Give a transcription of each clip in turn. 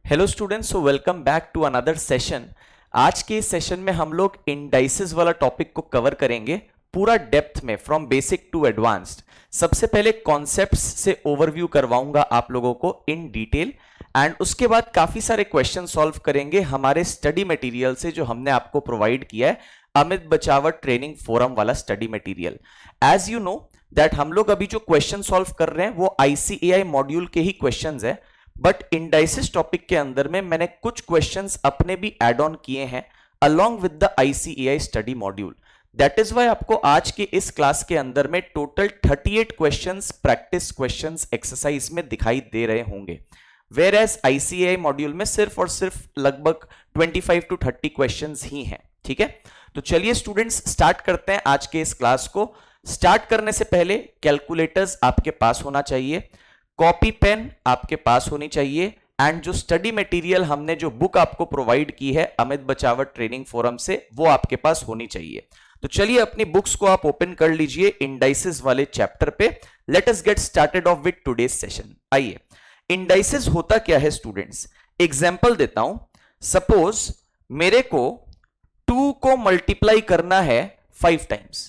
Hello students, so welcome back to another session. आज के इस सेशन में हम लोग इंडाइसेस वाला टॉपिक को कवर करेंगे पूरा डेप्थ में, फ्रॉम बेसिक टू एडवांस्ड। सबसे पहले कॉन्सेप्ट्स से ओवरव्यू करवाऊंगा आप लोगों को इन डिटेल, एंड उसके बाद काफी सारे क्वेश्चन सॉल्व करेंगे हमारे स्टडी मटेरियल से जो हमने आपको प्रोवाइड किया है, अमित बचावट ट्रेनिंग फोरम वाला study material. As you know that हम लोग अभी जो क्वेश्चन सॉल्व कर रहे हैं वो ICAI मॉड्यूल के ही क्वेश्चंस है, बट इंडाइसिस टॉपिक के अंदर में मैंने कुछ क्वेश्चंस अपने भी ऐड ऑन किए हैं along with the ICAI study module. That is why आपको आज के इस क्लास के अंदर में total 38 questions practice questions exercise में दिखाई दे रहे होंगे, वेयर एज ICAI मॉड्यूल में सिर्फ और सिर्फ लगभग 25 to 30 क्वेश्चंस ही हैं। ठीक है, तो चलिए स्टूडेंट्स स्टार्ट करते हैं आज के इस क्लास को। स्टार्ट करने से पहले कैलकुलेटर्स आपके पास होना चाहिए, कॉपी पेन आपके पास होनी चाहिए, एंड जो स्टडी मटेरियल हमने जो बुक आपको प्रोवाइड की है अमित बचावट ट्रेनिंग फोरम से, वो आपके पास होनी चाहिए। तो चलिए अपनी बुक्स को आप ओपन कर लीजिए इंडाइसेस वाले चैप्टर पे। Let us get started off with today's session. आइए, इंडाइसेस होता क्या है स्टूडेंट्स, एग्जांपल देता हूं। सपोज मेरे को 2 को मल्टीप्लाई करना है 5 टाइम्स,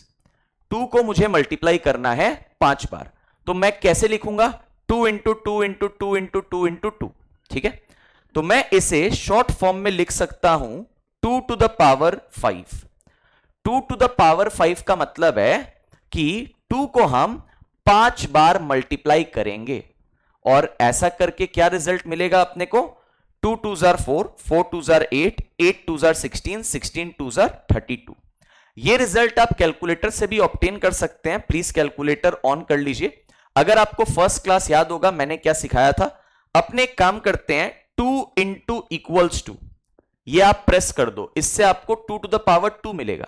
2 को मुझे मल्टीप्लाई करना है 5 बार, तो मैं कैसे लिखूंगा? 2 इंटू 2 इंटू 2 इंटू 2 इंटू 2। ठीक है, तो मैं इसे शॉर्ट फॉर्म में लिख सकता हूं 2 to the power 5। 2 to the power 5 का मतलब है कि 2 को हम 5 बार मल्टीप्लाई करेंगे, और ऐसा करके क्या रिजल्ट मिलेगा अपने को? 2 2 जार 4, 4 2 जार 8, 8 2 जार 16, 16 2 जार 32। ये रिजल्ट आप कैलकुलेटर से भी ऑब्टेन कर सकते हैं। प्लीज कैलकुलेटर ऑन कर लीजिए। अगर आपको फर्स्ट क्लास याद होगा मैंने क्या सिखाया था, अपने एक काम करते हैं, 2 इंटू इक्वल्स टू, ये आप प्रेस कर दो, इससे आपको 2 टू द पावर 2 मिलेगा।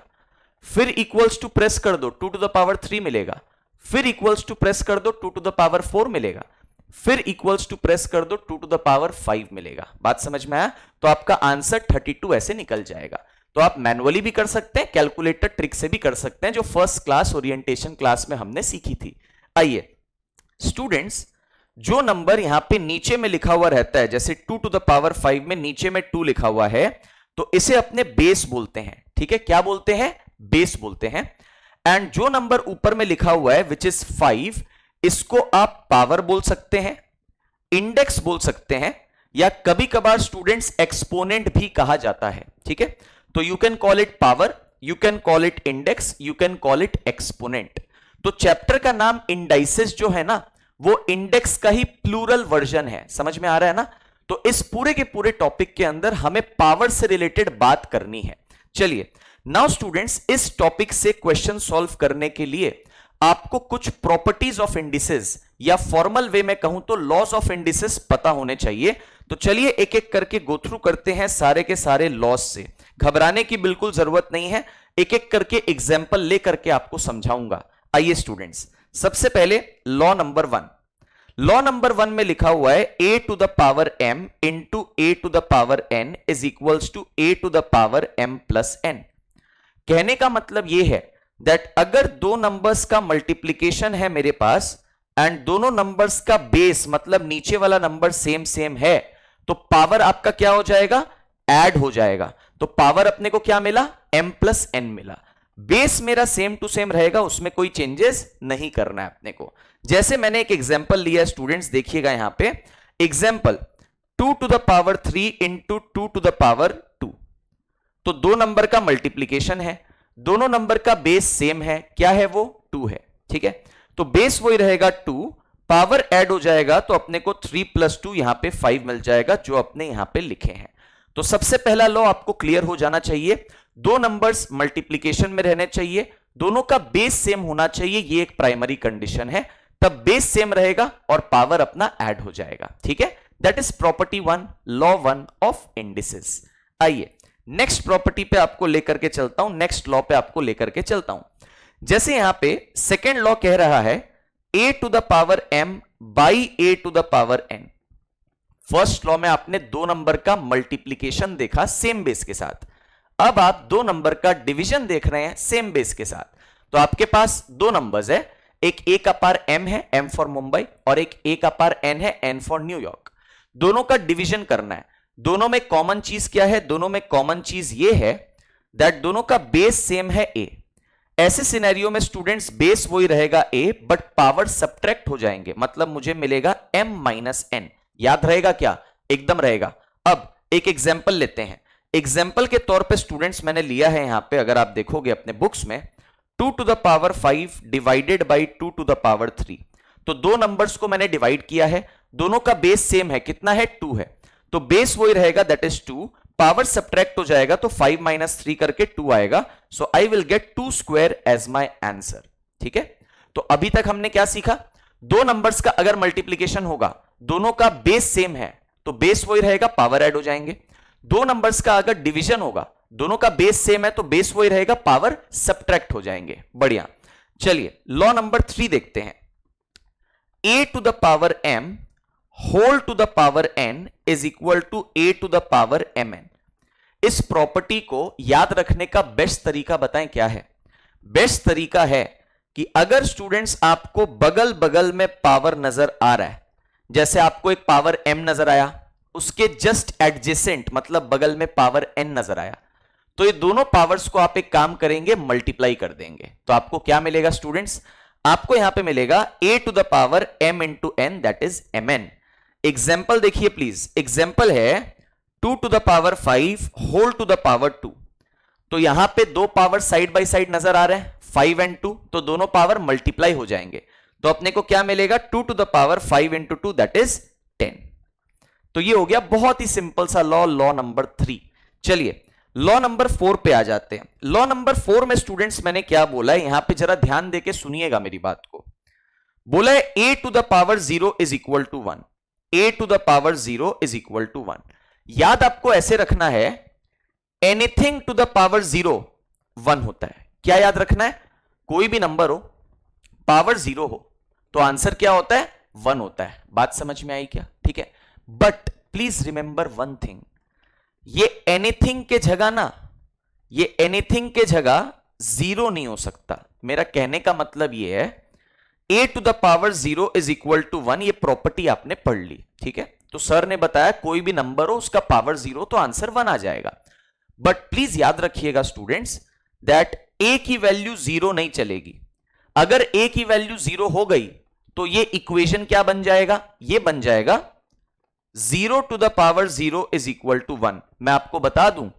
फिर इक्वल्स टू प्रेस कर दो, 2 टू द पावर 3 मिलेगा। फिर इक्वल्स टू प्रेस कर दो, 2 टू द पावर 4 मिलेगा। फिर इक्वल्स टू प्रेस कर दो, 2 टू द पावर 5 मिलेगा। बात समझ में आया? तो आपका आंसर 32 ऐसे निकल जाएगा। तो आप मैनुअली भी कर सकते हैं, कैलकुलेटर ट्रिक से भी कर सकते हैं, जो फर्स्ट क्लास ओरिएंटेशन क्लास में हमने सीखी थी। आइए स्टूडेंट्स, जो नंबर यहां पे नीचे में लिखा हुआ रहता है, जैसे 2 टू द पावर 5 में नीचे में 2 लिखा हुआ है, तो इसे अपने बेस बोलते हैं। ठीक है, क्या बोलते हैं? बेस बोलते हैं। एंड जो नंबर ऊपर में लिखा हुआ है विच इज 5, इसको आप पावर बोल सकते हैं, इंडेक्स बोल सकते हैं, या कभी कभार स्टूडेंट्स एक्सपोनेंट भी कहा जाता है। ठीक है, तो you can call it power, you can call it index, you can call it exponent. तो चैप्टर का नाम इंडाइसेस जो है ना, वो इंडेक्स का ही प्लूरल वर्जन है। समझ में आ रहा है ना? तो इस पूरे के पूरे टॉपिक के अंदर हमें पावर से रिलेटेड बात करनी है। चलिए नाउ स्टूडेंट्स, इस टॉपिक से क्वेश्चन सॉल्व करने के लिए आपको कुछ प्रॉपर्टीज ऑफ इंडिसेस, या फॉर्मल वे में कहूं तो लॉज ऑफ इंडिसेस पता होने चाहिए। तो चलिए एक एक करके गो थ्रू करते हैं सारे के सारे लॉज से। घबराने की बिल्कुल जरूरत नहीं है, एक एक करके एग्जाम्पल लेकर के आपको समझाऊंगा। आइए स्टूडेंट्स, सबसे पहले लॉ नंबर 1। लॉ नंबर 1 में लिखा हुआ है a to the power m into a to the power n is equals to a to the power m plus n। कहने का मतलब यह है दैट अगर दो नंबर्स का मल्टीप्लीकेशन है मेरे पास, एंड दोनों नंबर्स का बेस मतलब नीचे वाला नंबर सेम सेम है, तो पावर आपका क्या हो जाएगा? ऐड हो जाएगा। तो पावर अपने को क्या मिला? m प्लस n मिला। बेस मेरा सेम टू सेम रहेगा, उसमें कोई चेंजेस नहीं करना है अपने को। जैसे मैंने एक एग्जांपल लिया स्टूडेंट्स, देखिएगा यहां पे example 2 to the power 3 into 2 to the power 2। तो दो नंबर का मल्टीप्लीकेशन है, दोनों नंबर का बेस सेम है, क्या है वो? 2 है। ठीक है, तो बेस वही रहेगा 2, पावर ऐड हो जाएगा, तो अपने को 3 प्लस 2 यहां पे 5 मिल जाएगा, जो अपने यहां पे लिखे हैं। तो सबसे पहला लॉ आपको क्लियर हो जाना चाहिए, दो नंबर्स मल्टीप्लीकेशन में रहने चाहिए, दोनों का बेस सेम होना चाहिए, ये एक प्राइमरी कंडीशन है, तब बेस सेम रहेगा और पावर अपना ऐड हो जाएगा। ठीक है, that is property 1, law 1 of indices. आइए नेक्स्ट प्रॉपर्टी पे आपको लेकर के चलता हूं, नेक्स्ट लॉ पे आपको लेकर के चलता हूं। जैसे यहां पे सेकेंड लॉ कह रहा है a to the power m by a to the power n। First law में आपने दो नंबर का मल्टीप्लीकेशन देखा सेम बेस के साथ, अब आप दो नंबर का डिवीजन देख रहे हैं सेम बेस के साथ। तो आपके पास दो नंबर्स है, एक a का पावर m है, m फॉर मुंबई, और एक a का पावर n है, n फॉर न्यूयॉर्क। दोनों का डिवीजन करना है, दोनों में कॉमन चीज क्या है? दोनों में कॉमन चीज ये है दैट दोनों का बेस सेम है a। ऐसे सिनेरियो में स्टूडेंट्स बेस वही रहेगा a, बट पावर सब्ट्रैक्ट हो जाएंगे, मतलब मुझे मिलेगा m माइनस n। याद रहेगा क्या? एकदम रहेगा। अब एक एग्जाम्पल लेते हैं। एग्जाम्पल के तौर पे स्टूडेंट्स मैंने लिया है यहां पे, अगर आप देखोगे अपने बुक्स में, 2 to the power 5 divided by 2 to the power 3। तो दो नंबर्स को मैंने डिवाइड किया है, दोनों का बेस सेम है, कितना है? 2 है, तो बेस वही रहेगा दैट इज 2, पावर सब्ट्रैक्ट हो जाएगा तो 5 माइनस 3 करके 2 आएगा। So I will get 2 square as my answer. ठीक है, तो अभी तक हमने क्या सीखा? दो नंबर्स का अगर मल्टीप्लीकेशन होगा, दोनों का बेस सेम है तो बेस वही रहेगा, पावर ऐड हो जाएंगे। दो नंबर्स का अगर डिवीजन होगा, दोनों का बेस सेम है तो बेस वही रहेगा, पावर सब्ट्रैक्ट हो जाएंगे। बढ़िया, चलिए लॉ नंबर 3 देखते हैं। a to the power m whole to the power n is equal to a to the power mn। इस प्रॉपर्टी को याद रखने का बेस्ट तरीका बताएं क्या है? बेस्ट तरीका है कि अगर स्टूडेंट्स आपको बगल बगल में पावर नजर आ रहा है, जैसे आपको एक पावर m नजर आया, उसके जस्ट एडजेसेंट मतलब बगल में पावर n नजर आया, तो ये दोनों पावर्स को आप एक काम करेंगे, मल्टीप्लाई कर देंगे। तो आपको क्या मिलेगा स्टूडेंट्स? आपको यहां पे मिलेगा a to the power m into n that is mn। Example देखिए प्लीज, एग्जाम्पल है 2 to the power 5 whole to the power 2। तो यहां पे दो पावर साइड बाय साइड नजर आ रहे हैं, 5 एंड 2, तो दोनों पावर मल्टीप्लाई हो जाएंगे। तो अपने को क्या मिलेगा? 2 to the power 5 into 2 that is 10। तो ये हो गया बहुत ही सिंपल सा लॉ, लॉ नंबर 3। चलिए लॉ नंबर 4 पे आ जाते हैं। लॉ नंबर 4 में स्टूडेंट्स मैंने क्या बोला है, यहां पे जरा ध्यान देके सुनिएगा मेरी बात को। बोला है a to the power 0 is equal to 1। a to the power 0 is equal to 1। याद आपको ऐसे रखना है, एनीथिंग टू द पावर 0 1 होता है। क्या याद रखना है? कोई भी नंबर हो, पावर 0 हो, तो आंसर क्या होता है? 1 होता है। बात समझ में आई क्या? ठीक है, but please remember one thing, ये एनीथिंग के जगह ना, ये एनीथिंग के जगह 0 नहीं हो सकता। मेरा कहने का मतलब ये है, a to the power 0 is equal to 1, ये प्रॉपर्टी आपने पढ़ ली। ठीक है, तो सर ने बताया कोई भी नंबर हो उसका पावर 0 तो आंसर 1 आ जाएगा। बट प्लीज याद रखिएगा स्टूडेंट्स दैट a की वैल्यू 0 नहीं चलेगी। अगर a की वैल्यू 0 हो गई तो ये इक्वेशन क्या बन जाएगा? ये बन जाएगा 0 to the power 0 is equal to 1। मैं आपको बता दूं,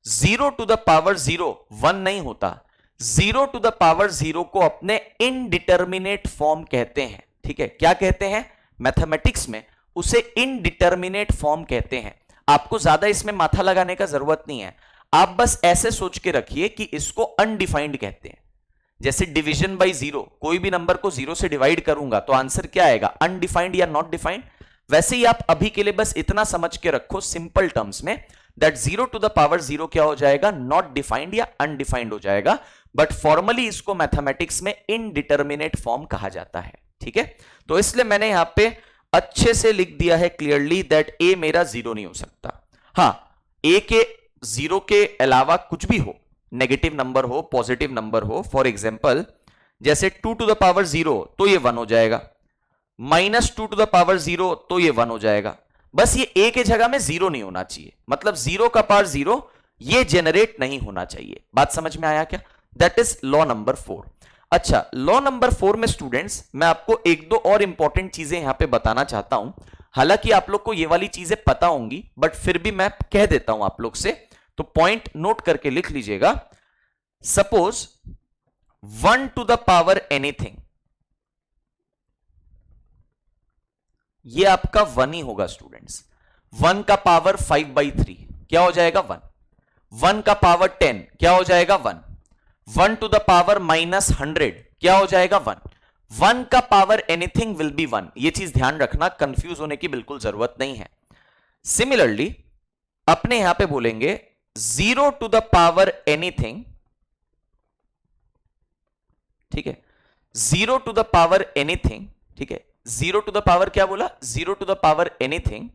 0 टू द पावर 0 1 नहीं होता। 0 टू द पावर 0 को अपने इनडिटर्मिनेट फॉर्म कहते हैं। ठीक है, क्या कहते हैं? मैथमेटिक्स में उसे इनडिटर्मिनेट फॉर्म कहते हैं। आपको ज्यादा इसमें माथा लगाने का जरूरत नहीं है, आप बस ऐसे सोच के रखिए कि इसको अनडिफाइंड कहते हैं। जैसे डिवीजन बाय 0, कोई भी नंबर को 0 से डिवाइड करूंगा तो आंसर क्या आएगा? अनडिफाइंड या नॉट डिफाइंड। वैसे ही आप अभी के लिए बस इतना समझ के रखो सिंपल टर्म्स में दैट 0 टू द पावर 0 क्या हो जाएगा? नॉट डिफाइंड या अनडिफाइंड हो जाएगा। बट फॉर्मली इसको मैथमेटिक्स में इनडिटर्मिनेट फॉर्म कहा जाता है। ठीक है, तो इसलिए मैंने यहां पे अच्छे से लिख दिया है क्लियरली दैट a मेरा 0 नहीं हो सकता। हां, a के 0 के अलावा कुछ भी हो, नेगेटिव नंबर हो, पॉजिटिव नंबर हो, फॉर एग्जाम्पल जैसे 2 टू द पावर 0 तो ये 1 हो जाएगा, -2 टू द पावर 0 तो ये 1 हो जाएगा। बस ये a के जगह में 0 नहीं होना चाहिए, मतलब 0 का पावर 0 ये जेनरेट नहीं होना चाहिए। बात समझ में आया क्या? That is law number 4। अच्छा, लॉ नंबर 4 में स्टूडेंट्स मैं आपको एक दो और इंपॉर्टेंट चीजें यहां पे बताना चाहता हूं। हालांकि आप लोग को ये वाली चीजें पता होंगी, बट फिर भी मैं कह देता हूं आप लोग से, तो पॉइंट नोट करके लिख लीजिएगा। Suppose 1 to the power anything, ये आपका 1 ही होगा स्टूडेंट्स। 1 का पावर 5/3 क्या हो जाएगा? 1। 1 का पावर 10 क्या हो जाएगा? 1। 1 टू द पावर -100 क्या हो जाएगा? 1। 1 का पावर एनीथिंग विल बी 1। ये चीज ध्यान रखना, कंफ्यूज होने की बिल्कुल जरूरत नहीं है। सिमिलरली अपने यहां पे बोलेंगे 0 टू द पावर एनीथिंग, ठीक है, 0 टू द पावर एनीथिंग, ठीक है, 0 टू द पावर क्या बोला? 0 टू द पावर एनीथिंग,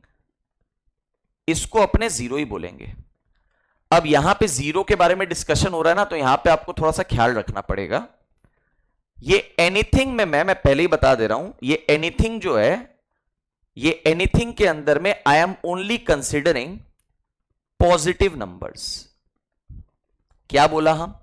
इसको अपने 0 ही बोलेंगे। अब यहां पे 0 के बारे में डिस्कशन हो रहा है ना, तो यहां पे आपको थोड़ा सा ख्याल रखना पड़ेगा। ये एनीथिंग में मैं पहले ही बता दे रहा हूं, ये एनीथिंग जो है, ये एनीथिंग के अंदर में I am only considering positive numbers. क्या बोला हम?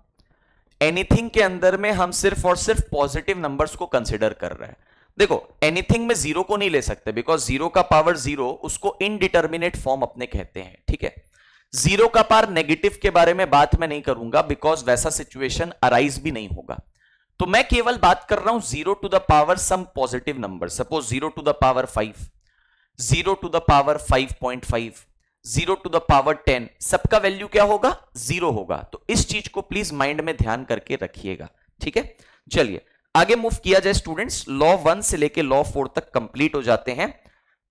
एनीथिंग के अंदर में हम सिर्फ और सिर्फ पॉजिटिव नंबर्स को कंसिडर कर रहे हैं। देखो, एनीथिंग में जीरो को नहीं ले सकते, बिकॉज जीरो का पावर जीरो, उसको इनडिटर्मिनेट फॉर्म अपने कहते हैं, ठीक है। जीरो का पावर नेगेटिव के बारे में बात मैं नहीं करूंगा, बिकॉज वैसा सिचुएशन अराइज भी नहीं होगा। तो मैं केवल बात कर रहा हूं zero to the power some positive number. Suppose zero to the power 5, zero to the power 5.5, zero to the power 10, सबका वैल्यू क्या होगा? जीरो होगा। तो इस चीज को प्लीज माइंड में ध्यान करके रखिएगा, ठीक है। चलिए आगे मूव किया जाए स्टूडेंट्स। लॉ 1 से लेके लॉ 4 तक कंप्लीट हो जाते हैं।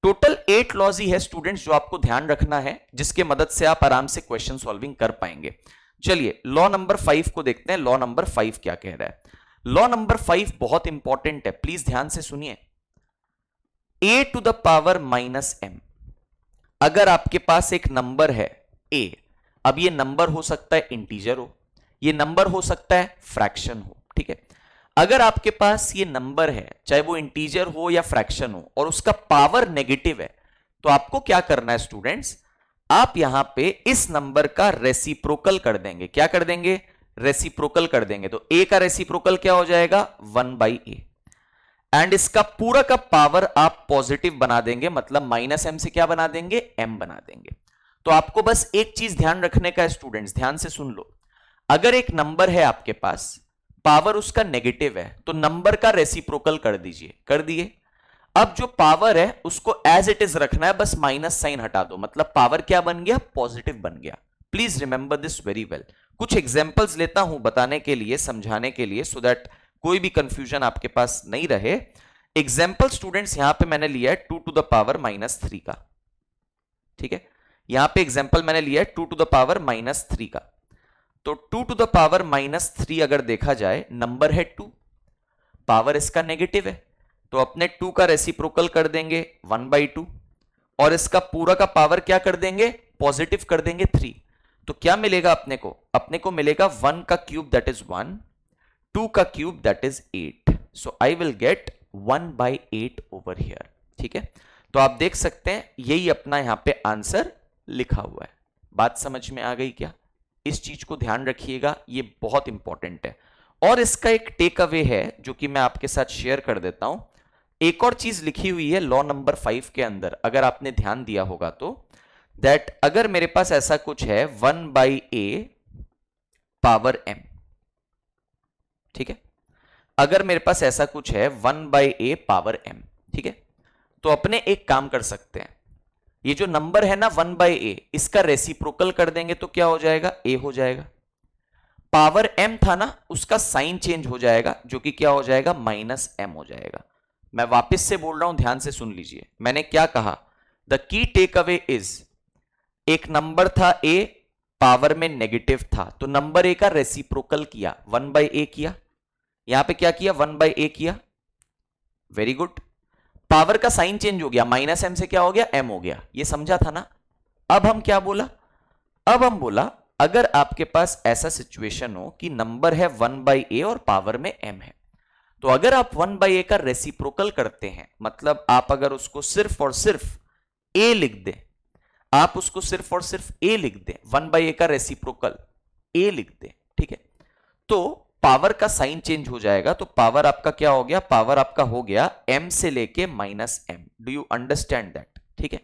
टोटल 8 लॉज ही है स्टूडेंट्स जो आपको ध्यान रखना है, जिसके मदद से आप आराम से क्वेश्चन सॉल्विंग कर पाएंगे। चलिए लॉ नंबर 5 को देखते हैं। लॉ नंबर 5 क्या कह रहा है? लॉ नंबर 5 बहुत इंपॉर्टेंट है, प्लीज ध्यान से सुनिए। a to the power minus m, अगर आपके पास एक नंबर है a, अब ये नंबर हो सकता है इंटीजर हो, ये नंबर हो सकता है फ्रैक्शन हो, ठीक है। अगर आपके पास ये नंबर है, चाहे वो इंटीजर हो या फ्रैक्शन हो, और उसका पावर नेगेटिव है, तो आपको क्या करना है स्टूडेंट्स? आप यहां पे इस नंबर का रेसिप्रोकल कर देंगे। क्या कर देंगे? रेसिप्रोकल कर देंगे। तो a का रेसिप्रोकल क्या हो जाएगा? 1/a, एंड इसका पूरा का पावर आप पॉजिटिव बना देंगे, मतलब माइनस m से क्या बना देंगे? m बना देंगे। तो आपको बस एक चीज ध्यान रखने का है स्टूडेंट्स, ध्यान से सुन लो। अगर एक नंबर है आपके पास, पावर उसका नेगेटिव है, तो नंबर का रेसिप्रोकल कर दीजिए। कर दिए। अब जो पावर है उसको एज इट इज रखना है, बस माइनस साइन हटा दो, मतलब पावर क्या बन गया? पॉजिटिव बन गया। Please remember this very well. कुछ एग्जांपल्स लेता हूं बताने के लिए, समझाने के लिए, सो दैट कोई भी कंफ्यूजन आपके पास नहीं रहे। एग्जाम्पल स्टूडेंट्स यहां पे मैंने लिया है 2 टू द पावर माइनस 3 का, ठीक है। यहां पे एग्जाम्पल मैंने लिया है 2 टू द पावर माइनस 3 का। तो 2 टू द पावर माइनस 3 अगर देखा जाए, नंबर है 2, पावर इसका नेगेटिव है, तो अपने 2 का रेसिप्रोकल कर देंगे 1/2, और इसका पूरा का पावर क्या कर देंगे? पॉजिटिव कर देंगे 3। तो क्या मिलेगा अपने को? अपने को मिलेगा 1 का क्यूब दैट इज 1, 2 का cube that is 8, so I will gate 1/8 over here, ठीक है। तो आप देख सकते हैं यही अपना यहां पे आंसर लिखा हुआ है। बात समझ में आ गई क्या? इस चीज को ध्यान रखिएगा, ये बहुत इंपॉर्टेंट है। और इसका एक टेक अवे है जो कि मैं आपके साथ शेयर कर देता हूं। एक और चीज लिखी हुई है लॉ नंबर 5 के अंदर, अगर आपने ध्यान दिया होगा तो, दैट अगर मेरे पास ऐसा कुछ है 1/a पावर m, ठीक है। अगर मेरे पास ऐसा कुछ है 1/a पावर m, ठीक है, तो अपने एक काम कर सकते हैं। ये जो नंबर है ना 1/a, इसका रेसिप्रोकल कर देंगे तो क्या हो जाएगा? a हो जाएगा। पावर m था ना, उसका साइन चेंज हो जाएगा, जो कि क्या हो जाएगा? माइनस m हो जाएगा। मैं वापस से बोल रहा हूं, ध्यान से सुन लीजिए। मैंने क्या कहा? The key takeaway is, एक नंबर था a, पावर में नेगेटिव था, तो नंबर a का रेसिप्रोकल किया, 1/a किया। यहां पे क्या किया? 1/a किया। Very good. पावर का साइन चेंज हो गया, माइनस m से क्या हो गया? m हो गया। ये समझा था ना? अब हम क्या बोला? अब हम बोला अगर आपके पास ऐसा सिचुएशन हो कि नंबर है 1/a और पावर में m है, तो अगर आप 1/a का रेसिप्रोकल करते हैं, मतलब आप अगर उसको सिर्फ और सिर्फ a लिख दें, आप उसको सिर्फ और सिर्फ a लिख दें, 1/a का रेसिप्रोकल a लिख दें, ठीक है, तो पावर का साइन चेंज हो जाएगा। तो पावर आपका क्या हो गया? पावर आपका हो गया m से लेके minus m। Do you understand that? ठीक है,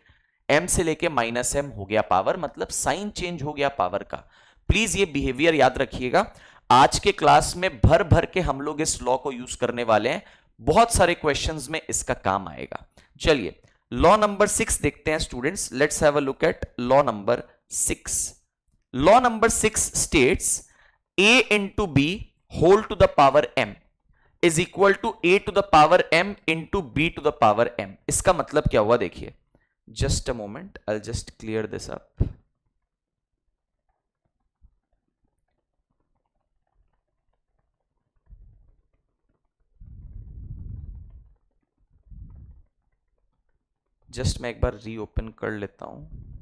m से लेके माइनस m हो गया पावर, मतलब साइन चेंज हो गया पावर का। प्लीज ये बिहेवियर याद रखिएगा। आज के क्लास में भर भर के हम लोग इस लॉ को यूज करने वाले हैं, बहुत सारे क्वेश्चंस में इसका काम आएगा। चलिए लॉ नंबर 6 देखते हैं students. Let's have a look at law number 6। Law number 6 states a into b whole to the power m is equal to a to the power m into b to the power m। इसका मतलब क्या हुआ देखिए, just a moment, I just clear this up. Just मैं एक बार reopen कर लेता हूं।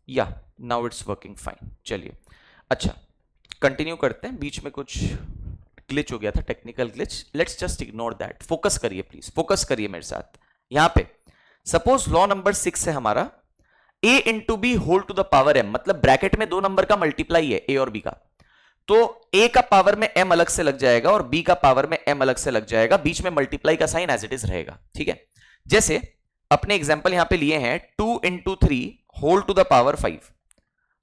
या नाउ इट्स वर्किंग फाइन। चलिए अच्छा कंटिन्यू करते हैं, बीच में कुछ ग्लिच हो गया था, technical glitch, let's just ignore that. Focus करिए प्लीज, फोकस करिए मेरे साथ। यहां पे सपोज लॉ नंबर 6 है हमारा, a into B whole to the power m, मतलब ब्रैकेट में दो नंबर का मल्टीप्लाई है a और b का, तो a का पावर में m अलग से लग जाएगा और b का पावर में m अलग से लग जाएगा, बीच में मल्टीप्लाई का साइन एज इट इज रहेगा। ठीक है, जैसे अपने एग्जांपल यहां पे लिए हैं 2 into 3 whole to the power 5,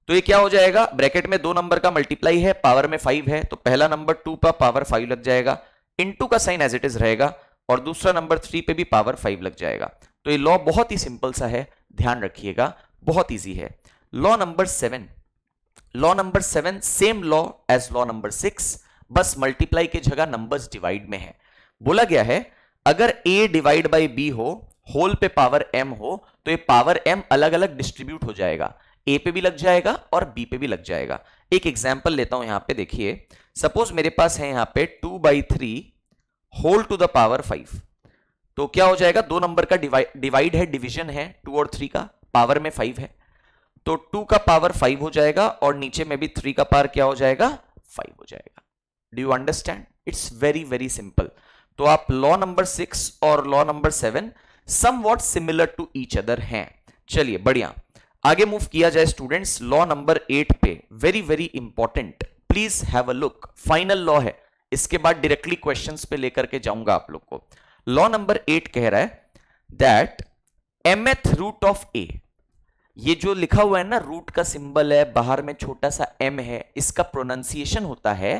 तो ये क्या हो जाएगा, ब्रैकेट में दो नंबर का मल्टीप्लाई है, पावर में 5 है, तो पहला नंबर 2 पर पावर 5 लग जाएगा, इंटू का साइन एज इट इज रहेगा, और दूसरा नंबर 3 पे भी पावर 5 लग जाएगा। तो ये लॉ बहुत ही सिंपल सा है, ध्यान रखिएगा, बहुत इजी है। Law number 7, law number 7 same law as law number 6, बस मल्टीप्लाई की जगह नंबर्स डिवाइड में है। बोला गया है अगर a डिवाइड बाई बी हो, होल पे पावर m हो, तो ये पावर m अलग अलग डिस्ट्रीब्यूट हो जाएगा, a पे भी लग जाएगा और b पे भी लग जाएगा। एक एग्जांपल लेता हूं, यहां पे देखिए, सपोज मेरे पास है यहां पे 2/3 होल टू द पावर 5, तो क्या हो जाएगा, दो नंबर का डिवाइड है, डिवीजन है, 2 और 3 का, पावर में 5 है, तो 2 का पावर 5 हो जाएगा और नीचे में भी 3 का पावर क्या हो जाएगा, 5 हो जाएगा। Do you understand? It's very very simple. तो आप लॉ नंबर 6 और law number 7 somewhat similar to each other हैं। चलिए बढ़िया, आगे मूव किया जाए स्टूडेंट्स। लॉ नंबर 8 पे, very very important, please have a look, final law है, इसके बाद डायरेक्टली क्वेश्चंस पे लेकर के जाऊंगा आप लोग को। लॉ नंबर 8 कह रहा है that mth root of a, ये जो लिखा हुआ है ना, रूट का सिंबल है, बाहर में छोटा सा m है, इसका प्रोनाउंसिएशन होता है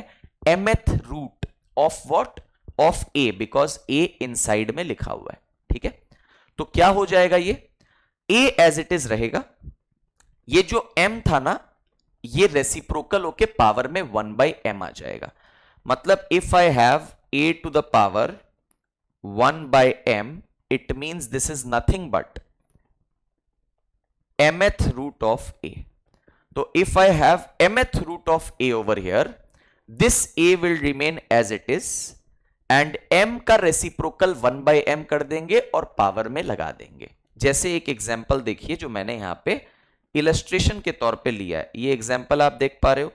mth root of what, of a, because a inside में लिखा हुआ है। ठीक है, तो क्या हो जाएगा, ये a एज इट इज रहेगा, ये जो m था ना, ये रेसिप्रोकल होके पावर में 1/m आ जाएगा। मतलब if I have a to the power 1/m, it means this is nothing but mth root of a. So if I have mth root of a over here, this a will remain as it is and m का reciprocal 1/m कर देंगे और power में लगा देंगे। जैसे एक example देखिए जो मैंने यहां पे इलस्ट्रेशन के तौर पे लिया है, ये एग्जांपल आप देख पा रहे हो।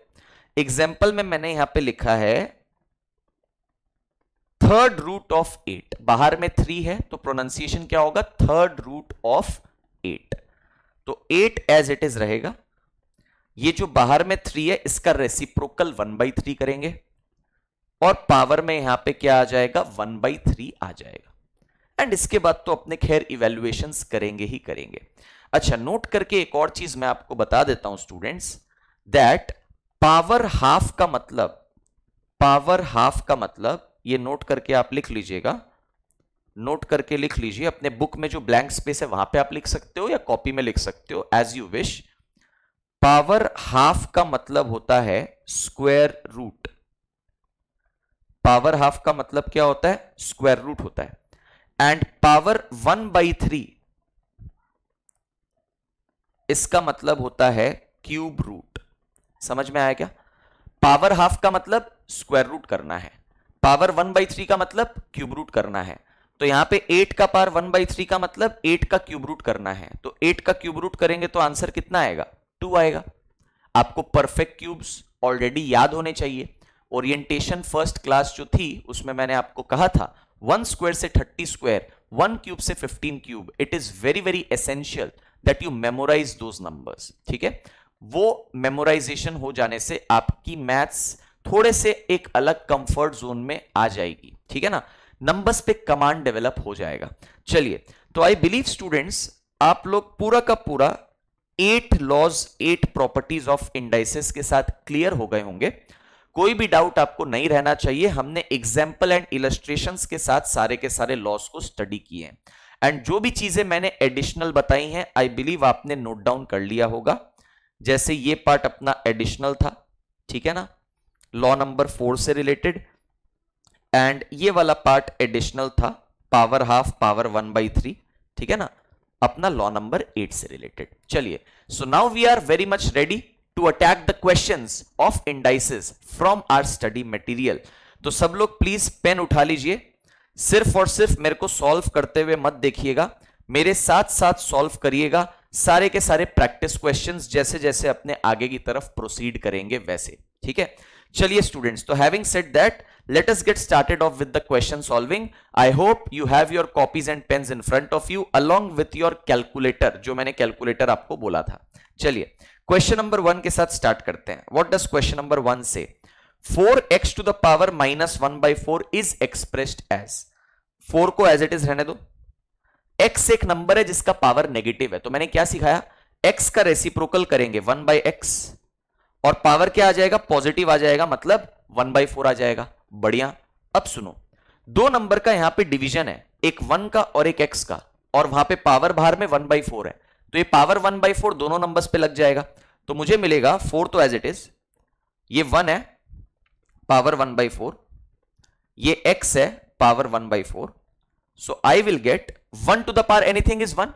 एग्जांपल में मैंने यहां पे लिखा है थर्ड रूट ऑफ 8, बाहर में 3 है तो प्रोनाउंसिएशन क्या होगा, थर्ड रूट ऑफ 8, तो 8 एज इट इज रहेगा। ये जो बाहर में 3 है इसका रेसिप्रोकल 1/3 करेंगे और पावर में यहां पे क्या आ जाएगा, 1/3 आ जाएगा। एंड इसके बाद तो अपने खैर इवैल्यूएशंस करेंगे ही करेंगे। अच्छा, नोट करके एक और चीज मैं आपको बता देता हूं स्टूडेंट्स, दैट पावर हाफ का मतलब, पावर हाफ का मतलब, ये नोट करके आप लिख लीजिएगा, नोट करके लिख लीजिए, अपने बुक में जो ब्लैंक स्पेस है वहां पे आप लिख सकते हो या कॉपी में लिख सकते हो, as you wish. Power half का मतलब होता है स्क्वायर रूट, पावर हाफ का मतलब क्या होता है, स्क्वायर रूट होता है। एंड पावर 1/3 इसका मतलब होता है क्यूब रूट। समझ में आया क्या? पावर हाफ का मतलब स्क्वायर रूट करना है, पावर 1/3 का मतलब क्यूब रूट करना है। तो यहां पे 8 का पावर 1/3 का मतलब 8 का क्यूब रूट करना है, तो 8 का क्यूब रूट करेंगे तो आंसर कितना आएगा, 2 आएगा। आपको परफेक्ट क्यूब्स ऑलरेडी याद होने चाहिए। ओरिएंटेशन फर्स्ट क्लास जो थी उसमें मैंने आपको कहा था 1 स्क्वायर से 30 स्क्वायर, 1 क्यूब से 15 cube, it is very very essential that you memorize those numbers. ठीक है, वो मेमोराइजेशन हो जाने से आपकी मैथ्स थोड़े से एक अलग कंफर्ट जोन में आ जाएगी। ठीक है ना, नंबर्स पे कमांड डेवलप हो जाएगा। चलिए, तो आई बिलीव स्टूडेंट्स आप लोग पूरा का पूरा 8 लॉज 8 प्रॉपर्टीज ऑफ इंडाइसेस के साथ क्लियर हो गए होंगे। कोई भी डाउट आपको नहीं रहना चाहिए, हमने एग्जाम्पल एंड इलस्ट्रेशंस के साथ सारे के सारे लॉज को स्टडी किए हैं। एंड जो भी चीजें मैंने एडिशनल बताई हैं आई बिलीव आपने नोट डाउन कर लिया होगा। जैसे ये पार्ट अपना एडिशनल था, ठीक है ना, लॉ नंबर 4 से रिलेटेड, एंड ये वाला पार्ट एडिशनल था, पावर हाफ पावर 1/3, ठीक है ना, अपना लॉ नंबर 8 से रिलेटेड। चलिए, so now we are very much ready to attack the questions of indices from our study material. तो सब लोग प्लीज पेन उठा लीजिए, सिर्फ और सिर्फ मेरे को सॉल्व करते हुए मत देखिएगा, मेरे साथ साथ सॉल्व करिएगा। सारे के सारे प्रैक्टिस क्वेश्चंस जैसे जैसे अपने आगे की तरफ प्रोसीड करेंगे वैसे, ठीक है। चलिए स्टूडेंट्स, तो having said that, let us get started off with the question solving. I hope you have your copies and pens in front of you along with your calculator, जो मैंने कैलकुलेटर आपको बोला था। चलिए क्वेश्चन नंबर 1 के साथ start करते हैं। What does question number 1 say? 4x to the power minus 1 by 4 is expressed as, 4 को as it is रहने दो। x एक नंबर है जिसका पावर नेगेटिव है, तो मैंने क्या सिखाया, x का रेसिप्रोकल करेंगे 1 by x और पावर क्या आ जाएगा, पॉजिटिव आ जाएगा, मतलब 1 by 4 आ जाएगा। बढ़िया। अब सुनो, दो नंबर का यहां पे डिवीजन है, एक 1 का और एक x का, और वहां पे पावर बाहर में 1 by 4 है, तो ये पावर 1 by 4 दोनों नंबर्स पे लग जाएगा, तो मुझे मिलेगा 4 तो एज इट इज, ये 1 है पावर 1 by 4, ये x है power 1 by 4, so I will get 1 to the power anything is 1,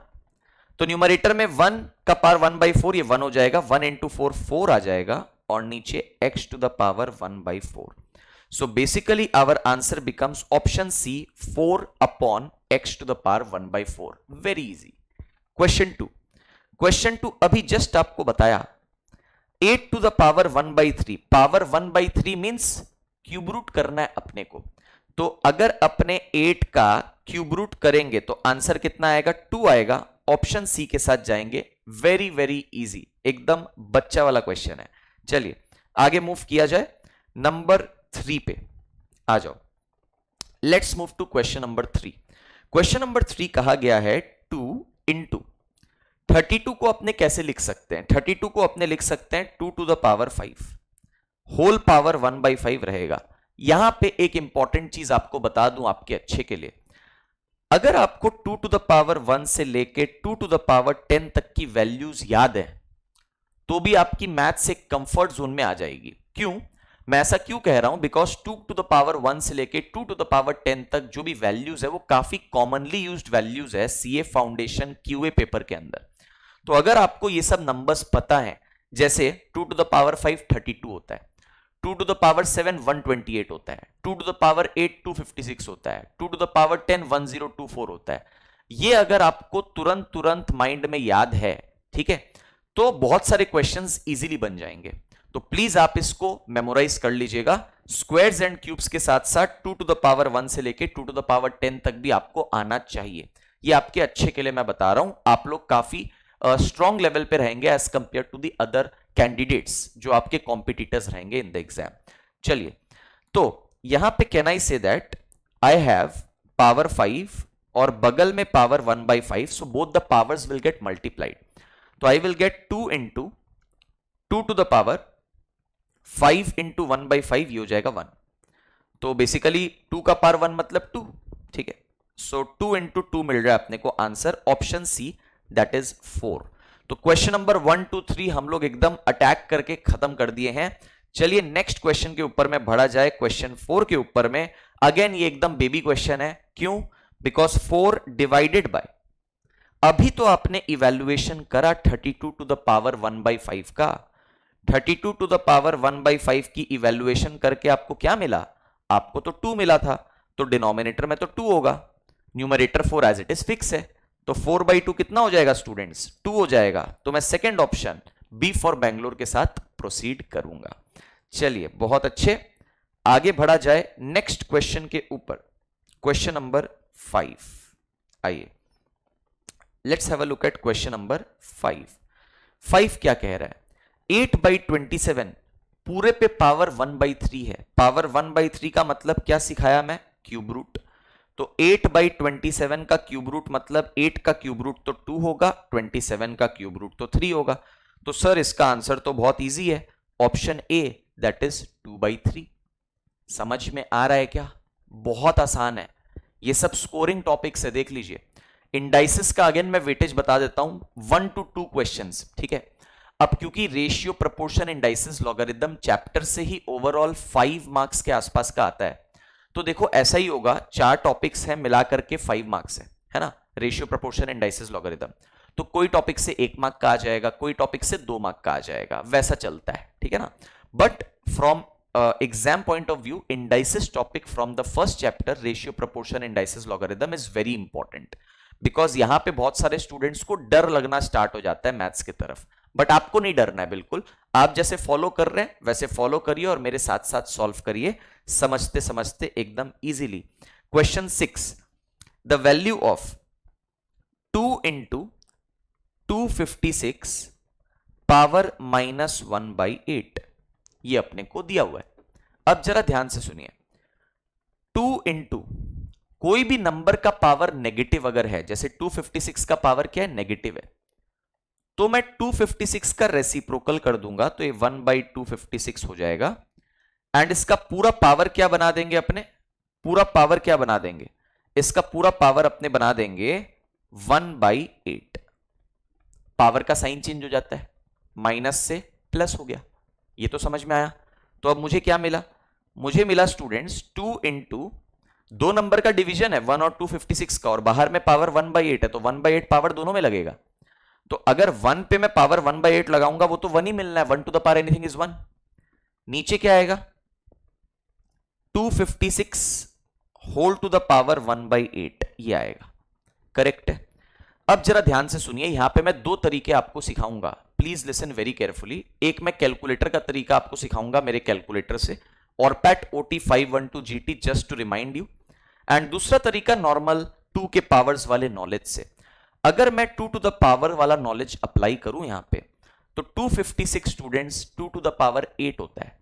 तो न्यूमरेटर में 1 का पावर 1 by 4, ये 1 हो जाएगा, 1 इंटू 4 4 आ जाएगा, और नीचे x to the power 1 by 4। So basically our answer becomes option C, 4 upon x to the power 1 by 4. Very easy. Question 2. Question 2 अभी just आपको बताया, 8 to the power 1 by 3. Power 1 by 3 means cube root करना है अपने को, तो अगर अपने 8 का क्यूब रूट करेंगे तो आंसर कितना आएगा, 2 आएगा। ऑप्शन सी के साथ जाएंगे। वेरी वेरी इजी, एकदम बच्चा वाला क्वेश्चन है। चलिए आगे मूव किया जाए, नंबर 3 पे आ जाओ। Let's move to question number 3। Question number 3 कहा गया है 2 इंटू 32 को अपने कैसे लिख सकते हैं, 32 को अपने लिख सकते हैं 2 to the power 5, whole power 1 by 5 रहेगा। यहां पे एक इंपॉर्टेंट चीज आपको बता दूं आपके अच्छे के लिए, अगर आपको 2 टू द पावर 1 से लेके 2 टू द पावर 10 तक की वैल्यूज याद है तो भी आपकी मैथ से कंफर्ट जोन में आ जाएगी। क्यों, मैं ऐसा क्यों कह रहा हूं, बिकॉज 2 टू द पावर 1 से लेके 2 टू द पावर 10 तक जो भी वैल्यूज है वो काफी कॉमनली यूज्ड वैल्यूज है सीए फाउंडेशन क्यूए पेपर के अंदर। तो अगर आपको ये सब नंबर्स पता है, जैसे 2 टू द पावर 5 32 होता है, 2 टू द पावर 7 128 होता है, 2 टू द पावर 8 256 होता है, 2 टू द पावर 10 1024 होता है, ये अगर आपको तुरंत तुरंत माइंड में याद है, ठीक है, तो बहुत सारे क्वेश्चंस इजीली बन जाएंगे। तो प्लीज आप इसको मेमोराइज कर लीजिएगा। स्क्वायर्स एंड क्यूब्स के साथ साथ 2 टू द पावर 1 से लेके 2 टू द पावर 10 तक भी आपको आना चाहिए। ये आपके अच्छे के लिए मैं बता रहा हूं, आप लोग काफी स्ट्रॉन्ग लेवल पे रहेंगे as compare to the other candidates जो आपके कॉम्पिटिटर्स रहेंगे इन द एग्जाम। चलिए, तो यहां पे can I say that I have power 5 और बगल में power 1 by 5, so both the powers will get multiplied. तो I will get 2 into 2 to the power 5 into 1 by 5, ये हो जाएगा 1। तो बेसिकली 2 का पावर 1 मतलब 2, ठीक है। सो 2 इंटू 2 मिल रहा है अपने को answer, option C, that is 4। तो क्वेश्चन नंबर 1 2 3 हम लोग एकदम अटैक करके खत्म कर दिए हैं। चलिए नेक्स्ट क्वेश्चन के ऊपर में बढ़ा जाए, क्वेश्चन 4 के ऊपर में। अगेन ये एकदम बेबी क्वेश्चन है, क्यों, बिकॉज 4 डिवाइडेड बाय, अभी तो आपने इवैल्यूएशन करा 32 टू द पावर 1 by 5 का, 32 टू द पावर 1 by 5 की इवैल्यूएशन करके आपको क्या मिला, आपको तो 2 मिला था, तो डिनोमिनेटर में तो 2 होगा, numerator 4 as it is fix है, तो 4 by 2 कितना हो जाएगा स्टूडेंट्स, 2 हो जाएगा। तो मैं second option B for Bangalore के साथ प्रोसीड करूंगा। चलिए बहुत अच्छे, आगे बढ़ा जाए नेक्स्ट क्वेश्चन के ऊपर, क्वेश्चन नंबर 5। आइए let's have a look at question number 5 क्या कह रहा है, 8 by 27 पूरे पे पावर 1 by 3 है। पावर 1 by 3 का मतलब क्या सिखाया मैं, क्यूब रूट। तो 8 by 27 का क्यूब रूट मतलब 8 का क्यूब रूट तो 2 होगा, 27 का क्यूब रूट तो 3 होगा। तो सर इसका आंसर तो बहुत इजी है, option A, that is 2 by 3। समझ में आ रहा है क्या, बहुत आसान है, ये सब स्कोरिंग टॉपिक्स है, देख लीजिए। इंडाइसिस का अगेन मैं वेटेज बता देता हूं, 1 to 2 क्वेश्चंस, ठीक है। अब क्योंकि ratio proportion indices logarithm chapter से ही ओवरऑल 5 मार्क्स के आसपास का आता है, तो देखो ऐसा ही होगा, 4 टॉपिक्स हैं मिलाकर के 5 मार्क्स है ना, रेशियो प्रोपोर्शन इंडाइसिस लॉगरिथम। तो कोई टॉपिक से 1 मार्क का आ जाएगा, कोई टॉपिक से 2 मार्क का आ जाएगा, वैसा चलता है, ठीक है ना। But from exam point of view, indices topic from the first chapter ratio proportion indices logarithm is very important, because यहां पे बहुत सारे स्टूडेंट्स को डर लगना स्टार्ट हो जाता है मैथ्स की तरफ, बट आपको नहीं डरना है बिल्कुल। आप जैसे फॉलो कर रहे हैं वैसे फॉलो करिए और मेरे साथ साथ सॉल्व करिए, समझते समझते एकदम easily. Question 6, the value of 2 into 256 power -1/8 ये अपने को दिया हुआ है। अब जरा ध्यान से सुनिए, 2 इंटू कोई भी नंबर का पावर नेगेटिव अगर है, जैसे 256 का पावर क्या है, नेगेटिव है, तो मैं 256 का रेसिप्रोकल कर दूंगा तो ये 1/256 हो जाएगा। एंड इसका पूरा पावर क्या बना देंगे अपने, पूरा पावर क्या बना देंगे, इसका पूरा पावर अपने बना देंगे 1/8। पावर का साइन चेंज हो जाता है, माइनस से प्लस हो गया, ये तो समझ में आया। तो अब मुझे क्या मिला, मुझे मिला स्टूडेंट्स 2 इंटू दो नंबर का डिवीजन है 1 और 256 का, और बाहर में पावर 1/8 है, तो 1/8 पावर दोनों में लगेगा। तो अगर 1 पे मैं पावर 1/8 लगाऊंगा वो तो 1 ही मिलना है, 1 to the power anything is 1। नीचे क्या आएगा, 256 होल टू द पावर 1/8 ये आएगा, करेक्ट है। अब जरा ध्यान से सुनिए, यहां पे मैं दो तरीके आपको सिखाऊंगा, प्लीज लिसन वेरी केयरफुली। एक मैं कैलकुलेटर का तरीका आपको सिखाऊंगा मेरे कैलकुलेटर से, ऑरपैट OT512 GT, just to remind you. And दूसरा तरीका नॉर्मल 2 के पावर्स वाले नॉलेज से। अगर मैं 2 टू द पावर वाला नॉलेज अप्लाई करूं यहां पे, तो 256 स्टूडेंट्स 2 टू द पावर 8 होता है।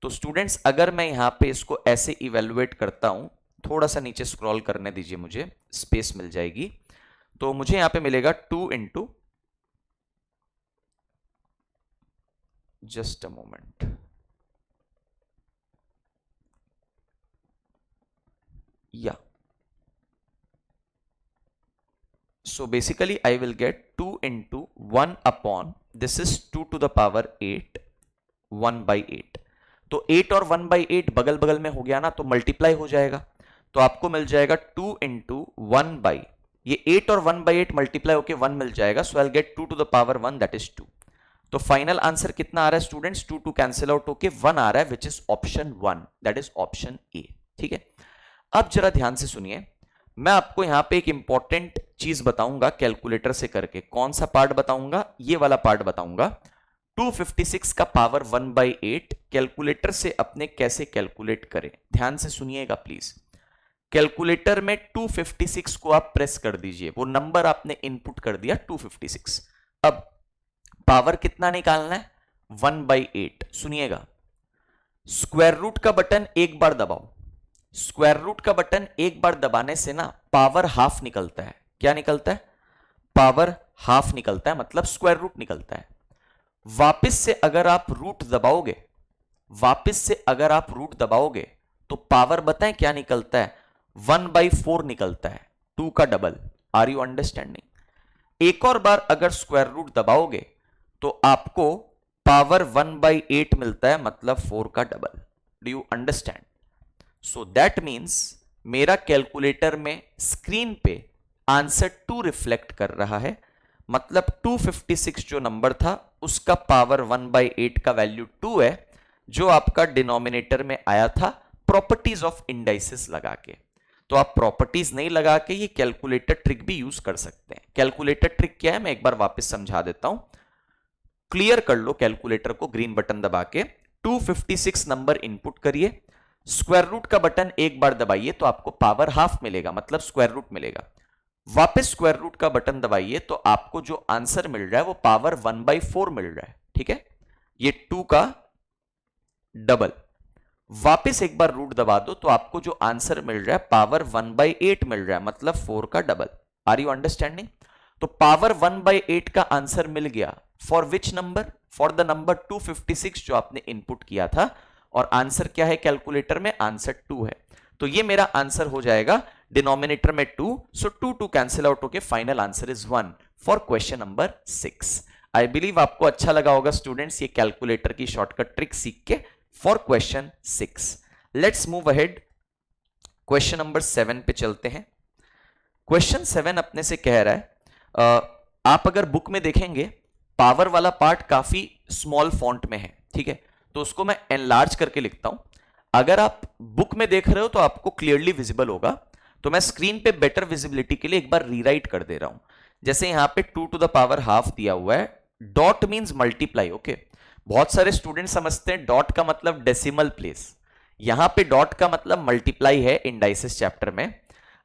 तो स्टूडेंट्स अगर मैं यहां पे इसको ऐसे इवेलुएट करता हूं, थोड़ा सा नीचे स्क्रॉल करने दीजिए, मुझे स्पेस मिल जाएगी, तो मुझे यहां पे मिलेगा 2 इंटू, जस्ट अ मोमेंट, या so basically I will get 2 into 1 upon this is 2 to the power 8 1/8। तो 8 और 1/8 बगल बगल में हो गया ना, तो मल्टीप्लाई हो जाएगा, तो आपको मिल जाएगा 2 इंटू 1 बाई, ये 8 और 1/8 मल्टीप्लाई होके 1 मिल जाएगा, so I will get 2 to the power 1 that is 2। तो फाइनल आंसर कितना आ रहा है स्टूडेंट्स, 2 2 कैंसिल आउट होके 1 आ रहा है, विच is option 1, that is option A. ठीक है, अब जरा ध्यान से सुनिए, मैं आपको यहां पे एक इंपॉर्टेंट चीज बताऊंगा कैलकुलेटर से करके। कौन सा पार्ट बताऊंगा, ये वाला पार्ट बताऊंगा। 256 का पावर 1/8 कैलकुलेटर से अपने कैसे कैलकुलेट करें, ध्यान से सुनिएगा प्लीज। कैलकुलेटर में 256 को आप प्रेस कर दीजिए, वो नंबर आपने इनपुट कर दिया 256। अब पावर कितना निकालना है, 1/8। सुनिएगा, स्क्वायर रूट का बटन एक बार दबाओ, स्क्वायर रूट का बटन एक बार दबाने से ना पावर हाफ निकलता है। क्या निकलता है, पावर हाफ निकलता है, मतलब स्क्वायर रूट निकलता है। वापस से अगर आप रूट दबाओगे, वापस से अगर आप रूट दबाओगे तो पावर बताएं क्या निकलता है, 1/4 निकलता है, 2 का डबल। Are you understanding. एक और बार अगर स्क्वायर रूट दबाओगे तो आपको पावर 1/8 मिलता है, मतलब 4 का double. Do you understand. So that means मेरा कैलकुलेटर में स्क्रीन पे आंसर 2 रिफ्लेक्ट कर रहा है, मतलब 256 जो नंबर था उसका पावर 1/8 का वैल्यू 2 है, जो आपका डिनोमिनेटर में आया था प्रॉपर्टीज ऑफ इंडाइसेस लगा के। तो आप प्रॉपर्टीज नहीं लगा के ये कैलकुलेटर ट्रिक भी यूज कर सकते हैं। कैलकुलेटर ट्रिक क्या है, मैं एक बार वापस समझा देता हूं, क्लियर कर लो कैलकुलेटर को ग्रीन बटन दबा के। 256 नंबर इनपुट करिए, स्क्वायर रूट का बटन एक बार दबाइए तो आपको पावर हाफ मिलेगा, मतलब स्क्वायर रूट मिलेगा। वापस स्क्वायर रूट का बटन दबाइए तो आपको जो आंसर मिल रहा है वो पावर 1/4 मिल रहा है। ठीक है, ये 2 का डबल। वापस एक बार रूट दबा दो तो आपको जो आंसर मिल रहा है पावर 1/8 मिल रहा है, मतलब 4 का डबल। Are you understanding. तो पावर 1/8 का आंसर मिल गया for which number, for the number 256 जो आपने इनपुट किया था, और आंसर क्या है कैलकुलेटर में, आंसर 2 है। तो ये मेरा आंसर हो जाएगा डिनोमिनेटर में 2, सो 2 2 कैंसिल आउट होके final answer is 1 for question number 6। I believe आपको अच्छा लगा होगा स्टूडेंट्स ये कैलकुलेटर की शॉर्टकट ट्रिक सीख के for question 6। Let's move ahead, question number 7 पे चलते हैं। क्वेश्चन 7 अपने से कह रहा है, आप अगर बुक में देखेंगे पावर वाला पार्ट काफी स्मॉल फॉन्ट में है, ठीक है, तो उसको मैं एनलार्ज करके लिखता हूं। अगर आप बुक में देख रहे हो तो आपको क्लियरली विजिबल होगा, तो मैं स्क्रीन पे बेटर विजिबिलिटी के लिए एक बार रीराइट कर दे रहा हूं। जैसे यहां पे 2 टू द पावर हाफ दिया हुआ है, डॉट मींस मल्टीप्लाई। ओके, बहुत सारे स्टूडेंट समझते हैं डॉट का मतलब डेसिमल प्लेस, यहां पे डॉट का मतलब मल्टीप्लाई है इंडाइसिस चैप्टर में।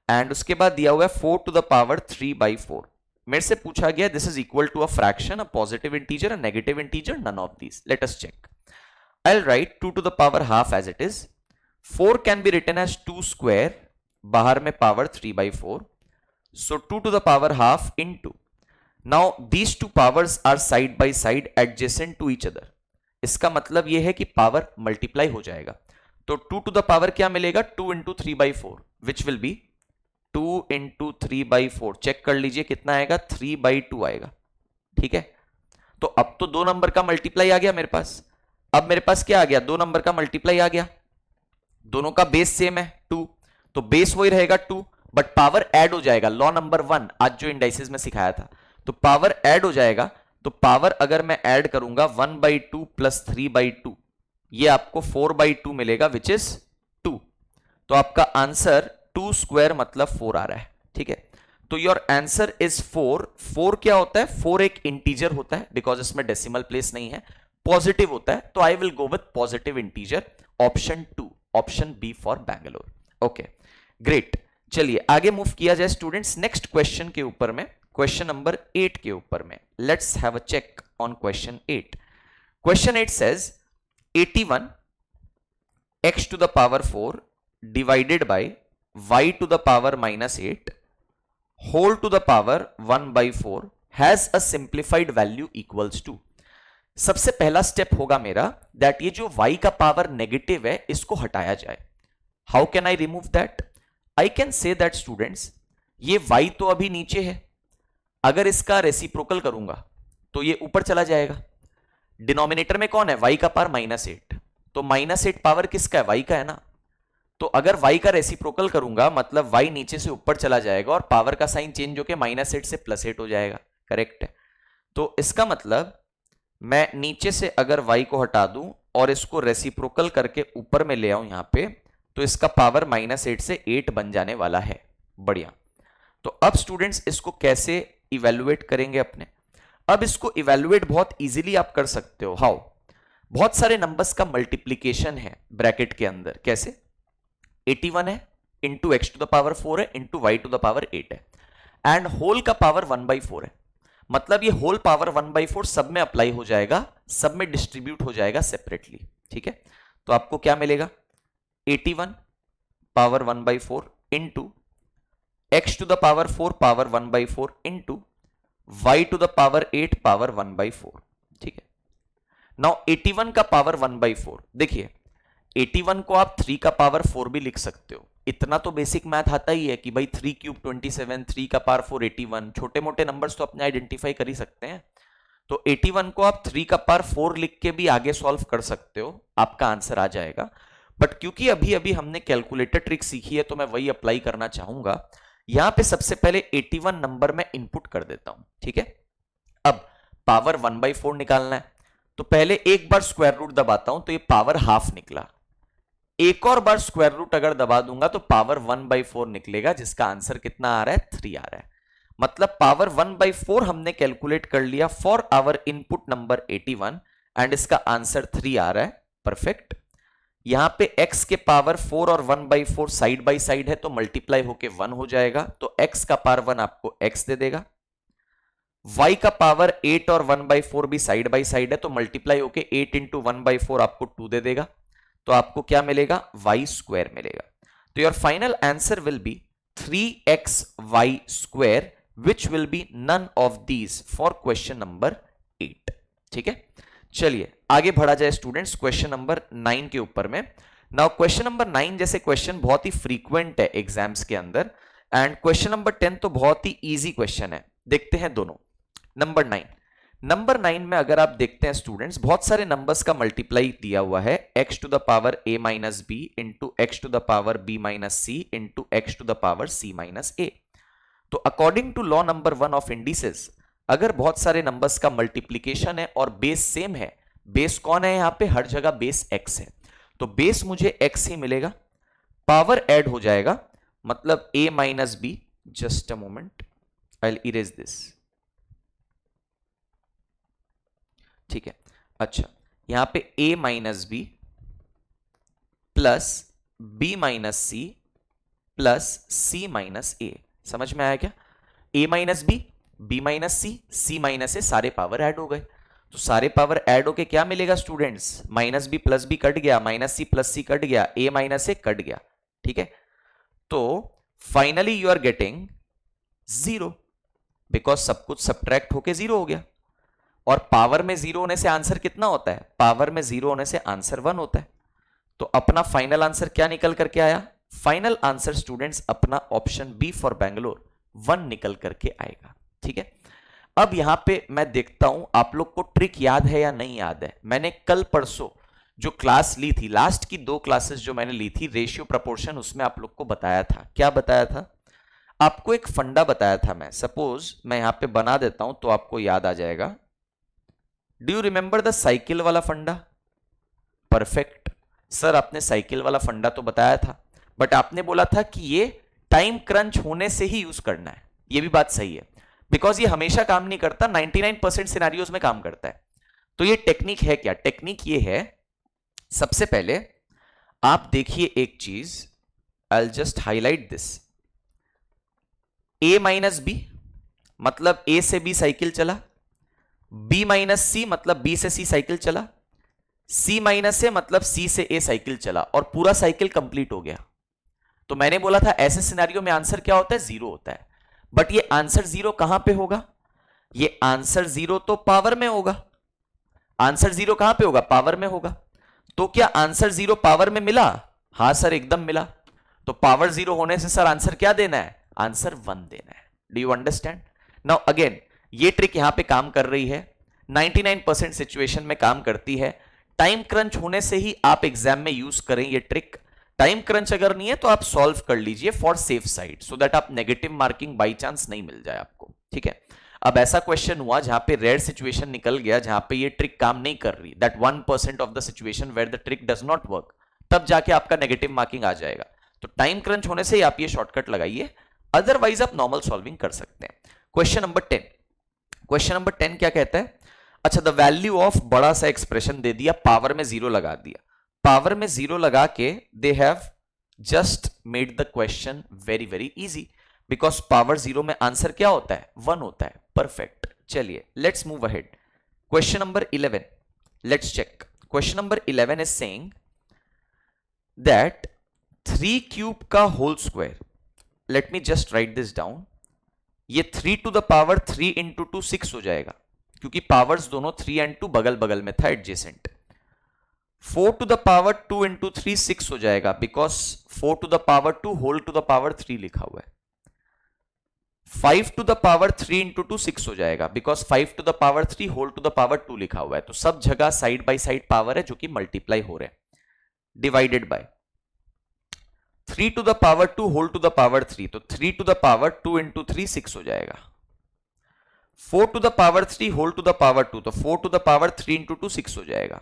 एंड उसके बाद दिया हुआ है 4 टू द पावर 3/4। मेरे से पूछा गया this is equal to a fraction, a positive integer, a negative integer, none of these. Let us check. I'll write 2 to the power half as it is. 4 can be written as 2 square, बाहर में power 3/4. So 2 to the power half into. Now these two powers are side by side adjacent to each other. इसका मतलब यह है कि power multiply हो जाएगा। तो 2 to the power क्या मिलेगा? 2 into 3/4, which will be 2 into 3/4. Check कर लीजिए कितना आएगा, 3/2 आएगा। ठीक है, तो अब तो दो नंबर का मल्टीप्लाई आ गया मेरे पास। अब मेरे पास क्या आ गया, दो नंबर का मल्टीप्लाई आ गया, दोनों का बेस सेम है 2, तो बेस वही रहेगा 2, बट पावर ऐड हो जाएगा। लॉ नंबर 1 आज जो इंडाइसिस में सिखाया था, तो पावर ऐड हो जाएगा। तो पावर अगर मैं ऐड करूंगा 1/2 प्लस 3/2, ये आपको 4/2 मिलेगा, विच इज 2। तो आपका आंसर 2 स्क्वायर मतलब 4 आ रहा है। ठीक है, तो योर आंसर इज 4। 4 क्या होता है? 4 एक इंटीजर होता है, बिकॉज इसमें डेसिमल प्लेस नहीं है, पॉजिटिव होता है, तो I will go with positive integer, option 2, option B for Bangalore. Okay great, चलिए आगे मूव किया जाए स्टूडेंट्स नेक्स्ट क्वेश्चन के ऊपर में, क्वेश्चन नंबर 8 के ऊपर में। Let's have a check on question 8। Question 8 says 81 x to the power 4 divided by y to the power -8 whole to the power 1/4 has a simplified value equals to। सबसे पहला step होगा मेरा that ये जो y का power negative है इसको हटाया जाए। How can I remove that? I can say that students, ये y तो अभी नीचे है, अगर इसका रेसिप्रोकल करूंगा तो ये ऊपर चला जाएगा। डिनोमिनेटर में कौन है? y का पावर -8, तो -8 पावर किसका है? y का है ना। तो अगर y का रेसिप्रोकल करूंगा मतलब y नीचे से ऊपर चला जाएगा और पावर का साइन चेंज होकर -8 से +8 हो जाएगा। करेक्ट है, तो इसका मतलब मैं नीचे से अगर y को हटा दूं और इसको रेसिप्रोकल करके ऊपर में ले आऊं यहां पे, तो इसका पावर -8 से 8 बन जाने वाला है। बढ़िया, तो अब स्टूडेंट्स इसको कैसे इवेलुएट करेंगे अपने? अब इसको इवेलुएट बहुत इजीली आप कर सकते हो। हाउ? बहुत सारे नंबर्स का मल्टीप्लीकेशन है ब्रैकेट के अंदर। कैसे? 81 है into x to the power 4 है into y to the power 8 है, एंड होल का पावर 1/4 है। मतलब ये होल पावर 1/4 सब में अप्लाई हो जाएगा, सब में डिस्ट्रीब्यूट हो जाएगा सेपरेटली। ठीक है, तो आपको क्या मिलेगा? 81 power 1/4 into x to the power 4 power 1/4 into y to the power 8 power 1/4। ठीक है, नाउ 81 का पावर 1/4, देखिए 81 को आप 3 का पावर 4 भी लिख सकते हो। इतना तो बेसिक मैथ आता ही है कि भाई 3 क्यूब 27, 3 का पावर 4 81, छोटे मोटे नंबर्स तो अपने आइडेंटिफाई कर ही सकते हैं। तो 81 को आप 3 का पावर 4 लिख के भी आगे सॉल्व कर सकते हो, आपका आंसर आ जाएगा। बट क्योंकि अभी अभी हमने कैलकुलेटर ट्रिक सीखी है तो मैं वही अप्लाई करना चाहूंगा। यहां पे सबसे पहले 81 नंबर में इनपुट कर देता हूं। ठीक है, अब पावर 1/4 निकालना है, तो पहले एक बार स्क्वायर रूट दबाता हूं तो ये पावर हाफ निकला। एक और बार स्क्वायर रूट अगर दबा दूंगा तो पावर 1/4 निकलेगा, जिसका आंसर कितना आ रहा है? 3 आ रहा है। मतलब पावर 1/4 हमने कैलकुलेट कर लिया for our input number 81 and इसका आंसर 3 आ रहा है। परफेक्ट। यहां पे x के पावर 4 और 1/4 साइड बाई साइड है तो मल्टीप्लाई होके 1 हो जाएगा, तो x का पावर 1 आपको x दे देगा। y का पावर 8 और 1/4 भी साइड बाई साइड है तो मल्टीप्लाई होके 8 इंटू 1/4 आपको 2 दे देगा, तो आपको क्या मिलेगा? y स्क्वायर मिलेगा। तो your final answer will be 3xy square, which will be none of these for question number 8। ठीक है, चलिए आगे बढ़ा जाए स्टूडेंट्स क्वेश्चन नंबर 9 के ऊपर में। नाउ क्वेश्चन नंबर 9 जैसे क्वेश्चन बहुत ही फ्रीक्वेंट है एग्जाम्स के अंदर, एंड क्वेश्चन नंबर 10 तो बहुत ही इजी क्वेश्चन है। देखते हैं दोनों। नंबर 9 में अगर आप देखते हैं स्टूडेंट्स, बहुत सारे नंबर्स का मल्टीप्लाई दिया हुआ है, x to the power a minus B into x to the power b minus C into x to the power c minus a। तो according to law number 1 of indices, अगर बहुत सारे numbers का multiplication है और base same है, base कौन है? यहां पे हर जगह बेस x है, तो बेस मुझे x ही मिलेगा, पावर ऐड हो जाएगा, मतलब a minus B, just a moment, I will erase this, ठीक है। अच्छा, यहां पे a minus B plus b minus C plus c minus A, समझ में आया क्या? a minus B, b minus C, c minus A, सारे पावर ऐड हो गए। तो सारे पावर ऐड होके क्या मिलेगा students? Minus B plus B cut गया, minus C plus C cut गया, a माइनस ए कट गया, ठीक है। तो finally you are getting zero, because सब कुछ सब्ट्रैक्ट होके जीरो हो गया। और पावर में जीरो होने से आंसर कितना होता है? पावर में जीरो होने से आंसर 1 होता है। तो अपना फाइनल आंसर क्या निकल करके आया? फाइनल आंसर स्टूडेंट्स अपना ऑप्शन बी फॉर बैंगलोर 1 निकल करके आएगा, ठीक है। अब यहां पे मैं देखता हूं आप लोग को ट्रिक याद है या नहीं याद है। मैंने कल परसों जो क्लास ली थी, लास्ट की 2 क्लासेस जो मैंने ली थी रेशियो प्रपोर्शन, उसमें आप लोग को बताया था, क्या बताया था? आपको एक फंडा बताया था मैं, सपोज मैं यहां पे बना देता हूं तो आपको याद आ जाएगा। Do you remember the cycle वाला फंडा? परफेक्ट सर, आपने साइकिल वाला फंडा तो बताया था, बट आपने बोला था कि ये टाइम क्रंच होने से ही यूज करना है। ये भी बात सही है, बिकॉज ये हमेशा काम नहीं करता, 99% सिनेरियोज में काम करता है। तो ये टेक्निक है क्या? टेक्निक ये है, सबसे पहले आप देखिए एक चीज, I will just highlight this. a minus B मतलब a से b साइकिल चला, b माइनस सी मतलब b से c साइकिल चला, c माइनस ए मतलब c से a साइकिल चला, और पूरा साइकिल कंप्लीट हो गया। तो मैंने बोला था ऐसे सिनेरियो में आंसर क्या होता है? जीरो होता है। बट ये आंसर जीरो कहां पे होगा? ये आंसर जीरो तो पावर में होगा। आंसर जीरो कहां पे होगा? पावर में होगा। तो क्या आंसर जीरो पावर में मिला? हां सर, एकदम मिला। तो पावर जीरो होने से सर आंसर क्या देना है? आंसर 1 देना है। Do you understand? Now again ये ट्रिक यहां पे काम कर रही है, 99% सिचुएशन में काम करती है। टाइम क्रंच होने से ही आप एग्जाम में यूज करें ये ट्रिक। टाइम क्रंच अगर नहीं है तो आप सॉल्व कर लीजिए for safe side, so that आप नेगेटिव मार्किंग बाई चांस नहीं मिल जाए आपको, ठीक है। अब ऐसा क्वेश्चन हुआ जहां पे रेयर सिचुएशन निकल गया, जहां पे ये ट्रिक काम नहीं कर रही, that 1% of the situation where the trick does not work, तब जाके आपका नेगेटिव मार्किंग आ जाएगा। तो टाइम क्रंच होने से ही आप ये शॉर्टकट लगाइए, अदरवाइज आप नॉर्मल सॉल्विंग कर सकते हैं। क्वेश्चन नंबर 10, क्वेश्चन नंबर 10 क्या कहता है? अच्छा, द वैल्यू ऑफ बड़ा सा एक्सप्रेशन दे दिया, पावर में जीरो लगा दिया। पावर में जीरो लगा के they have just made the question very very easy, because power zero में आंसर क्या होता है? 1 होता है। परफेक्ट, चलिए let's move ahead. Question number 11, let's check. Question number 11 is saying that 3 cube का whole square, let me just write this down. ये 3 to the power 3 into 2 6 हो जाएगा, क्योंकि पावर्स दोनों 3 एंड 2 बगल बगल में था, adjacent. 4 to the power 2 into 3 6 हो जाएगा, because 4 to the power 2 whole to the power 3 लिखा हुआ है। 5 टू द पावर 3 इंटू 2 6 हो जाएगा, because 5 to the power 3 whole to the power 2 लिखा हुआ है। तो सब जगह साइड बाय साइड पावर है जो कि मल्टीप्लाई हो रहे हैं, divided by 3 to the power 2 whole to the power 3, तो 3 टू द पावर 2 इंटू 3 6 हो जाएगा। 4 to the power 3 whole to the power 2, तो 4 टू द पावर 3 इंटू 2 6 हो जाएगा।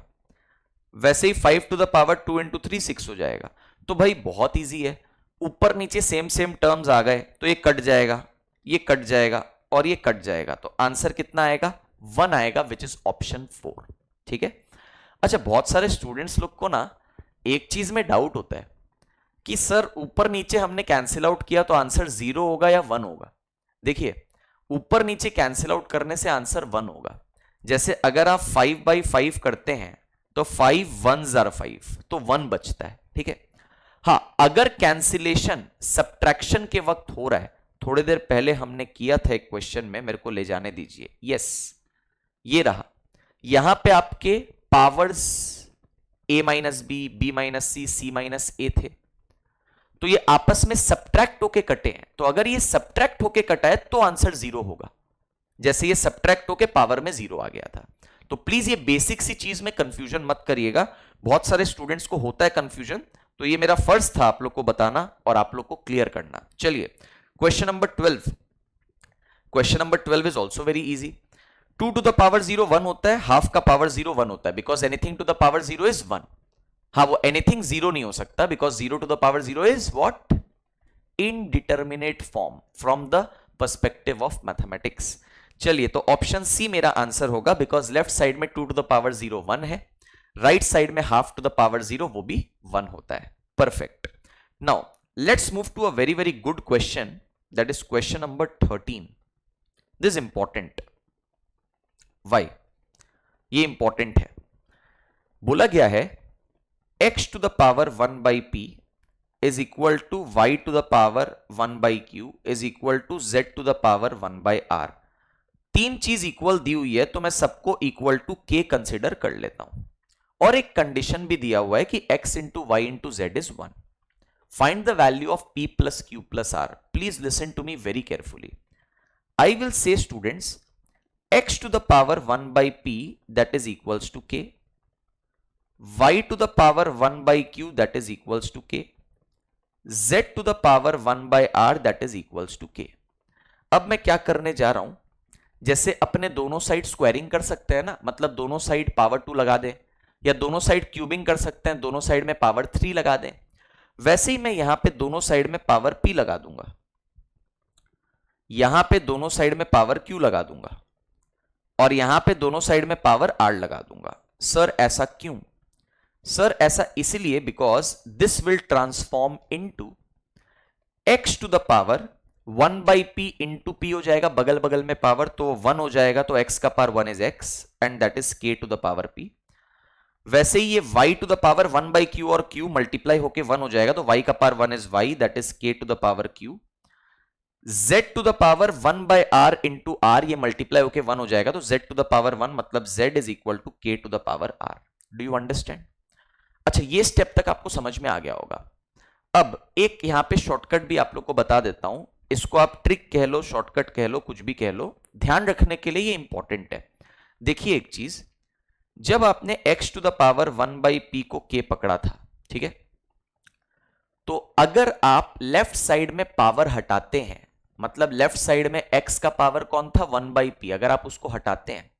वैसे ही 5 टू द पावर 2 इंटू 3 6 हो जाएगा। तो भाई बहुत इजी है, ऊपर नीचे सेम सेम टर्म्स आ गए, तो ये कट जाएगा, ये कट जाएगा और ये कट जाएगा, तो आंसर कितना आएगा? 1 आएगा, विच इज ऑप्शन 4, ठीक है। अच्छा, बहुत सारे स्टूडेंट्स लोग को ना एक चीज में डाउट होता है कि सर ऊपर नीचे हमने कैंसिल आउट किया तो आंसर 0 होगा या 1 होगा। देखिए, ऊपर नीचे कैंसिल आउट करने से आंसर 1 होगा। जैसे अगर आप 5/5 करते हैं तो 5 1s are 5, तो 1 बचता है, ठीक है। हाँ, अगर कैंसिलेशन सब्ट्रैक्शन के वक्त हो रहा है, थोड़ी देर पहले हमने किया था एक क्वेश्चन में, मेरे को ले जाने दीजिए, यस ये रहा। यहां पे आपके powers a minus B, B minus C, C minus A थे, तो ये आपस में सब्ट्रैक्ट होके कटे हैं। तो अगर ये सब्ट्रैक्ट होके कटा है तो आंसर 0 होगा, जैसे ये सब्ट्रैक्ट होके पावर में 0 आ गया था। तो प्लीज ये बेसिक सी चीज में कंफ्यूजन मत करिएगा, बहुत सारे स्टूडेंट्स को होता है कंफ्यूजन, तो ये मेरा फर्ज था आप लोग को बताना और आप लोग को क्लियर करना। चलिए question number 12, question number 12 is also very easy. 2 to the power 0 1 होता है, हाफ का पावर 0 1 होता है, because anything to the power 0 is 1। हाँ, वो एनीथिंग 0 नहीं हो सकता, because 0 to the power 0 is what? Indeterminate form from the perspective of mathematics. चलिए, तो ऑप्शन सी मेरा आंसर होगा, बिकॉज लेफ्ट साइड में 2 टू द पावर 0 1 है, राइट साइड में हाफ टू द पावर 0 वो भी 1 होता है। Perfect. Now let's move to a very very good question, that is question number 13। This important. Why ये इंपॉर्टेंट है? बोला गया है x to the power 1 by P is equal to y to the power 1 by Q is equal to z to the power 1 by r। तीन चीज equal दी हुई है तो मैं सबको इक्वल टू k कंसिडर कर लेता हूं, और एक कंडीशन भी दिया हुआ है कि x into y into z is 1। Find the value of p plus Q plus r। Please listen to me very carefully. I will say students x to the power 1 by p that is equals to k, y to the power 1 by q that is equals to k, z to the power 1 by r that is equals to k। अब मैं क्या करने जा रहा हूं, जैसे अपने दोनों साइड स्क्वायरिंग कर सकते हैं ना, मतलब दोनों साइड पावर 2 लगा दें, या दोनों साइड क्यूबिंग कर सकते हैं, दोनों साइड में पावर 3 लगा दें, वैसे ही मैं यहां पे दोनों साइड में पावर p लगा दूंगा, यहां पे दोनों साइड में पावर q लगा दूंगा, और यहां पे दोनों साइड में पावर r लगा दूंगा। सर ऐसा क्यों? सर ऐसा इसलिए because this will transform into x to the power 1 by P into P हो जाएगा, बगल बगल में पावर, तो 1 हो जाएगा, तो x का power 1 is x and that is k to the power p। वैसे ही ये y to the power 1 by q और q मल्टीप्लाई होके 1 हो जाएगा, तो y का power 1 is y that is k to the power q। z to the power 1 by r into r, ये मल्टीप्लाई होके 1 हो जाएगा, तो z टू द पावर 1 मतलब z is equal to k to the power r। Do you understand? अच्छा, ये step तक आपको समझ में आ गया होगा। अब एक यहां पे शॉर्टकट भी आप लोग को बता देता हूं, इसको आप ट्रिक कह लो, शॉर्टकट कह लो, कुछ भी कह लो, ध्यान रखने के लिए ये इंपॉर्टेंट है। देखिए एक चीज, जब आपने x to the power 1 by p को k पकड़ा था, ठीक है, तो अगर आप लेफ्ट साइड में पावर हटाते हैं, मतलब लेफ्ट साइड में x का पावर कौन था 1 बाई पी, अगर आप उसको हटाते हैं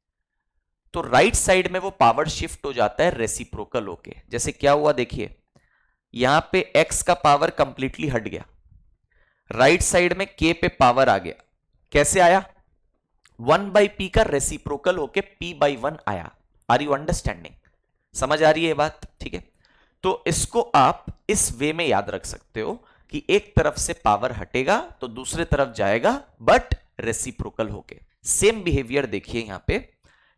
तो राइट साइड में वो पावर शिफ्ट हो जाता है रेसिप्रोकल होके। जैसे क्या हुआ देखिए, यहां पे x का पावर कंप्लीटली हट गया, राइट साइड में k पे पावर आ गया। कैसे आया? 1 बाई पी का रेसिप्रोकल होके p बाई 1 आया। Are you understanding? समझ आ रही है ये बात? ठीक है, तो इसको आप इस वे में याद रख सकते हो कि एक तरफ से पावर हटेगा तो दूसरे तरफ जाएगा, बट रेसिप्रोकल होके। सेम बिहेवियर देखिए यहां पे।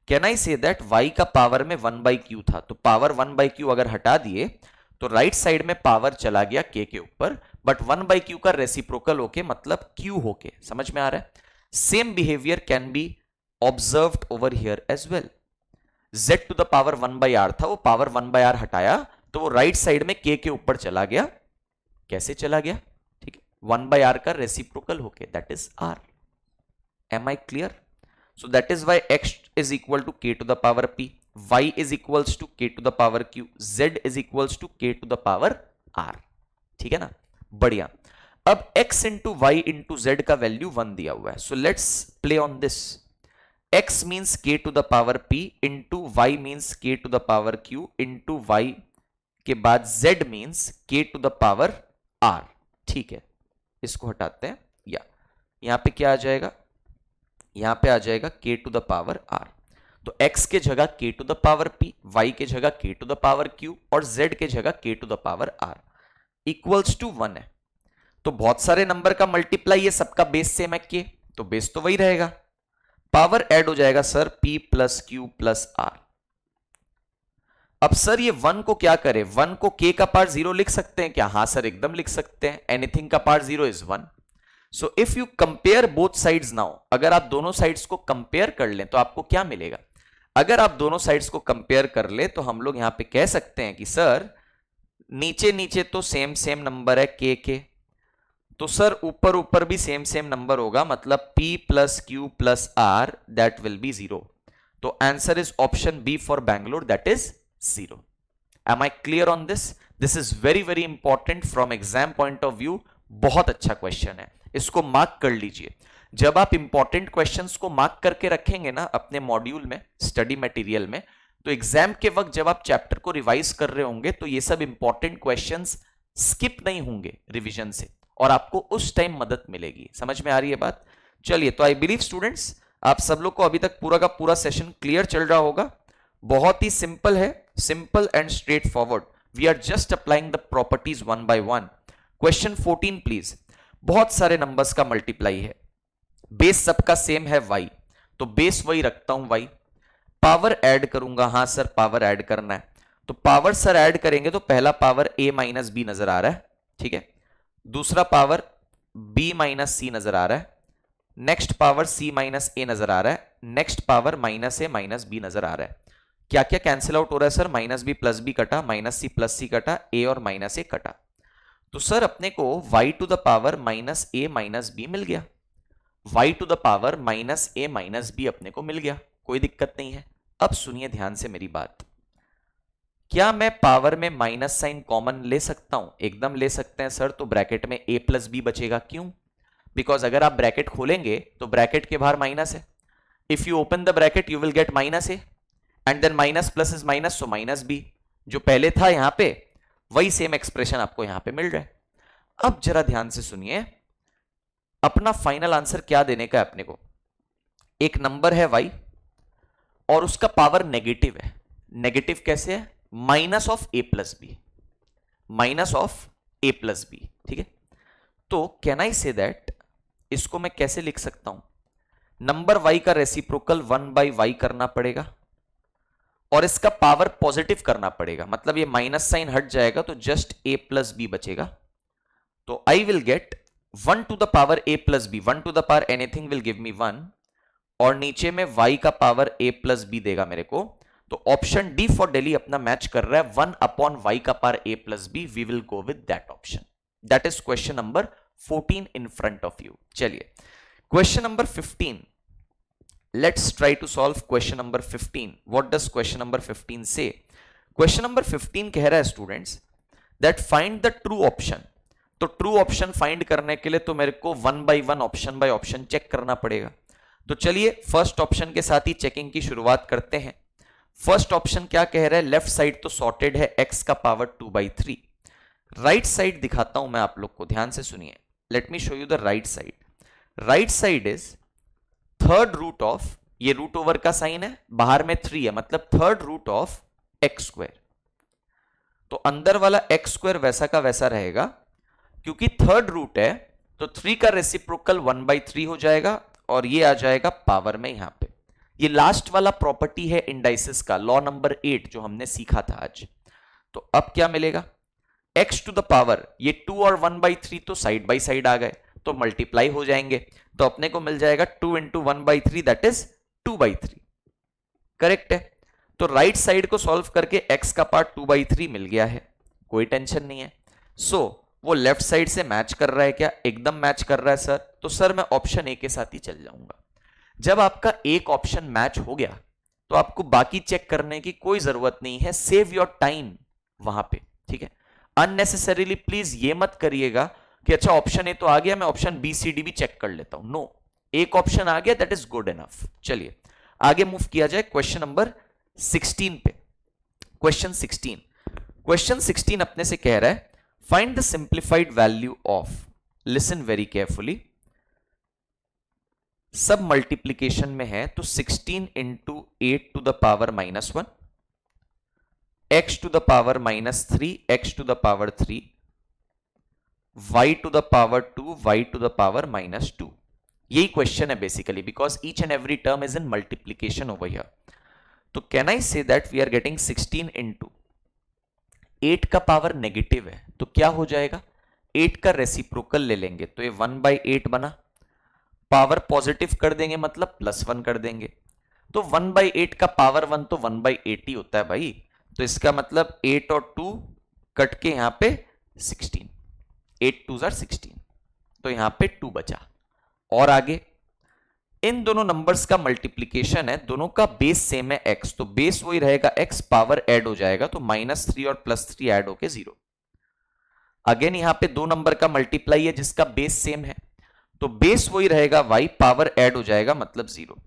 Can I say that y का पावर में 1 बाई क्यू था, तो पावर 1 बाई क्यू अगर हटा दिए तो राइट साइड में पावर चला गया k के ऊपर, बट 1 बाई क्यू का रेसिप्रोकल होके मतलब q होके। समझ में आ रहा है? Same behaviour can be observed over here as well. z to the power 1 by r था, वो पावर 1 बाई r हटाया तो वो राइट साइड में k के ऊपर चला गया। कैसे चला गया? ठीक है, 1 बाई r का रेसिप्रोकल होके, that is r। Am I clear? So that is y x is equal to k to the power p, y is equals to k to the power q, z is equals to k to the power r। ठीक है ना? बढ़िया। अब x into y into z का value 1 दिया हुआ है, so let's play on this. x means k to the power p into y means k to the power q into y के बाद z means k to the power r। ठीक है, इसको हटाते हैं, या यहां पे क्या आ जाएगा? यहां पे आ जाएगा k to the power r। तो x के जगह k to the power p, y के जगह k to the power q और z के जगह k to the power r equals to 1 है। तो बहुत सारे नंबर का मल्टीप्लाई है, सबका बेस सेम है k, तो बेस तो वही रहेगा, पावर ऐड हो जाएगा sir p plus q plus r। अब सर ये 1 को क्या करें? 1 को k का पार्ट 0 लिख सकते हैं क्या? हां सर, एकदम लिख सकते हैं। एनीथिंग का part 0 is 1। So if you compare both sides now, अगर आप दोनों साइड्स को कंपेयर कर लें तो आपको क्या मिलेगा? अगर आप दोनों साइड्स को कंपेयर कर ले तो हम लोग यहां पे कह सकते हैं कि सर नीचे नीचे तो सेम सेम नंबर है k के, तो सर ऊपर ऊपर भी सेम सेम नंबर होगा, मतलब p plus Q plus r that will be 0। तो answer is option B for Bangalore, that is 0। Am I clear on this? This is very very important from exam point of view. बहुत अच्छा question है, इसको mark कर लीजिए। जब आप important questions को मार्क करके रखेंगे ना अपने मॉड्यूल में, स्टडी मटेरियल में, तो एग्जाम के वक्त जब आप चैप्टर को रिवाइज कर रहे होंगे तो ये सब इंपॉर्टेंट क्वेश्चंस स्किप नहीं होंगे रिवीजन से, और आपको उस टाइम मदद मिलेगी। समझ में आ रही है बात? चलिए, तो आई बिलीव स्टूडेंट्स आप सब लोग को अभी तक पूरा का पूरा सेशन क्लियर चल रहा होगा। बहुत ही सिंपल है, simple and straight forward. We are just applying the properties one by one. Question 14 please. बहुत सारे नंबर्स का मल्टीप्लाई है, बेस सबका सेम है y, तो बेस वही रखता हूं y। पावर ऐड करूंगा, हाँ सर पावर ऐड करना है, तो पावर सर ऐड करेंगे तो पहला पावर a माइनस बी नजर आ रहा है, ठीक है। दूसरा पावर b माइनस सी नजर आ रहा है, नेक्स्ट पावर c माइनस ए नजर आ रहा है, next power minus A minus B नजर आ रहा है। क्या क्या कैंसिल आउट हो रहा है sir? Minus B plus B कटा, माइनस सी प्लस सी कटा, ए और माइनस ए कटा। तो सर अपने को y to the power minus A minus B मिल गया, y to the power minus A minus B अपने को मिल गया, कोई दिक्कत नहीं है। अब सुनिए ध्यान से मेरी बात, क्या मैं पावर में माइनस साइन कॉमन ले सकता हूं? एकदम ले सकते हैं सर। तो ब्रैकेट में a प्लस बी बचेगा, क्यों? बिकॉज अगर आप ब्रैकेट खोलेंगे तो ब्रैकेट के बाहर माइनस है। If you open the bracket you will get minus A and then minus plus is minus, so minus B. जो पहले था यहां पे वही सेम एक्सप्रेशन आपको यहां पे मिल रहा है। अब जरा ध्यान से सुनिए, अपना फाइनल आंसर क्या देने का है अपने को? एक नंबर है y और उसका पावर नेगेटिव है। नेगेटिव कैसे है? Minus of A plus B, minus of A plus B, ठीक है। तो कैन आई से दैट, इसको मैं कैसे लिख सकता हूं? नंबर y का रेसिप्रोकल 1 बाई वाई करना पड़ेगा और इसका पावर पॉजिटिव करना पड़ेगा, मतलब ये माइनस साइन हट जाएगा तो जस्ट a प्लस बी बचेगा। तो I will get 1 to the power a plus B, 1 to the power anything will give me 1, और नीचे में y का पावर a प्लस बी देगा मेरे को। तो ऑप्शन डी फॉर दिल्ली अपना मैच कर रहा है, 1 अपॉन y का power a plus B. We will go with that option. That is question number 14 in front of you. चलिए question number 15, let's try to solve question number 15। What does question number 15 say? Question number 15 कह रहा है students that find the true option. तो true option find करने के लिए तो मेरे को 1 by 1 option by option check करना पड़ेगा। तो चलिए फर्स्ट ऑप्शन के साथ ही चेकिंग की शुरुआत करते हैं। फर्स्ट ऑप्शन क्या कह रहा है? लेफ्ट साइड तो सॉर्टेड है, x का पावर 2/3। राइट साइड दिखाता हूं मैं आप लोग को, ध्यान से सुनिए। Let me show you the right side. Right side is third root of, ये रूट ओवर का साइन है, बाहर में 3 है, मतलब third root of x square. तो अंदर वाला एक्स स्क्वायर वैसा का वैसा रहेगा, क्योंकि थर्ड रूट है तो 3 का रेसिप्रोकल 1/3 हो जाएगा और ये आ जाएगा पावर में यहां पे। ये लास्ट वाला प्रॉपर्टी है इंडाइसिस का, लॉ नंबर 8 जो हमने सीखा था आज। तो अब क्या मिलेगा? x टू द पावर, ये 2 और 1/3 तो साइड बाई साइड आ गए तो मल्टीप्लाई हो जाएंगे, तो अपने को मिल जाएगा 2 इंटू 1/3 दैट इज 2/3। करेक्ट है। तो राइट साइड को सॉल्व करके x का पार्ट 2/3 मिल गया है, कोई टेंशन नहीं है। सो वो लेफ्ट साइड से मैच कर रहा है क्या? एकदम मैच कर रहा है सर। तो सर मैं ऑप्शन ए के साथ ही चल जाऊंगा। जब आपका एक ऑप्शन मैच हो गया तो आपको बाकी चेक करने की कोई जरूरत नहीं है। सेव योर टाइम वहां पे, ठीक है। अननेसेसरीली प्लीज ये मत करिएगा कि अच्छा ऑप्शन ए तो आ गया, मैं ऑप्शन बी सी डी भी चेक कर लेता हूं। नो, एक ऑप्शन आ गया दैट इज गुड इनफ। चलिए आगे मूव किया जाए क्वेश्चन नंबर 16 पे। क्वेश्चन 16 अपने से कह रहा है find the simplified value of, listen very carefully, सब मल्टीप्लीकेशन में है तो 16 into 8 to the power -1, x to the power -3, x to the power 3, y to the power 2, y to the power -2। यही क्वेश्चन है basically, because each and every term is in multiplication over here. तो can I say that we are getting 16 into 8 का power negative है तो क्या हो जाएगा? 8 का रेसिप्रोकल ले लेंगे तो ये 1/8 बना, पावर पॉजिटिव कर देंगे मतलब +1 कर देंगे। तो 1/8 का पावर 1 तो 1/8 ही होता है भाई। तो इसका मतलब 8 और 2 कट के यहां पे 16, 8 2 16, तो यहां पे 2 बचा। और आगे इन दोनों नंबर्स का मल्टीप्लीकेशन है, दोनों का बेस सेम है x, तो बेस वही रहेगा x, पावर ऐड हो जाएगा तो -3 और +3 ऐड होके 0। अगेन यहां पे दो नंबर का मल्टीप्लाई है जिसका बेस सेम है, तो बेस वही रहेगा y, पावर ऐड हो जाएगा मतलब 0।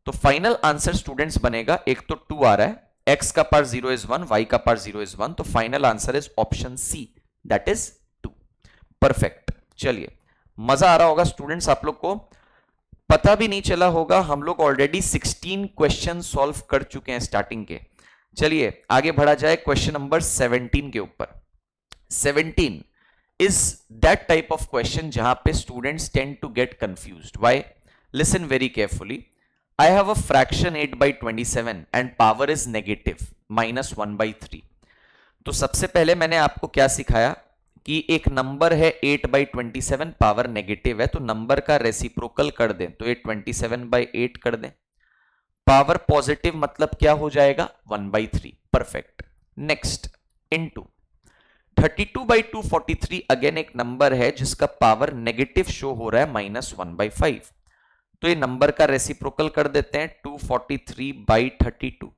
तो फाइनल आंसर स्टूडेंट्स बनेगा, एक तो 2 आ रहा है, x का पावर 0 इज 1, y का पावर 0 इज 1, तो final answer is option C that is 2। Perfect. चलिए, मजा आ रहा होगा स्टूडेंट्स, आप लोग को पता भी नहीं चला होगा, हम लोग ऑलरेडी 16 क्वेश्चन सॉल्व कर चुके हैं स्टार्टिंग के। चलिए आगे बढ़ा जाए क्वेश्चन नंबर 17 के ऊपर। 17 is that type of question जहां पे students tend to get confused. Why? Listen very carefully. I have a fraction 8 by 27 and power is negative minus 1 by 3. तो सबसे पहले मैंने आपको क्या सिखाया कि एक नंबर है 8 by 27, पावर नेगेटिव है, तो नंबर का रेसिप्रोकल कर दें, तो ये 27 by 8 कर दें। पावर पॉजिटिव मतलब क्या हो जाएगा, 1 by 3। Perfect. Next, into 32 by 243, again एक नंबर है जिसका पावर नेगेटिव शो हो रहा है, -1/5, तो ये नंबर का रेसिप्रोकल कर देते हैं, 243 by 32।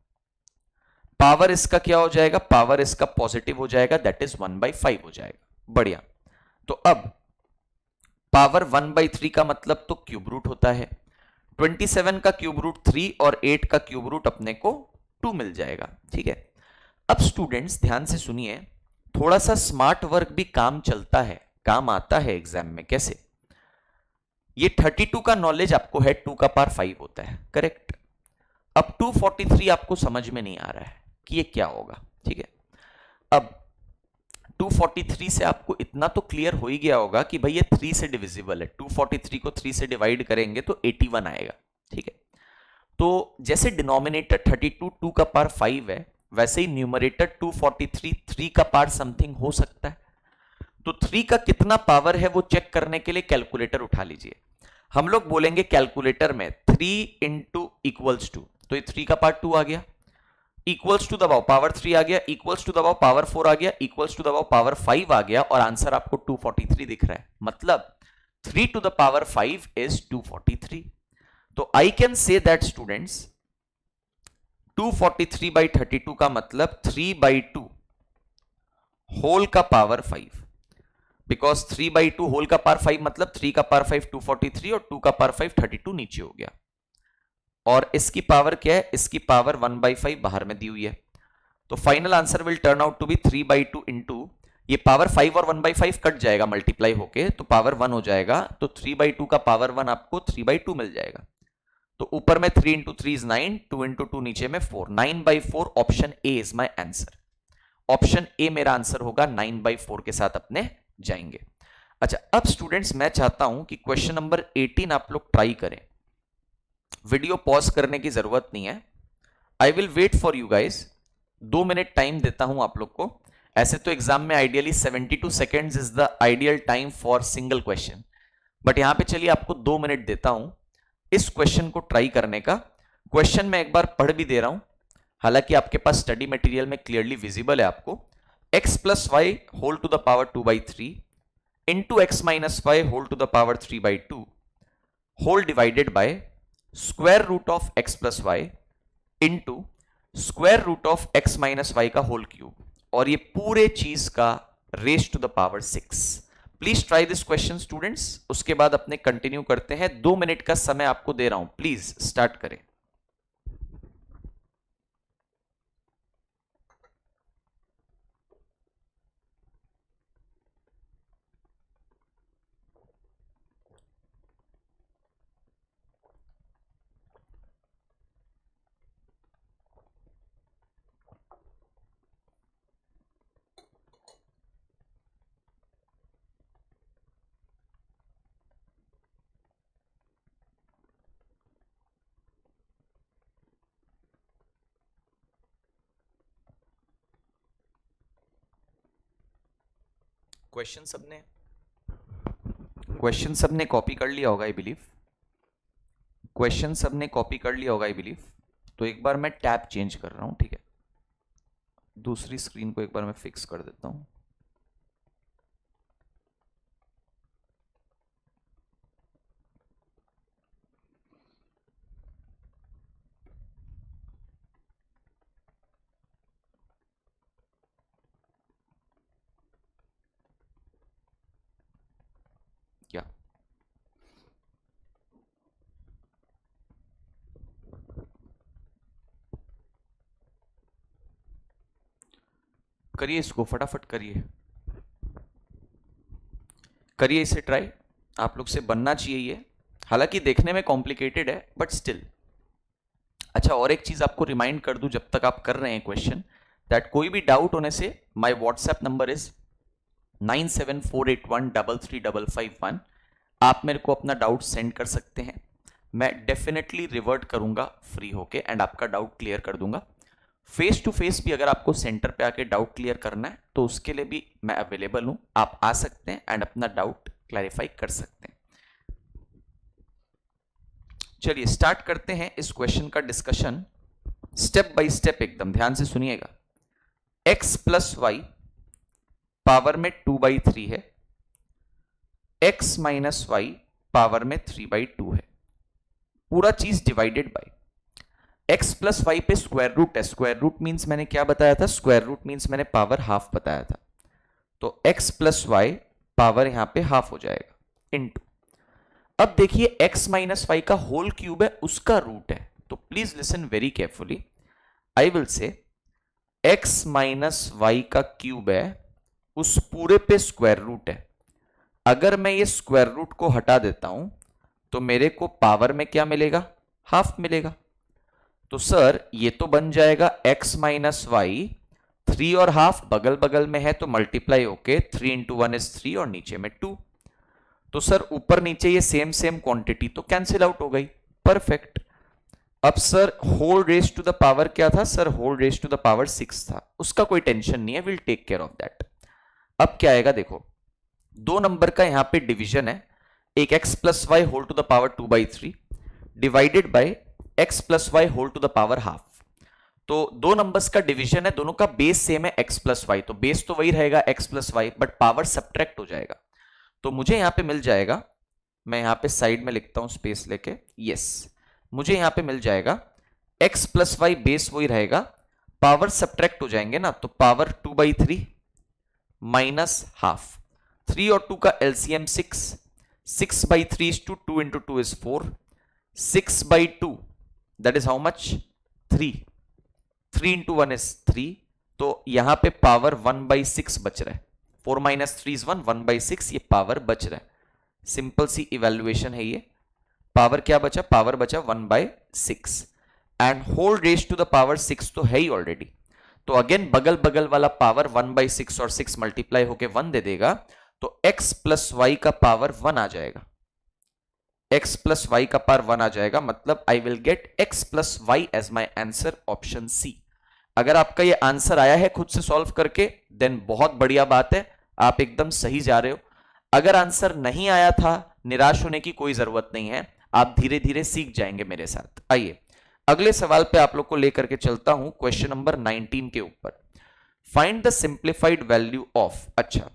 पावर इसका क्या हो जाएगा, पावर इसका पॉजिटिव हो जाएगा, दैट इज 1/5 हो जाएगा। बढ़िया। तो अब पावर 1/3 का मतलब तो क्यूब रूट होता है, 27 का क्यूब रूट 3 और 8 का क्यूब रूट अपने को 2 मिल जाएगा। ठीक है, अब स्टूडेंट्स ध्यान से सुनिए, थोड़ा सा स्मार्ट वर्क भी काम चलता है, काम आता है एग्जाम में। कैसे? ये 32 का नॉलेज आपको है, 2 का पावर 5 होता है, करेक्ट। अब 243 आपको समझ में नहीं आ रहा है कि ये क्या होगा। ठीक है, अब 243 से आपको इतना तो क्लियर हो ही गया होगा कि भाई ये 3 से डिविजिबल है, 243 को 3 से डिवाइड करेंगे तो 81 आएगा। ठीक है, तो जैसे डिनोमिनेटर 32 2 का पावर 5 है, वैसे ही न्यूमरेटर 243 3 का पावर समथिंग हो सकता है। तो 3 का कितना पावर है वो चेक करने के लिए कैलकुलेटर उठा लीजिए। हम लोग बोलेंगे कैलकुलेटर में 3 इंटू इक्वल्स टू, तो ये 3 का पावर 2 आ गया, इक्वल्स टू दबाओ पावर 3 आ गया, इक्वल्स टू दबाओ पावर 4 आ गया, इक्वल्स टू दबाओ पावर 5 आ गया, और आंसर आपको 243 दिख रहा है। मतलब 3 टू द पावर 5 इज 243। तो I can say that students 243 by 32 का मतलब 3/2 होल का पावर 5, बिकॉज 3/2 होल का पावर 5 मतलब 3 का पावर 5 243 और 2 का पावर 5 32 नीचे हो गया। और इसकी पावर क्या है, इसकी पावर 1/5 बाहर में दी हुई है। तो final answer will turn out to be 3/2 into, ये पावर 5 और 1/5 कट जाएगा मल्टीप्लाई होके, तो पावर 1 हो जाएगा, तो 3/2 का पावर 1 आपको 3/2 मिल जाएगा। तो ऊपर में 3 इंटू 3 इज 9, 2 इंटू 2 नीचे में 4, 9/4 option A is my answer. Option A मेरा आंसर होगा, 9/4 के साथ अपने जाएंगे। अच्छा, अब स्टूडेंट्स मैं चाहता हूं कि क्वेश्चन नंबर 18 आप लोग ट्राई करें। वीडियो पॉज करने की जरूरत नहीं है, I will wait for you guys. 2 minute time देता हूं आप लोग को। ऐसे तो एग्जाम में ideally 72 seconds is the ideal time for single question, but यहां पे चलिए आपको 2 मिनट देता हूं इस क्वेश्चन को ट्राई करने का। क्वेश्चन मैं एक बार पढ़ भी दे रहा हूं, हालांकि आपके पास स्टडी मटेरियल में क्लियरली विजिबल है आपको। x plus y whole to the power 2/3 into x minus y whole to the power 3/2 whole divided by square root of x plus y into square root of x minus y का whole cube, और ये पूरे चीज का raise to the power 6। Please try this question students, उसके बाद अपने continue करते हैं। 2 मिनट का समय आपको दे रहा हूं, प्लीज स्टार्ट करें। क्वेश्चन सबने कॉपी कर लिया होगा आई बिलीव, क्वेश्चन सबने कॉपी कर लिया होगा आई बिलीव। तो एक बार मैं टैब चेंज कर रहा हूं, ठीक है, दूसरी स्क्रीन को एक बार मैं फिक्स कर देता हूं। क्या करिए, इसको फटाफट करिए। करिए इसे ट्राई, आप लोग से बनना चाहिए ये, हालांकि देखने में कॉम्प्लिकेटेड है बट स्टिल। अच्छा, और एक चीज आपको रिमाइंड कर दूं जब तक आप कर रहे हैं क्वेश्चन, दैट कोई भी डाउट होने से माय व्हाट्सएप नंबर इज 9748133551। आप मेरे को अपना डाउट सेंड कर सकते हैं, मैं डेफिनेटली रिवर्ट करूंगा फ्री होके एंड आपका डाउट क्लियर कर दूंगा। फेस टू फेस भी अगर आपको सेंटर पे आके डाउट क्लियर करना है तो उसके लिए भी मैं अवेलेबल हूं, आप आ सकते हैं एंड अपना डाउट क्लैरिफाई कर सकते हैं। चलिए स्टार्ट करते हैं इस क्वेश्चन का डिस्कशन स्टेप बाय स्टेप, एकदम ध्यान से सुनिएगा। x प्लस वाई पावर में 2/3 है, x माइनस वाई पावर में 3/2 है, पूरा चीज divided by x plus y पे स्क्वायर रूट है। स्क्वायर रूट मीन्स मैंने क्या बताया था, स्क्वायर रूट मीन्स मैंने पावर हाफ बताया था, तो x प्लस वाई पावर यहां पे हाफ हो जाएगा इनटू, अब देखिए x माइनस वाई का होल क्यूब है, उसका रूट है, तो please listen very carefully. I will say x minus y का क्यूब है, उस पूरे पे स्क्वायर रूट है। अगर मैं ये स्क्वायर रूट को हटा देता हूं तो मेरे को पावर में क्या मिलेगा, हाफ मिलेगा। तो सर ये तो बन जाएगा x माइनस वाई, 3 और हाफ बगल बगल में है तो मल्टीप्लाई होके 3 इंटू 1 इज 3 और नीचे में 2। तो सर ऊपर नीचे ये सेम सेम क्वांटिटी तो कैंसिल आउट हो गई, परफेक्ट। अब sir whole raise to the power क्या था, sir whole raise to the power 6 था, उसका कोई टेंशन नहीं है, will take care of that. अब क्या आएगा देखो, दो नंबर का यहां पे डिवीजन है, एक x plus y whole to the power 2/3 divided by x plus y whole to the power half. तो दो नंबर्स का डिवीजन है, दोनों का बेस सेम है x प्लस वाई, तो बेस तो वही रहेगा x plus y but power subtract हो जाएगा। तो मुझे यहां पे मिल जाएगा, मैं यहां पे साइड में लिखता हूं स्पेस लेके, यस, मुझे यहां पे मिल जाएगा x प्लस वाई बेस वही रहेगा, पावर सब्ट्रैक्ट हो जाएंगे ना, तो पावर 2/3 माइनस हाफ, 3 और 2 का LCM 6, 6/3 is to 2 into 2 is 4, 6/2 that is how much 3, 3 into 1 is 3, तो यहां पे पावर 1/6 बच रहा है, 4 minus 3 is 1, 1/6 ये पावर बच रहा है। सिंपल सी इवैल्यूएशन है ये, पावर क्या बचा, पावर बचा 1/6 and whole raise to the power 6 तो है ही ऑलरेडी, तो अगेन बगल बगल वाला पावर 1/6 और 6 मल्टीप्लाई होके 1 दे देगा, तो x प्लस वाई का पावर 1 आ जाएगा, x प्लस वाई का पावर 1 आ जाएगा, मतलब I will get x plus y as my answer, option C. अगर आपका ये आंसर आया है खुद से सॉल्व करके देन बहुत बढ़िया बात है, आप एकदम सही जा रहे हो। अगर आंसर नहीं आया था, निराश होने की कोई जरूरत नहीं है, आप धीरे धीरे सीख जाएंगे मेरे साथ। आइए अगले सवाल पे आप लोग को लेकर के चलता हूं, क्वेश्चन नंबर 19 के ऊपर। Find the simplified value of, अच्छा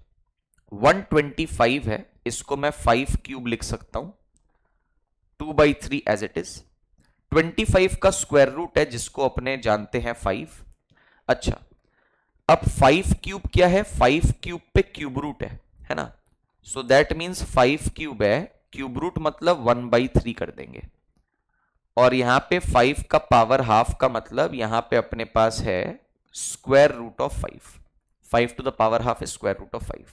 125 है, इसको मैं 5 क्यूब लिख सकता हूं, 2/3 एज इट इज। 25 का स्क्वायर रूट है जिसको अपने जानते हैं 5। अच्छा अब 5 क्यूब क्या है, 5 क्यूब पे क्यूब रूट है ना, सो दैट मीन्स 5 क्यूब है, क्यूब रूट मतलब 1/3 कर देंगे, और यहां पे 5 का पावर हाफ का मतलब यहां पे अपने पास है square root of 5, 5 to the power half square root of 5,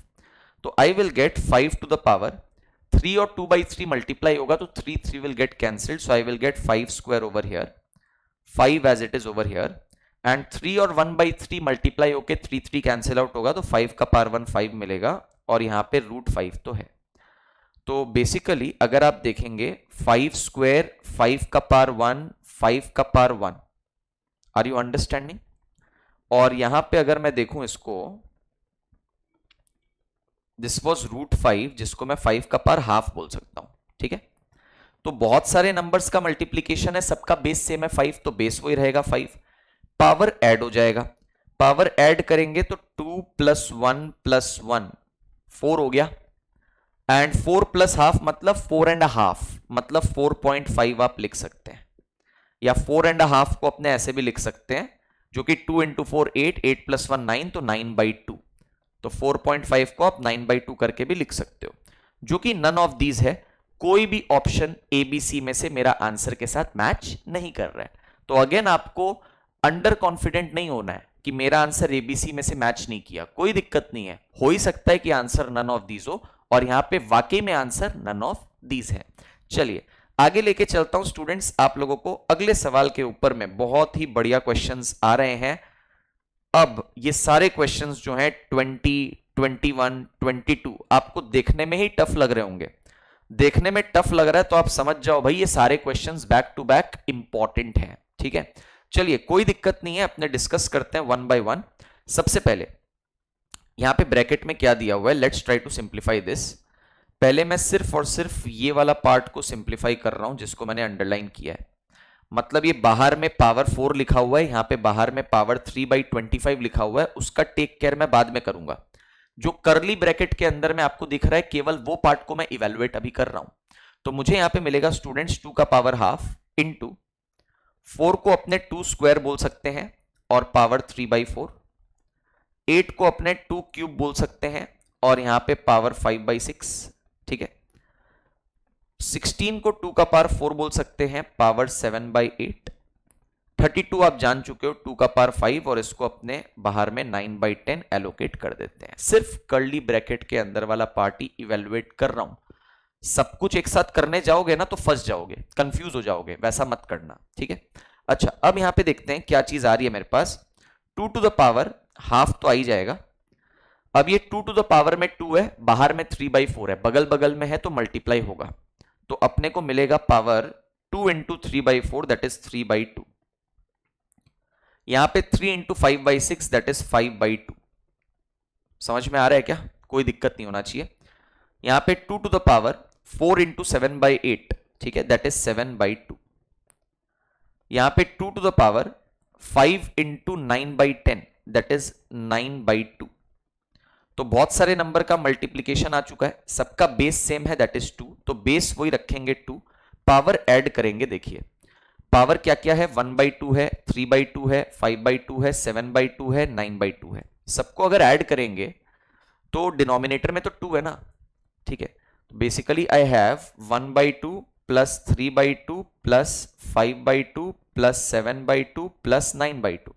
तो I will get 5 to the power 3 और 2/3 मल्टीप्लाई होगा तो 3 will get cancelled, so I will get 5 square over here, 5 as it is over here, and 3 और 1/3 multiply होके 3 cancel out होगा, तो 5 का power 1 5 मिलेगा, और यहां पे रूट 5 तो है। तो बेसिकली अगर आप देखेंगे 5 स्क्वायर, 5 का पावर 1, 5 का पावर 1, आर यू अंडरस्टैंडिंग। और यहां पे अगर मैं देखूं इसको, दिस वॉज रूट 5 जिसको मैं 5 का पावर हाफ बोल सकता हूं, ठीक है। तो बहुत सारे नंबर्स का मल्टीप्लीकेशन है, सबका बेस सेम है 5, तो बेस वही रहेगा 5, पावर ऐड हो जाएगा, पावर ऐड करेंगे तो 2 + 1 + 1 4 हो गया, एंड 4 + हाफ मतलब 4.5, मतलब 4.5 आप लिख सकते हैं, या 4.5 को अपने ऐसे भी लिख सकते हैं, जो कि 2 × 4 8, 8 + 1 9, तो 9/2, तो 4.5 को आप 9/2 करके भी लिख सकते हो, जो कि नन ऑफ दीज है, कोई भी ऑप्शन ABC में से मेरा आंसर के साथ मैच नहीं कर रहा है। तो अगेन आपको अंडर कॉन्फिडेंट नहीं होना है कि मेरा आंसर ABC में से मैच नहीं किया, कोई दिक्कत नहीं है, हो ही सकता है कि आंसर नन ऑफ दीज हो, और यहां पे वाकई में आंसर नन ऑफ दीज है। चलिए आगे लेके चलता हूं स्टूडेंट्स आप लोगों को अगले सवाल के ऊपर में। बहुत ही बढ़िया क्वेश्चंस आ रहे हैं। अब ये सारे क्वेश्चंस जो हैं 20, 21, 22 आपको देखने में ही टफ लग रहे होंगे। देखने में टफ लग रहा है तो आप समझ जाओ भाई ये सारे questions back to back important हैं। ठीक है, चलिए कोई दिक्कत नहीं है, अपने डिस्कस करते हैं वन बाय वन। सबसे पहले यहां पे ब्रैकेट में क्या दिया हुआ है, let's try to simplify this. पहले मैं सिर्फ और सिर्फ ये वाला पार्ट को सिंप्लीफाई कर रहा हूं जिसको मैंने अंडरलाइन किया है। मतलब ये बाहर में पावर 4 लिखा हुआ है, यहां पे बाहर में पावर 3/25 लिखा हुआ है, उसका टेक केयर मैं बाद में करूंगा। जो करली ब्रैकेट के अंदर में आपको दिख रहा है केवल वो पार्ट को मैं इवेलुएट अभी कर रहा हूं। तो मुझे यहां पे मिलेगा स्टूडेंट्स 2 का पावर हाफ इंटू 4 को अपने 2 स्क्वायर बोल सकते हैं और पावर 3/4, 8 को अपने 2 क्यूब बोल सकते हैं और यहां पे पावर 5/6। ठीक है, 16 को 2 का पावर 4 बोल सकते हैं, पावर 7/8। 32 आप जान चुके हो 2 का पावर 5 और इसको अपने बाहर में 9/10 एलोकेट कर देते हैं। सिर्फ कर्ली ब्रैकेट के अंदर वाला पार्ट ही इवेलुएट कर रहा हूं। सब कुछ एक साथ करने जाओगे ना तो फंस जाओगे, कंफ्यूज हो जाओगे, वैसा मत करना। ठीक है, अच्छा अब यहां पे देखते हैं क्या चीज आ रही है मेरे पास। 2 टू द पावर हाफ तो आ ही जाएगा। अब ये 2 टू द पावर में 2 है, बाहर में 3/4 है, बगल बगल में है तो मल्टीप्लाई होगा। तो अपने को मिलेगा पावर 2 इंटू 3/4 दैट इज 3/2। यहां पे 3 इंटू 5/6 दैट इज 5/2। समझ में आ रहा है क्या? कोई दिक्कत नहीं होना चाहिए। यहां पे 2 टू द पावर 4 इंटू 7/8, ठीक है, दैट इज 7/2। यहां पे 2 to the power 5 into 9/10 that is 9/2। तो बहुत सारे नंबर का मल्टीप्लीकेशन आ चुका है, सबका बेस सेम है दैट इज 2, तो बेस वही रखेंगे 2, पावर ऐड करेंगे। देखिए पावर क्या क्या है, 1/2 है, 3/2 है, 5/2 है, 7/2 है, 9/2 है। सबको अगर ऐड करेंगे तो डिनोमिनेटर में तो 2 है ना। ठीक है, तो basically I have 1/2 plus 3/2 plus 5/2 plus 7/2 plus 9/2।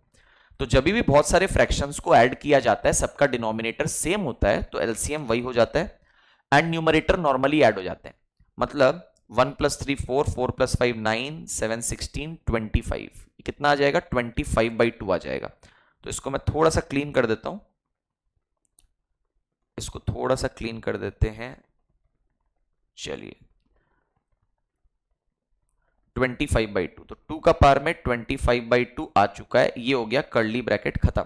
तो जब भी बहुत सारे फ्रैक्शंस को ऐड किया जाता है सबका डिनोमिनेटर सेम होता है तो एलसीएम वही हो जाता है एंड न्यूमरेटर नॉर्मली ऐड हो जाते हैं। मतलब 1 + 3 4, 4 + 5 9, 7 16 25, कितना आ जाएगा 25/2 आ जाएगा। तो इसको मैं थोड़ा सा क्लीन कर देता हूं, इसको थोड़ा सा क्लीन कर देते हैं। चलिए 25/2, तो 2 का पावर में 25/2 आ चुका है। ये हो गया कर्ली ब्रैकेट खत्म।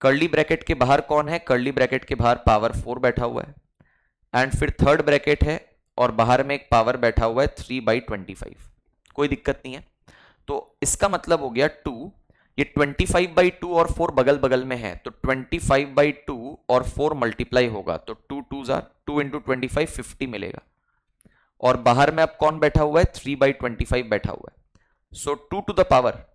कर्ली ब्रैकेट के बाहर कौन है, कर्ली ब्रैकेट के बाहर पावर 4 बैठा हुआ है एंड फिर थर्ड ब्रैकेट है और बाहर में एक पावर बैठा हुआ है 3/25। कोई दिक्कत नहीं है। तो इसका मतलब हो गया 2, ये 25/2 और 4 बगल बगल में है तो 25/2 और 4 मल्टीप्लाई होगा तो 2 2s आर 2 इंटू 25 50 मिलेगा। और बाहर में अब कौन बैठा हुआ है 3/25 बैठा हुआ है। सो 2 टू द पावर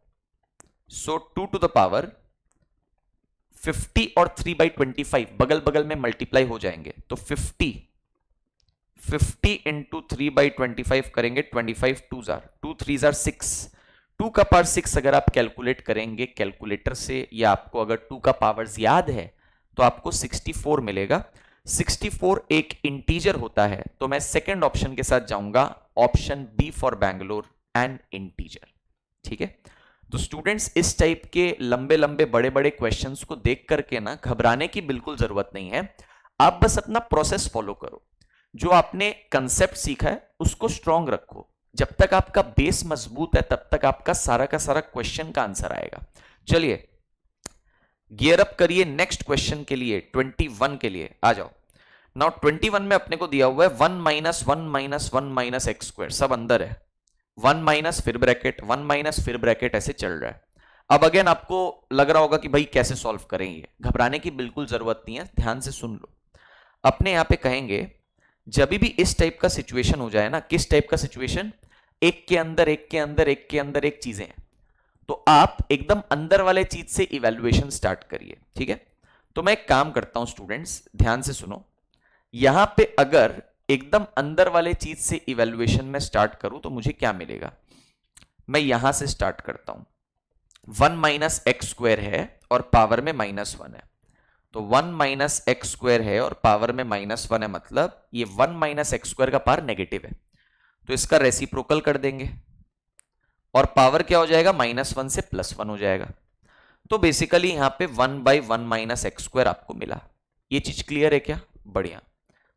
50 और 3/25 बगल बगल में मल्टीप्लाई हो जाएंगे तो 50 इंटू 3/25 करेंगे, 25 2s आर 2 3s आर 6, 2 का पावर 6 अगर आप कैलकुलेट करेंगे कैलकुलेटर से या आपको अगर 2 का पावर्स याद है तो आपको 64 मिलेगा। 64 एक इंटीजर होता है तो मैं सेकंड ऑप्शन के साथ जाऊंगा, option B for Bangalore and integer. ठीक है, तो स्टूडेंट्स इस टाइप के लंबे लंबे बड़े बड़े क्वेश्चंस को देख करके ना घबराने की बिल्कुल जरूरत नहीं है। आप बस अपना प्रोसेस फॉलो करो, जो आपने कंसेप्ट सीखा है उसको स्ट्रांग रखो। जब तक आपका बेस मजबूत है तब तक आपका सारा का सारा क्वेश्चन का आंसर आएगा। चलिए गियर अप करिए नेक्स्ट क्वेश्चन के लिए, 21 के लिए आ जाओ। नाउ 21 में अपने को दिया हुआ है 1 - 1 - 1 - x², सब अंदर है। 1 माइनस फिर ब्रैकेट, 1 माइनस फिर ब्रैकेट, ऐसे चल रहा है। अब अगेन आपको लग रहा होगा कि भाई कैसे सॉल्व करेंगे, घबराने की बिल्कुल जरूरत नहीं है, ध्यान से सुन लो। अपने यहां पे कहेंगे जब भी इस टाइप का सिचुएशन हो जाए ना, किस टाइप का सिचुएशन, एक के अंदर एक के अंदर एक के अंदर एक चीजें हैं, तो आप एकदम अंदर वाले चीज से इवैल्यूएशन स्टार्ट करिए। ठीक है, तो मैं एक काम करता हूं स्टूडेंट्स, ध्यान से सुनो। यहां पे अगर एकदम अंदर वाले चीज से इवैल्यूएशन में स्टार्ट करूं तो मुझे क्या मिलेगा, मैं यहां से स्टार्ट करता हूं। 1 - x² है और पावर में -1 है, तो 1 माइनस एक्स स्क्वायर है और पावर में -1 है, मतलब ये 1 माइनस एक्स स्क्वायर का पावर नेगेटिव है, तो इसका रेसिप्रोकल कर देंगे और पावर क्या हो जाएगा, -1 से +1 हो जाएगा। तो बेसिकली यहां पे 1/1 माइनस एक्स स्क्वायर आपको मिला। ये चीज क्लियर है क्या? बढ़िया।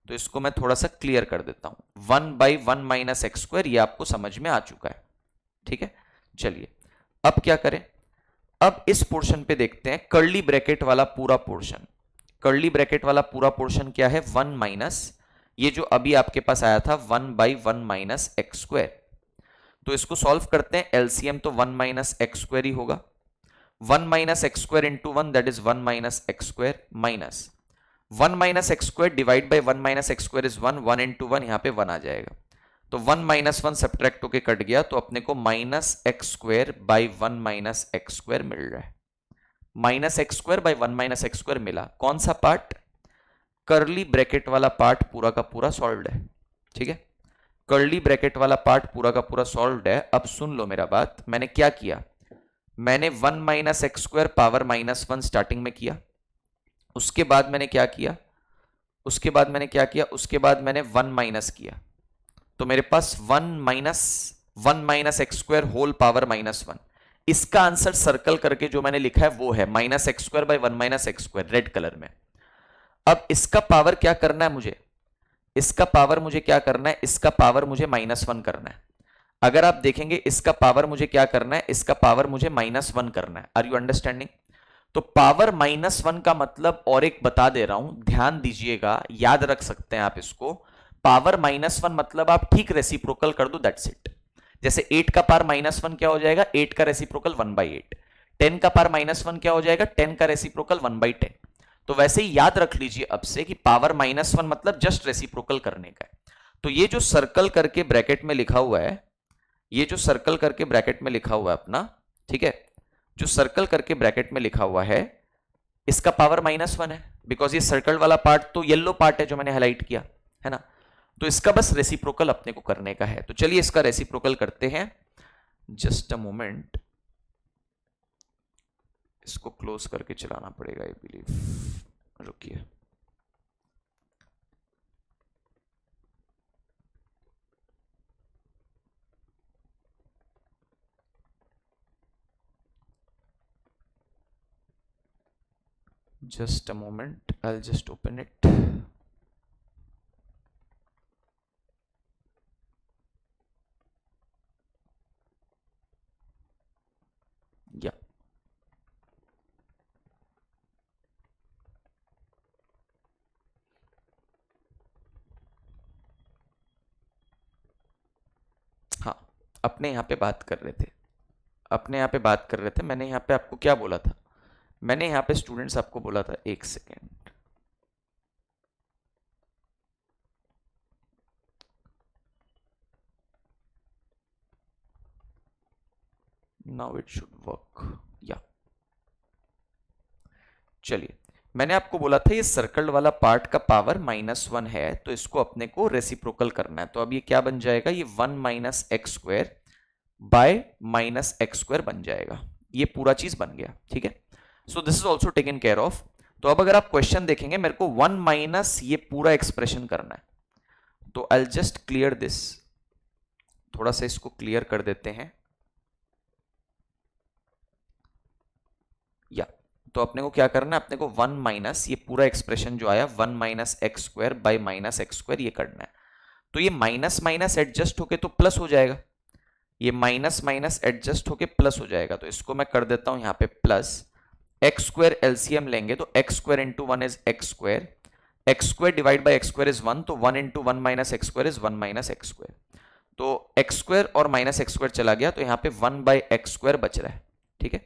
तो इसको मैं थोड़ा सा क्लियर कर देता हूं। 1/1 माइनस एक्स स्क्वायर ये आपको समझ में आ चुका है, ठीक है। चलिए अब क्या करें, अब इस पोर्शन पे देखते हैं कर्ली ब्रैकेट वाला पूरा पोर्शन। कर्ली ब्रैकेट वाला पूरा पोर्शन क्या है, 1 माइनस ये जो अभी आपके पास आया था 1/1 माइनस एक्स स्क्वायर। तो इसको सॉल्व करते हैं, एलसीएम तो 1 माइनस एक्स स्क्वायर ही होगा। 1 minus x square into 1 that is 1 minus x square minus 1 minus x square divide by 1 minus x square is 1, 1 into 1 यहां पे 1 आ जाएगा। तो 1 माइनस 1 सब्ट्रैक्ट होके कट गया, तो अपने को minus x square by 1 minus x square मिल रहा है। Minus x square by 1 minus x square मिला। कौन सा पार्ट? कर्ली ब्रैकेट वाला पार्ट पूरा का पूरा सॉल्व्ड है, ठीक है। कर्ली ब्रैकेट वाला पार्ट पूरा का पूरा सॉल्व्ड है। अब सुन लो मेरा बात, मैंने क्या किया, मैंने 1 minus x square power -1 starting में किया। उसके बाद मैंने क्या किया, उसके बाद मैंने 1 माइनस किया। तो मेरे पास 1 minus x square whole power -1। इसका आंसर सर्कल करके जो मैंने लिखा है वो है minus x square by 1 minus x square, red colour में। अब इसका पावर क्या करना है मुझे, इसका पावर मुझे क्या करना है, इसका पावर मुझे -1 करना है। अगर आप देखेंगे इसका पावर मुझे क्या करना है, इसका पावर मुझे -1 करना है। Are you understanding? तो पावर -1 का मतलब, और एक बता दे रहा हूं, ध्यान दीजिएगा, याद रख सकते हैं आप इसको। पावर -1 मतलब आप ठीक रेसिप्रोकल कर दो, दैट्स इट। जैसे 8 का पावर -1 क्या हो जाएगा, 8 का रेसिप्रोकल 1/8। 10 का पावर -1 क्या हो जाएगा, 10 का रेसिप्रोकल 1/10। तो वैसे ही याद रख लीजिए अब से कि पावर -1 मतलब जस्ट रेसिप्रोकल करने का है। तो ये जो सर्कल करके ब्रैकेट में लिखा हुआ है, ये जो सर्कल करके ब्रैकेट में लिखा हुआ है अपना, ठीक है, जो सर्कल करके ब्रैकेट में लिखा हुआ है, इसका पावर -1 है, बिकॉज ये सर्कल वाला पार्ट तो येलो पार्ट है जो मैंने हाईलाइट किया है ना। तो इसका बस रेसिप्रोकल अपने को करने का है। तो चलिए इसका रेसिप्रोकल करते हैं। जस्ट अ मोमेंट, इसको क्लोज करके चलाना पड़ेगा आई बिलीव, रुकिए। Just a moment, I'll just open it. Yeah. हाँ, अपने यहाँ पे बात कर रहे थे, मैंने यहाँ पे आपको क्या बोला था, मैंने यहाँ पे स्टूडेंट्स आपको बोला था, एक second, now it should work, या चलिए, मैंने आपको बोला था ये सर्कल वाला पार्ट का पावर -1 है, तो इसको अपने को रेसिप्रोकल करना है। तो अब ये क्या बन जाएगा, ये 1 minus x square by -x square बन जाएगा। ये पूरा चीज बन गया, ठीक है। So this is also taken care of. तो अब अगर आप क्वेश्चन देखेंगे, मेरे को 1 माइनस ये पूरा एक्सप्रेशन करना है। तो आई जस्ट क्लियर दिस, थोड़ा सा इसको क्लियर कर देते हैं। या तो अपने को क्या करना है, अपने को 1 माइनस ये पूरा एक्सप्रेशन जो आया 1 minus x square by -x square ये करना है। तो ये माइनस माइनस एडजस्ट होके तो प्लस हो जाएगा, ये माइनस माइनस एडजस्ट होके प्लस हो जाएगा। तो इसको मैं कर देता हूं यहां पे प्लस, एक्स स्क्वायर एलसीएम लेंगे तो x square into 1 is x square, x square divide by x square is 1, तो 1 into 1 minus x square is 1 minus x square. तो एक्स स्क्वायर और माइनस एक्स स्क्वायर चला गया, तो यहाँ पे 1 बाई एक्स स्क्वायर बच रहा है, ठीक है।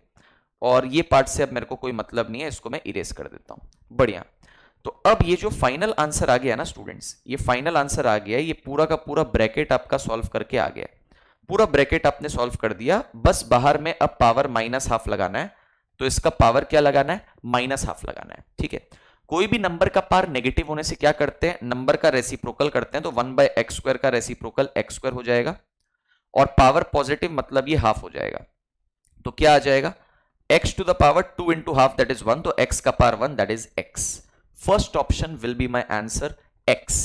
और ये पार्ट से अब मेरे को कोई मतलब नहीं है, इसको मैं इरेज कर देता हूं। बढ़िया। तो अब ये जो फाइनल आंसर आ गया ना स्टूडेंट्स, ये फाइनल आंसर आ गया, ये पूरा का पूरा ब्रैकेट आपका सॉल्व करके आ गया, पूरा ब्रैकेट आपने सॉल्व कर दिया। बस बाहर में अब पावर -½ लगाना है, तो इसका पावर क्या लगाना है, -½ लगाना है, ठीक है। कोई भी नंबर का पावर नेगेटिव होने से क्या करते हैं, नंबर का रेसिप्रोकल करते हैं। तो 1 बाई एक्स स्क्वायर का रेसिप्रोकल एक्स स्क्वायर हो जाएगा, और पावर पॉजिटिव मतलब ये हाफ हो जाएगा। तो क्या आ जाएगा, x to the power 2 into half that is 1, तो x का power 1 that is x. First option will be my answer x.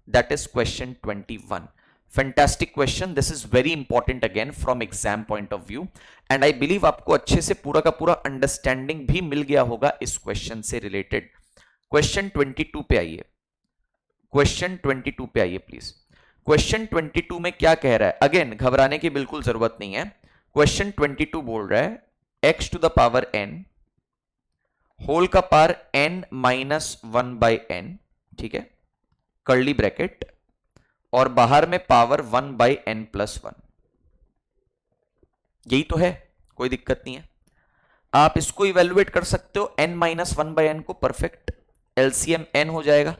That is question 21. Fantastic question. This is very important again from exam point of view. And I believe आपको अच्छे से पूरा का पूरा understanding भी मिल गया होगा इस क्वेश्चन से रिलेटेड. क्वेश्चन 22 पे आइए. क्वेश्चन 22 पे आइए प्लीज. क्वेश्चन 22 में क्या कह रहा है? अगेन घबराने की बिल्कुल जरूरत नहीं है. क्वेश्चन 22 बोल रहा है x to the power n whole का power n minus 1 by n, ठीक है, कर्ली ब्रैकेट, और बाहर में पावर 1 बाई n प्लस 1. यही तो है, कोई दिक्कत नहीं है. आप इसको इवेल्युएट कर सकते हो n माइनस 1 बाई n को. परफेक्ट. एलसीएम n हो जाएगा,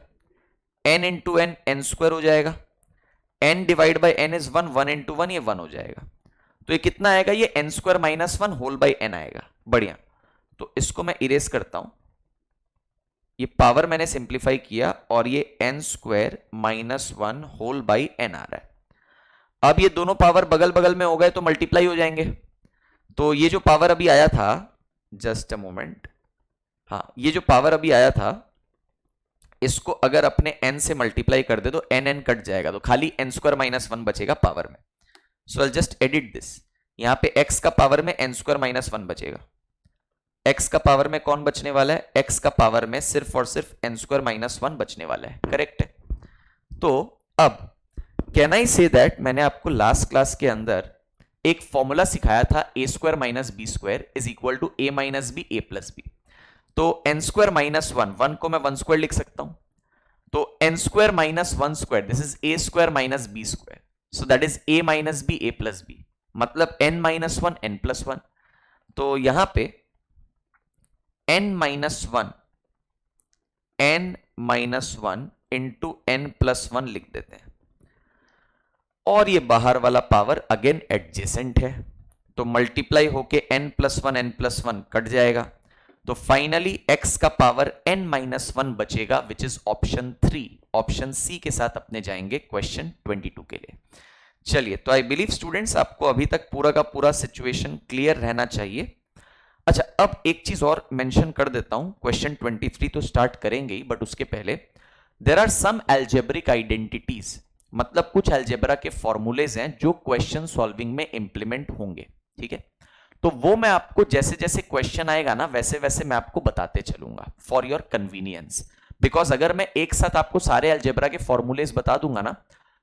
n into n n square हो जाएगा, n divide by n is 1, 1 into 1 ये 1 हो जाएगा. तो ये कितना आएगा? ये n square minus 1 whole by n आएगा. बढ़िया. तो इसको मैं इरेज करता हूं. ये पावर मैंने सिंप्लीफाई किया और ये n square minus 1 whole by n आ रहा है. अब ये दोनों पावर बगल बगल में हो गए तो मल्टीप्लाई हो जाएंगे. तो ये जो पावर अभी आया था, जस्ट अ मोमेंट, हाँ, ये जो पावर अभी आया था इसको अगर अपने n से मल्टीप्लाई कर दे तो n कट जाएगा, तो खाली n स्क्वायर माइनस 1 बचेगा पावर में. सो आई जस्ट एडिट दिस. यहां पे x का पावर में n स्क्वायर माइनस 1 बचेगा. x का पावर में कौन बचने वाला है? x का पावर में सिर्फ और सिर्फ n स्क्वायर माइनस 1 बचने वाला है. करेक्ट है. तो अब कैन आई से दैट मैंने आपको लास्ट क्लास के अंदर एक फॉर्मूला सिखाया था a square minus B square is equal to a minus b a plus b. तो n स्क्वायर माइनस 1 को मैं 1 स्क्वायर लिख सकता हूं. तो n square minus 1 square this is a square minus B square. So that is a minus b a plus b, मतलब n minus 1 n plus 1. तो यहां पे n minus 1 into n plus 1 लिख देते हैं. और ये बाहर वाला पावर अगेन एडजेसेंट है, तो मल्टीप्लाई होके n प्लस 1 कट जाएगा. तो फाइनली x का पावर n माइनस 1 बचेगा, which is option 3. Option C के साथ अपने जाएंगे क्वेश्चन 22 के लिए. चलिए, तो आई बिलीव स्टूडेंट्स आपको अभी तक पूरा का पूरा सिचुएशन क्लियर रहना चाहिए. अच्छा, अब एक चीज और मेंशन कर देता हूं. क्वेश्चन 23 तो स्टार्ट करेंगे ही, बट उसके पहले there are some algebraic identities, मतलब कुछ अलजेब्रा के फॉर्मूलेज हैं जो क्वेश्चन सॉल्विंग में इंप्लीमेंट होंगे. ठीक है, तो वो मैं आपको जैसे जैसे क्वेश्चन आएगा ना वैसे वैसे मैं आपको बताते चलूंगा फॉर योर कन्वीनियंस. बिकॉज अगर मैं एक साथ आपको सारे अलजेब्रा के फॉर्मूलेज बता दूंगा ना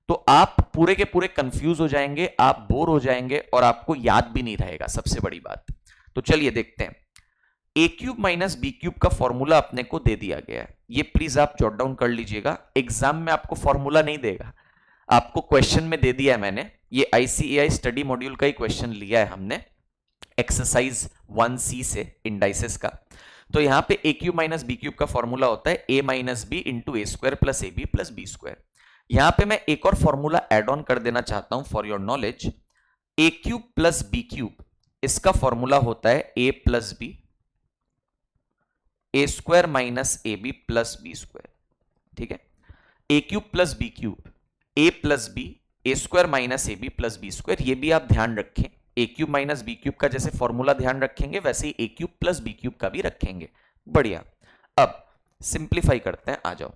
तो आप पूरे के पूरे कंफ्यूज हो जाएंगे, आप बोर हो जाएंगे और आपको याद भी नहीं रहेगा, सबसे बड़ी बात. तो चलिए देखते हैं. ए क्यूब माइनस बी क्यूब का फॉर्मूला अपने को दे दिया गया है. ये प्लीज आप जॉट डाउन कर लीजिएगा. एग्जाम में आपको फॉर्मूला नहीं देगा, आपको क्वेश्चन में दे दिया है मैंने. ये आईसीएआई स्टडी मॉड्यूल का ही क्वेश्चन लिया है हमने एक्सरसाइज 1C से, इंडाइसेस का. तो यहां पे A cube minus B cube का फॉर्मूला होता है A minus B into A square plus A B plus B square. यहां पे मैं एक और फॉर्मूला एड ऑन कर देना चाहता हूं for your knowledge. A cube plus B cube, इसका फॉर्मूला होता है A plus B, A square minus A B plus B square. ठीक है, A cube plus B cube, A plus B, A square minus A B plus B square. ये भी आप ध्यान रखें, A cube minus B cube का जैसे formula ध्यान रखेंगे वैसे ही A cube plus B cube का भी रखेंगे. बढ़िया. अब सिंप्लीफाई करते हैं, आ जाओ.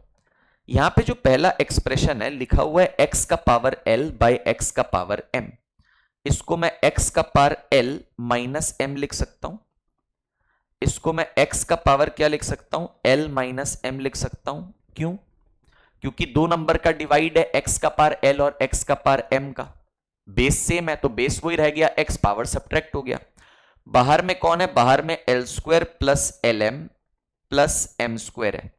यहां पे जो पहला एक्सप्रेशन है लिखा हुआ है x का पावर l बाय x का पावर m. इसको मैं x का पावर l माइनस m लिख सकता हूं. इसको मैं x का पावर क्या लिख सकता हूं? l माइनस m लिख सकता हूं. क्यों? क्योंकि दो नंबर का डिवाइड है, x का पावर l और x का पावर m का. बेस सेम है तो बेस वही रह गया, x पावर सब्ट्रैक्ट हो गया. बाहर में कौन है? बाहर में l square plus lm plus m square है.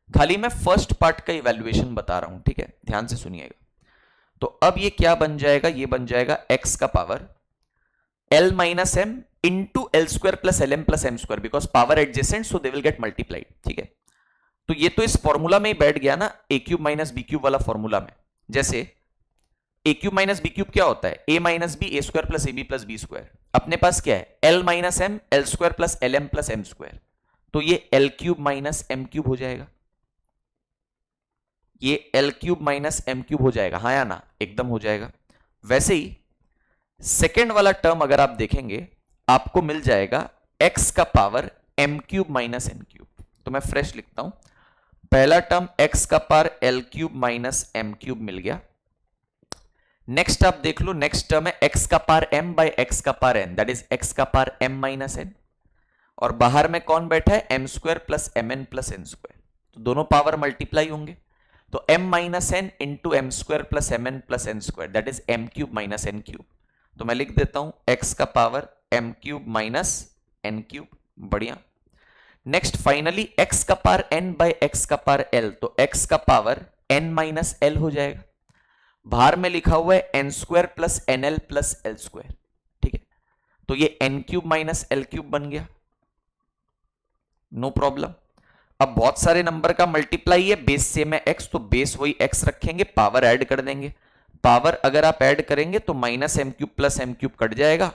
खाली मैं फर्स्ट पार्ट का इवैल्यूएशन बता रहा हूं, ठीक है, ध्यान से सुनिएगा. तो अब ये क्या बन जाएगा? ये बन जाएगा x का power l minus m into l square plus L M plus M square, because power adjacent so they will get multiplied. ठीक है, तो ये तो इस फॉर्मूला में ही बैठ गया ना, A cube minus B cube वाला फॉर्मूला में. जैसे A cube minus B cube क्या होता है? A minus B A square plus A B plus B square. अपने पास क्या है? L minus M L square plus L M plus M square. तो ये L cube minus M cube हो जाएगा. ये L cube minus M cube हो जाएगा, हाँ या ना? एकदम हो जाएगा. वैसे ही सेकेंड वाला टर्म अगर आप देखेंगे आपको मिल जाएगा x का power m cube minus n cube. तो मैं फ्रेश लिखता हूं, पहला टर्म x का power l cube minus m cube मिल गया। नेक्स्ट आप देख लो, नेक्स्ट टर्म है x का पावर m बाय x का power n, that is x का पावर m माइनस n, और बाहर में कौन बैठा है, m square plus M N plus N square, तो दोनों पावर मल्टीप्लाई होंगे, तो m minus n into m square plus M N plus N square, that is m cube minus n cube. तो मैं लिख देता हूं x का power m cube minus n cube, बढ़िया। नेक्स्ट फाइनली x का पावर n बाय x का power l, तो x का पावर n माइनस l हो जाएगा, बाहर में लिखा हुआ है n square plus n l plus l square, ठीक है, तो ये n cube minus l cube बन गया, नो प्रॉब्लम। अब बहुत सारे नंबर का मल्टीप्लाई है, बेस सेम है x, तो बेस वही x रखेंगे, पावर ऐड कर देंगे, पावर अगर आप ऐड करेंगे तो minus M cube plus M cube cut जाएगा,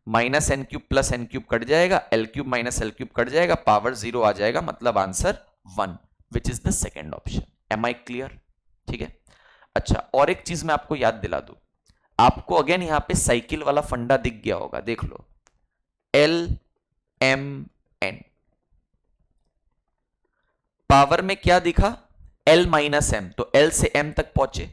minus N cube plus N cube cut जाएगा, L cube minus L cube cut जाएगा, पावर 0 आ जाएगा, मतलब answer 1, which is the second option. Am I clear? ठीक है। अच्छा, और एक चीज मैं आपको याद दिला दूं, आपको अगेन यहां पे साइकिल वाला फंडा दिख गया होगा, देख लो, एल एम एन, पावर में क्या दिखा, L माइनस एम, तो L से M तक पहुंचे,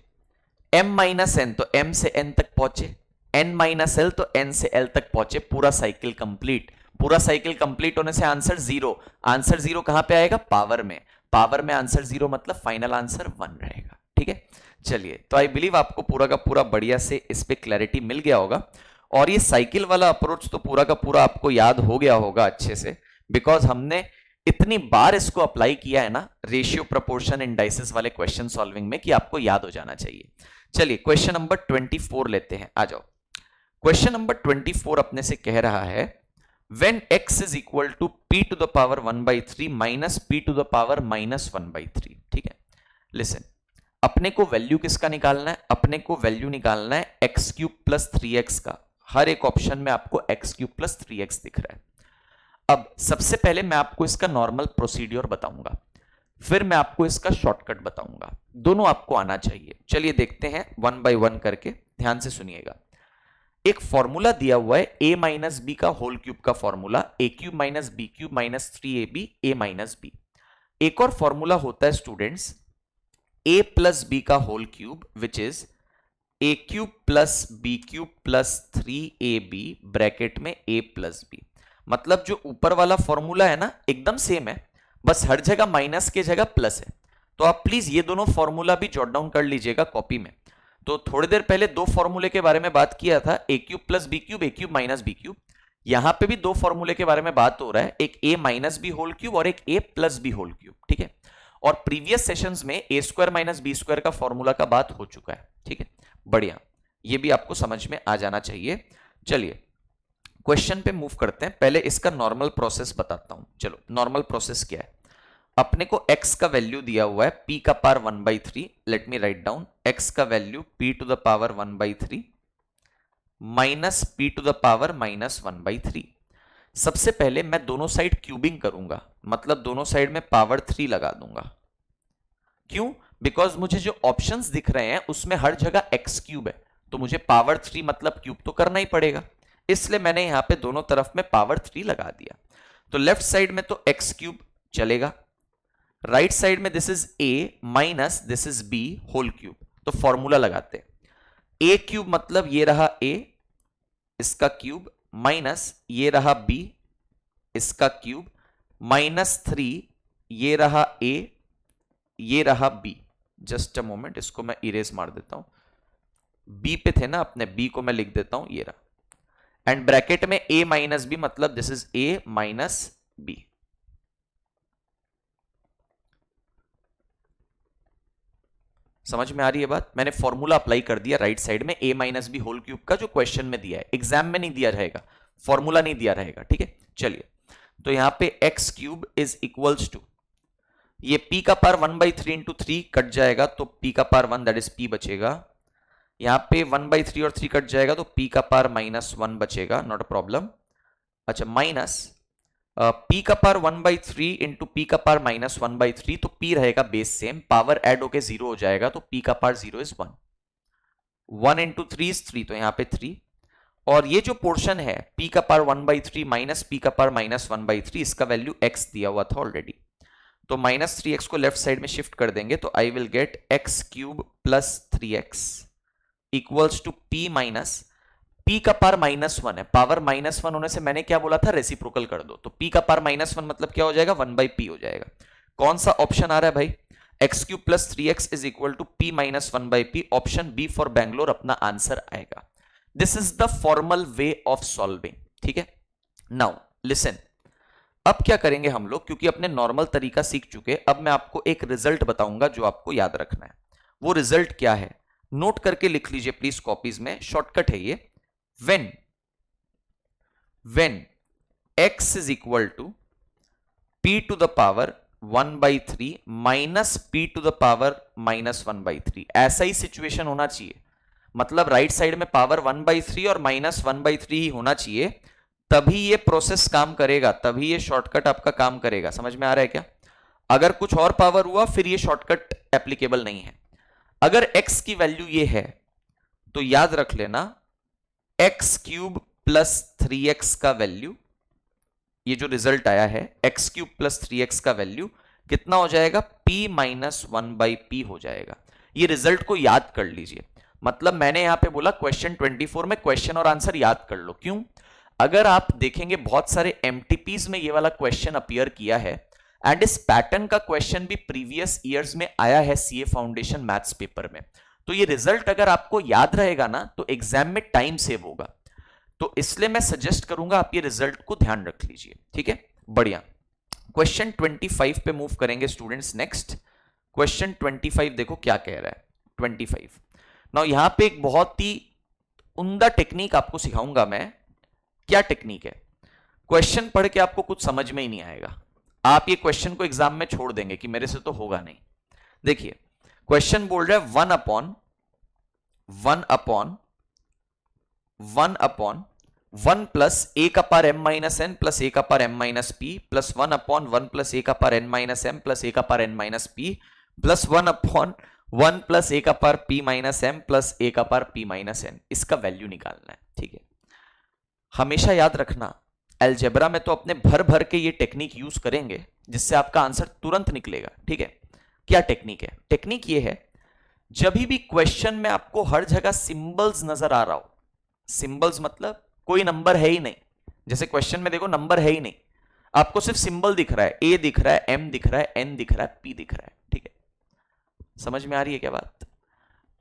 M माइनस एन तो M से N तक पहुंचे, N माइनस L तो N से L तक पहुंचे, पूरा साइकिल कंप्लीट। पूरा साइकिल कंप्लीट होने से आंसर 0, आंसर 0 कहां पे आएगा, पावर में, पावर में आंसर 0 मतलब फाइनल आंसर 1 रहेगा, ठीक है। चलिए, तो आई बिलीव आपको पूरा का पूरा बढ़िया से इस पे क्लैरिटी मिल गया होगा, और ये साइकिल वाला अप्रोच तो पूरा का पूरा आपको याद हो गया होगा अच्छे से, बिकॉज हमने इतनी बार इसको अप्लाई किया है ना, रेशियो प्रोपोर्शन इंडाइसेस वाले क्वेश्चन सॉल्विंग में, कि आपको याद हो जाना चाहिए। चलिए क्वेश्चन नंबर 24 लेते हैं, आ जाओ। क्वेश्चन नंबर 24 अपने से कह रहा है, when x is equal to p to the power 1/3 minus p to the power minus 1/3, ठीक है। लिसन, अपने को वैल्यू किसका निकालना है, अपने को वैल्यू निकालना है एक्स क्यूब प्लस 3x का। हर एक ऑप्शन में आपको एक्स क्यूब प्लस 3x दिख रहा है। अब सबसे पहले मैं आपको इसका नॉर्मल प्रोसीड्योर बताऊंगा, फिर मैं आपको इसका शॉर्टकट बताऊंगा, दोनों आपको आना चाहिए। चलिए देखते हैं 1 बाय 1 करके, ध्यान से सुनिएगा। एक फॉर्मूला दिया हुआ है a माइनस बी का होल क्यूब का formula, a cube minus B cube minus 3ab a minus b. एक और फॉर्मूला होता है स्टूडेंट्स a प्लस बी का whole cube, which is a cube plus B cube plus 3ab bracket में a plus b. मतलब जो ऊपर वाला फॉर्मूला है ना, एकदम सेम है, बस हर जगह माइनस के जगह प्लस है। तो आप प्लीज ये दोनों फॉर्मूला भी जॉट डाउन कर लीजिएगा कॉपी में। तो थोड़ी देर पहले दो फॉर्मूले के बारे में बात किया था, ए क्यूब प्लस बी क्यूब, ए क्यूब माइनस बी क्यूब। यहां पे भी दो फॉर्मूले के बारे में बात हो रहा है, एक ए माइनस बी होल क्यूब और एक ए प्लस बी होल क्यूब, ठीक है। और प्रीवियस सेशंस में ए स्क्वायर माइनस बी स्क्वायर का फॉर्मूला का बात हो चुका है, ठीक है, बढ़िया, ये भी आपको समझ में आ जाना चाहिए। चलिए क्वेश्चन पे मूव करते हैं, पहले इसका नॉर्मल प्रोसेस बताता हूं। चलो नॉर्मल प्रोसेस क्या है, अपने को x का वैल्यू दिया हुआ है p का power 1/3, let me write down x का value p to the power 1/3 minus p to the power minus 1/3। सबसे पहले मैं दोनों साइड क्यूबिंग करूंगा, मतलब दोनों साइड में पावर 3 लगा दूंगा। क्यों? बिकॉज मुझे जो ऑप्शंस दिख रहे हैं उसमें हर जगह x क्यूब है, तो मुझे पावर 3 मतलब क्यूब तो करना ही पड़ेगा, इसलिए मैंने यहां पे दोनों तरफ में पावर 3 लगा दिया। तो लेफ्ट साइड में तो x क्यूब चलेगा, राइट साइड में this is a minus this is b whole cube. तो फॉर्मूला लगाते हैं, a क्यूब मतलब ये रहा a इसका क्यूब, माइनस ये रहा b इसका क्यूब, माइनस 3 ये रहा a ये रहा b। जस्ट अ मोमेंट, इसको मैं इरेज मार देता हूं, b पे थे ना अपने, b को मैं लिख देता हूं, ये रहा, एंड ब्रैकेट में a माइनस बी मतलब this is a minus b. समझ में आ रही है बात? मैंने फॉर्मूला अप्लाई कर दिया राइट साइड में, a minus B whole cube का जो क्वेश्चन में दिया है, एग्जाम में नहीं दिया रहेगा, फॉर्मूला नहीं दिया रहेगा, ठीक है। चलिए, तो यहां पे x cube is equals to, ये p का पावर 1/3 इंटू 3 कट जाएगा, तो p का पावर 1 दैट इज p बचेगा। यहां पे 1/3 और 3 कट जाएगा, तो p का पावर -1 बचेगा, नॉट अ प्रॉब्लम। अच्छा, माइनस p का पावर 1/3 इंटू p का पावर -1/3, तो p रहेगा बेस सेम, पावर ऐड होके 0 हो जाएगा, तो p का पावर 0 इज 1। 1 इंटू 3 इज 3, तो यहां पे 3, और ये जो पोर्शन है p का पावर 1/3 माइनस p का पावर माइनस 1/3, इसका वैल्यू x दिया हुआ था ऑलरेडी, तो माइनस 3x को लेफ्ट साइड में शिफ्ट कर देंगे तो I will get x cube plus 3x equals to p minus p का पावर -1 है, पावर -1 होने से मैंने क्या बोला था, रेसिप्रोकल कर दो, तो p का पावर -1 मतलब क्या हो जाएगा, 1/p हो जाएगा। कौन सा ऑप्शन आ रहा है भाई, x cube plus 3x is equal to p minus 1/p, option B for Bangalore अपना आंसर आएगा। This is the formal way of solving, ठीक है। नाउ लिसन, अब क्या करेंगे हम लोग, क्योंकि अपने नॉर्मल तरीका सीख चुके, अब मैं आपको एक रिजल्ट बताऊंगा जो आपको याद रखना है। वो रिजल्ट क्या है, नोट करके लिख लीजिए प्लीज कॉपीज में, शॉर्टकट है ये। when x is equal to p to the power 1/3 minus p to the power -1/3, ऐसा ही सिचुएशन होना चाहिए, मतलब राइट साइड में पावर 1/3 और -1/3 ही होना चाहिए, तभी ये प्रोसेस काम करेगा, तभी ये शॉर्टकट आपका काम करेगा। समझ में आ रहा है क्या? अगर कुछ और पावर हुआ फिर ये शॉर्टकट एप्लीकेबल नहीं है। अगर x की वैल्यू ये है तो याद रख लेना x क्यूब प्लस 3x का वैल्यू, ये जो रिजल्ट आया है x क्यूब प्लस 3x का वैल्यू कितना हो जाएगा, p माइनस 1/p हो जाएगा। ये रिजल्ट को याद कर लीजिए, मतलब मैंने यहां पे बोला क्वेश्चन 24 में क्वेश्चन और आंसर याद कर लो। क्यों? अगर आप देखेंगे बहुत सारे एमटीपीज में ये वाला क्वेश्चन अपीयर किया है, एंड इस पैटर्न का क्वेश्चन भी प्रीवियस ईयर्स में आया है सीए फाउंडेशन मैथ्स पेपर में, तो ये रिजल्ट अगर आपको याद रहेगा ना तो एग्जाम में टाइम सेव होगा। तो इसलिए मैं सजेस्ट करूंगा आप ये रिजल्ट को ध्यान रख लीजिए, ठीक है। बढ़िया, क्वेश्चन 25 पे मूव करेंगे स्टूडेंट्स। नेक्स्ट क्वेश्चन 25 देखो क्या कह रहा है। 25 नाउ यहां पे एक बहुत ही उम्दा टेक्निक आपको सिखाऊंगा मैं। क्या टेक्निक है? क्वेश्चन पढ़ के आपको कुछ समझ में ही नहीं आएगा, आप ये क्वेश्चन को एग्जाम में छोड़ देंगे कि मेरे से तो होगा नहीं। देखिए क्वेश्चन बोल रहा है 1 प्लस a का power m minus n plus a का power m minus p plus 1 plus a का power n minus m plus a का power n minus p plus 1 plus a का power p minus m plus a का power p minus n, इसका value निकालना है, ठीक है। हमेशा याद रखना अलजेब्रा में तो अपने भर भर के ये टेक्निक यूज करेंगे जिससे आपका आंसर तुरंत निकलेगा, ठीक है। क्या टेक्निक है? टेक्निक ये है, जब भी क्वेश्चन में आपको हर जगह सिंबल्स नजर आ रहा हो, सिंबल्स मतलब कोई नंबर है ही नहीं, जैसे क्वेश्चन में देखो नंबर है ही नहीं, आपको सिर्फ सिंबल दिख रहा है, ए दिख रहा है, एम दिख रहा है, एन दिख रहा है, पी दिख रहा है, ठीक है। समझ में आ रही है क्या बात?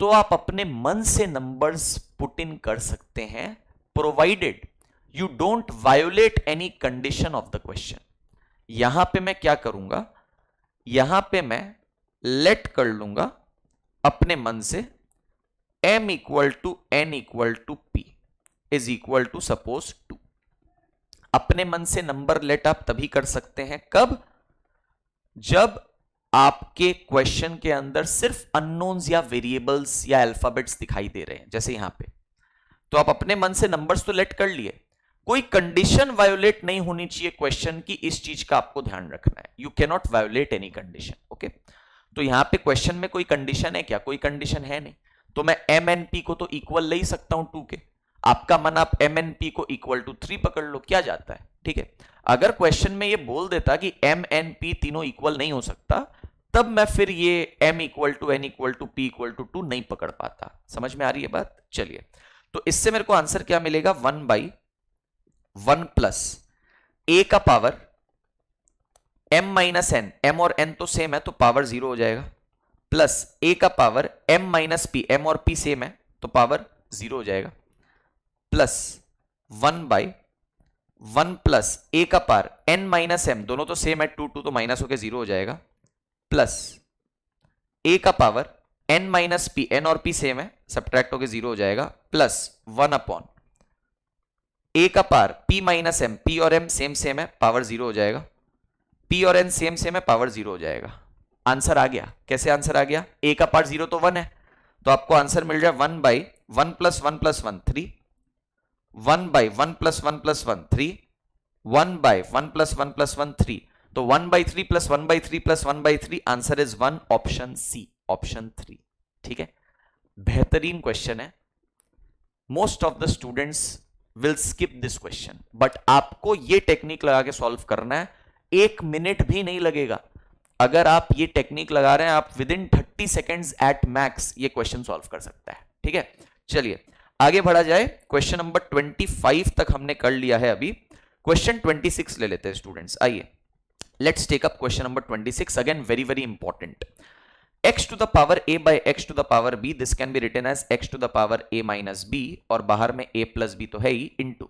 तो आप अपने मन से नंबर्स पुट इन कर सकते हैं, provided you don't violet any condition of the question. यहां पे मैं क्या करूंगा, यहां पे मैं लेट कर लूंगा अपने मन से m equal to n equal to p is equal to suppose 2। अपने मन से नंबर लेट आप तभी कर सकते हैं, कब? जब आपके क्वेश्चन के अंदर सिर्फ अननोन्स या वेरिएबल्स या अल्फाबेट्स दिखाई दे रहे हैं, जैसे यहां पे। तो आप अपने मन से नंबर्स तो लेट कर लिए, कोई कंडीशन वायोलेट नहीं होनी चाहिए क्वेश्चन की, इस चीज का आपको ध्यान रखना है। You can not violet any condition, okay. तो यहां पे क्वेश्चन में कोई कंडीशन है क्या? कोई कंडीशन है नहीं, तो मैं m n p को तो इक्वल ले ही सकता हूं 2 के। आपका मन आप m n p को इक्वल टू 3 पकड़ लो, क्या जाता है, ठीक है। अगर क्वेश्चन में ये बोल देता कि m n p तीनों इक्वल नहीं हो सकता, तब मैं फिर ये m equal to n equal to p equal to 2 नहीं पकड़ पाता। समझ में आ रही है बात? चलिए, तो इससे मेरे को आंसर क्या मिलेगा, 1/1 प्लस a का power m minus n, m और n तो सेम है तो पावर 0 हो जाएगा, प्लस a का power m minus p, m और p सेम है तो पावर 0 हो जाएगा, प्लस 1/1 प्लस a का पावर n माइनस m, दोनों तो सेम है, 2 2 तो माइनस होकर 0 हो जाएगा, प्लस a का power n minus p, n और p सेम है, सब्ट्रैक्ट होकर 0 हो जाएगा, प्लस 1 a का power p minus m, p और m सेम सेम है, पावर 0 हो जाएगा, p और n सेम सेम है, पावर 0 हो जाएगा। आंसर आ गया। कैसे आंसर आ गया? a का पावर 0 तो 1 है, तो आपको आंसर मिल जाए 1/1 plus 1 plus 1 3, 1/1 plus 1 plus 1 3, 1/1 plus 1 plus 1 3, तो 1/3 plus 1/3 plus 1/3, answer is 1, option C, option 3, ठीक है। बेहतरीन क्वेश्चन है, most of the students will skip this question, but आपको ये टेक्निक लगा के सॉल्व करना है, 1 मिनट भी नहीं लगेगा। अगर आप ये टेक्निक लगा रहे हैं, आप with in 30 seconds at max ये क्वेश्चन सॉल्व कर सकता है। ठीक है, चलिए आगे बढ़ा जाए। क्वेश्चन नंबर 25 तक हमने कर लिया है, अभी क्वेश्चन 26 ले लेते हैं स्टूडेंट्स। आइए, let's take up question number 26, again very very important. x to the power a by x to the power b, this can be written as x to the power a minus b, और बाहर में a plus b तो है ही, into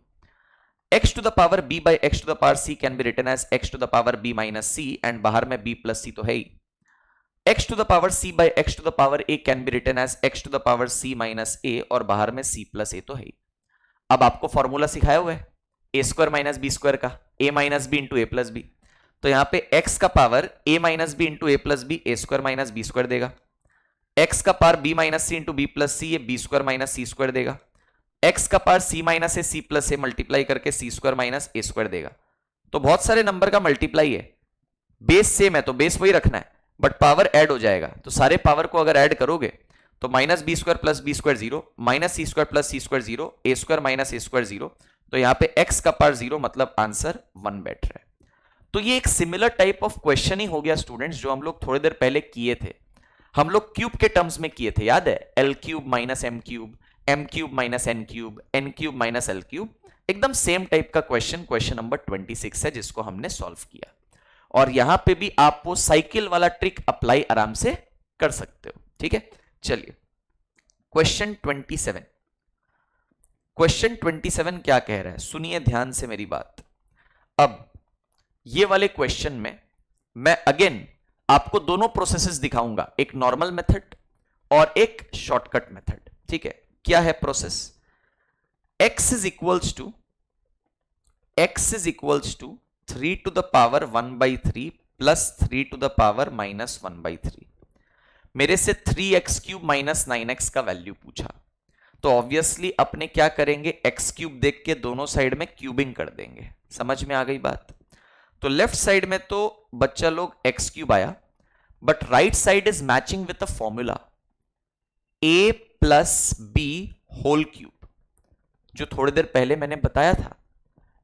x to the power b by x to the power c can be written as x to the power b minus c, and बाहर में b plus c तो है ही। x to the power c by x to the power a can be written as x to the power c minus a, और बाहर में c plus a तो है ही। अब आपको फॉर्मूला सिखाया हुआ है a square minus B square का, a minus B into a plus b, तो यहां पे x का power a minus B into a plus B, A square minus B square देगा। x का पावर b माइनस सी इंटू बी प्लस सी, ये b square minus सी square देगा। x का power c minus a c plus a multiply करके c square minus ए square देगा। तो बहुत सारे नंबर का मल्टीप्लाई है, बेस सेम है तो बेस वही रखना है, बट पावर ऐड हो जाएगा। तो सारे पावर को अगर ऐड करोगे तो minus B square plus B square zero, minus C square plus C square zero, A square minus A square zero, तो यहां पे x का पावर जीरो, मतलब आंसर 1 बैठ रहा है। तो ये एक सिमिलर टाइप ऑफ क्वेश्चन ही हो गया स्टूडेंट्स, जो हम लोग थोड़ी देर पहले किए थे। हम लोग क्यूब के टर्म्स में किए थे, याद है, l cube minus M cube minus N cube minus L cube. एकदम सेम टाइप का क्वेश्चन, क्वेश्चन नंबर 26 है, जिसको हमने सॉल्व किया। और यहां पे भी आप वो साइकिल वाला ट्रिक अप्लाई आराम से कर सकते हो। ठीक है, चलिए क्वेश्चन 27। क्वेश्चन 27 क्या कह रहा है, सुनिए ध्यान से मेरी बात। अब ये वाले क्वेश्चन में मैं अगेन आपको दोनों प्रोसेसेस दिखाऊंगा, एक नॉर्मल मेथड और एक शॉर्टकट मेथड। ठीक है, क्या है process? x is equals to 3 to the power 1/3 plus 3 to the power minus 1/3। मेरे से 3x क्यूब माइनस 9x का वैल्यू पूछा, तो ऑब्वियसली अपने क्या करेंगे, x क्यूब देख के दोनों साइड में क्यूबिंग कर देंगे। समझ में आ गई बात? तो लेफ्ट साइड में तो बच्चा लोग x क्यूब आया, but right side is matching with the formula a plus B whole cube, जो थोड़ी देर पहले मैंने बताया था,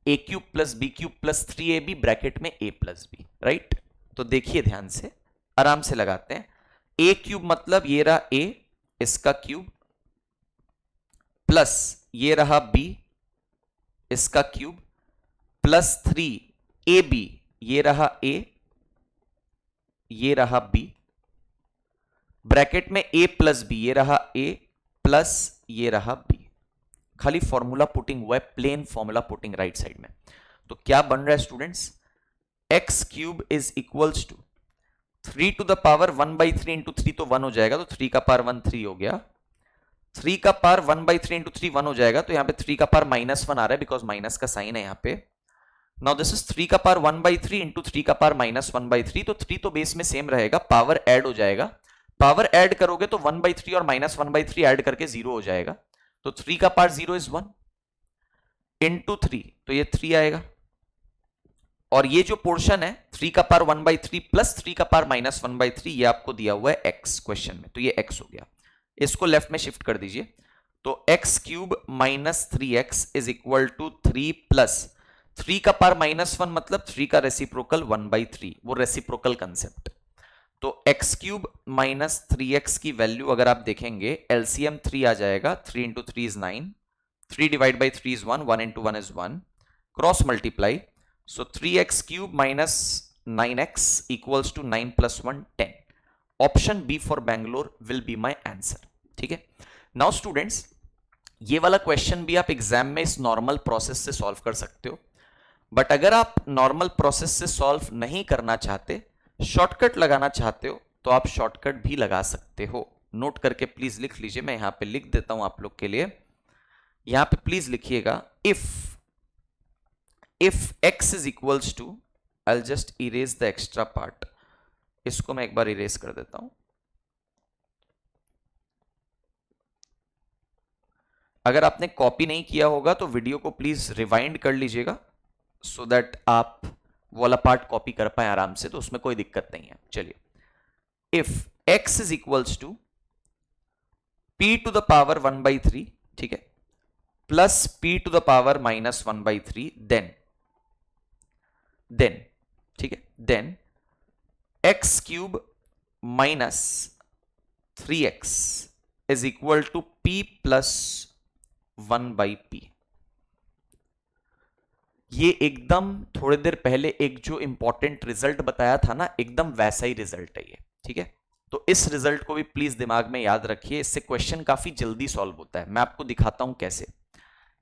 a cube plus B cube plus 3ab bracket में a प्लस बी, राइट? तो देखिए ध्यान से, आराम से लगाते हैं। a क्यूब मतलब ये रहा a, इसका क्यूब, प्लस ये रहा b, इसका क्यूब, प्लस 3ab, ये रहा a, ये रहा b, ब्रैकेट में a प्लस बी, ये रहा a प्लस ये रहा b। खाली फॉर्मूला पुटिंग हुआ है, plain formula putting right side में। तो क्या बन रहा है students, x cube is equals to 3 to the power 1/3 into 3 तो 1 हो जाएगा, तो 3 का पावर 1 3 हो गया, 3 का पावर 1/3 इंटू 3 1 हो जाएगा, तो यहां पे 3 का पावर -1 आ रहा है, बिकॉज माइनस का साइन है यहां पे। नाउ दिस इज 3 का पावर 1/3 इंटू 3 का पावर -1/3, तो 3 तो बेस में सेम रहेगा, पावर ऐड हो जाएगा। पावर ऐड करोगे तो 1/3 और -1/3 ऐड करके 0 हो जाएगा, तो 3 का पावर 0 इज 1 इंटू 3, तो ये 3 आएगा। और ये जो पोर्शन है 3 का पावर 1/3 प्लस 3 का पावर -1/3, ये आपको दिया हुआ है x क्वेश्चन में, तो ये x हो गया। इसको लेफ्ट में शिफ्ट कर दीजिए, तो x cube minus 3x is equal to 3 plus 3 का पावर -1 मतलब 3 का रेसिप्रोकल 1/3, वो रेसिप्रोकल कंसेप्ट। तो x क्यूब माइनस 3x की वैल्यू अगर आप देखेंगे, एलसीएम 3 आ जाएगा, 3 into 3 is 9, 3 divide by 3 is 1, 1 into 1 is 1, cross multiply, so 3x cube minus 9x equals to 9 plus 1 10। Option B for Bangalore will be my answer. ठीक है, now students, ये वाला क्वेश्चन भी आप एग्जाम में इस नॉर्मल प्रोसेस से सॉल्व कर सकते हो, बट अगर आप नॉर्मल प्रोसेस से सॉल्व नहीं करना चाहते, शॉर्टकट लगाना चाहते हो, तो आप शॉर्टकट भी लगा सकते हो। नोट करके प्लीज लिख लीजिए, मैं यहां पे लिख देता हूं आप लोग के लिए। यहां पे प्लीज लिखिएगा, if x is equals to, I will just erase the extra part, इसको मैं एक बार इरेज कर देता हूं। अगर आपने कॉपी नहीं किया होगा तो वीडियो को प्लीज रिवाइंड कर लीजिएगा, सो दैट आप वो वाला पार्ट कॉपी कर पाए आराम से, तो उसमें कोई दिक्कत नहीं है। चलिए, if x is equals to p to the power 1/3, ठीक है, plus p to the power minus 1/3 then ठीक है, then x cube minus 3x is equal to p plus 1/p। ये एकदम थोड़ी देर पहले एक जो इंपॉर्टेंट रिजल्ट बताया था ना, एकदम वैसा ही रिजल्ट है ये, ठीक है। तो इस रिजल्ट को भी प्लीज दिमाग में याद रखिए, इससे क्वेश्चन काफी जल्दी सॉल्व होता है। मैं आपको दिखाता हूं कैसे।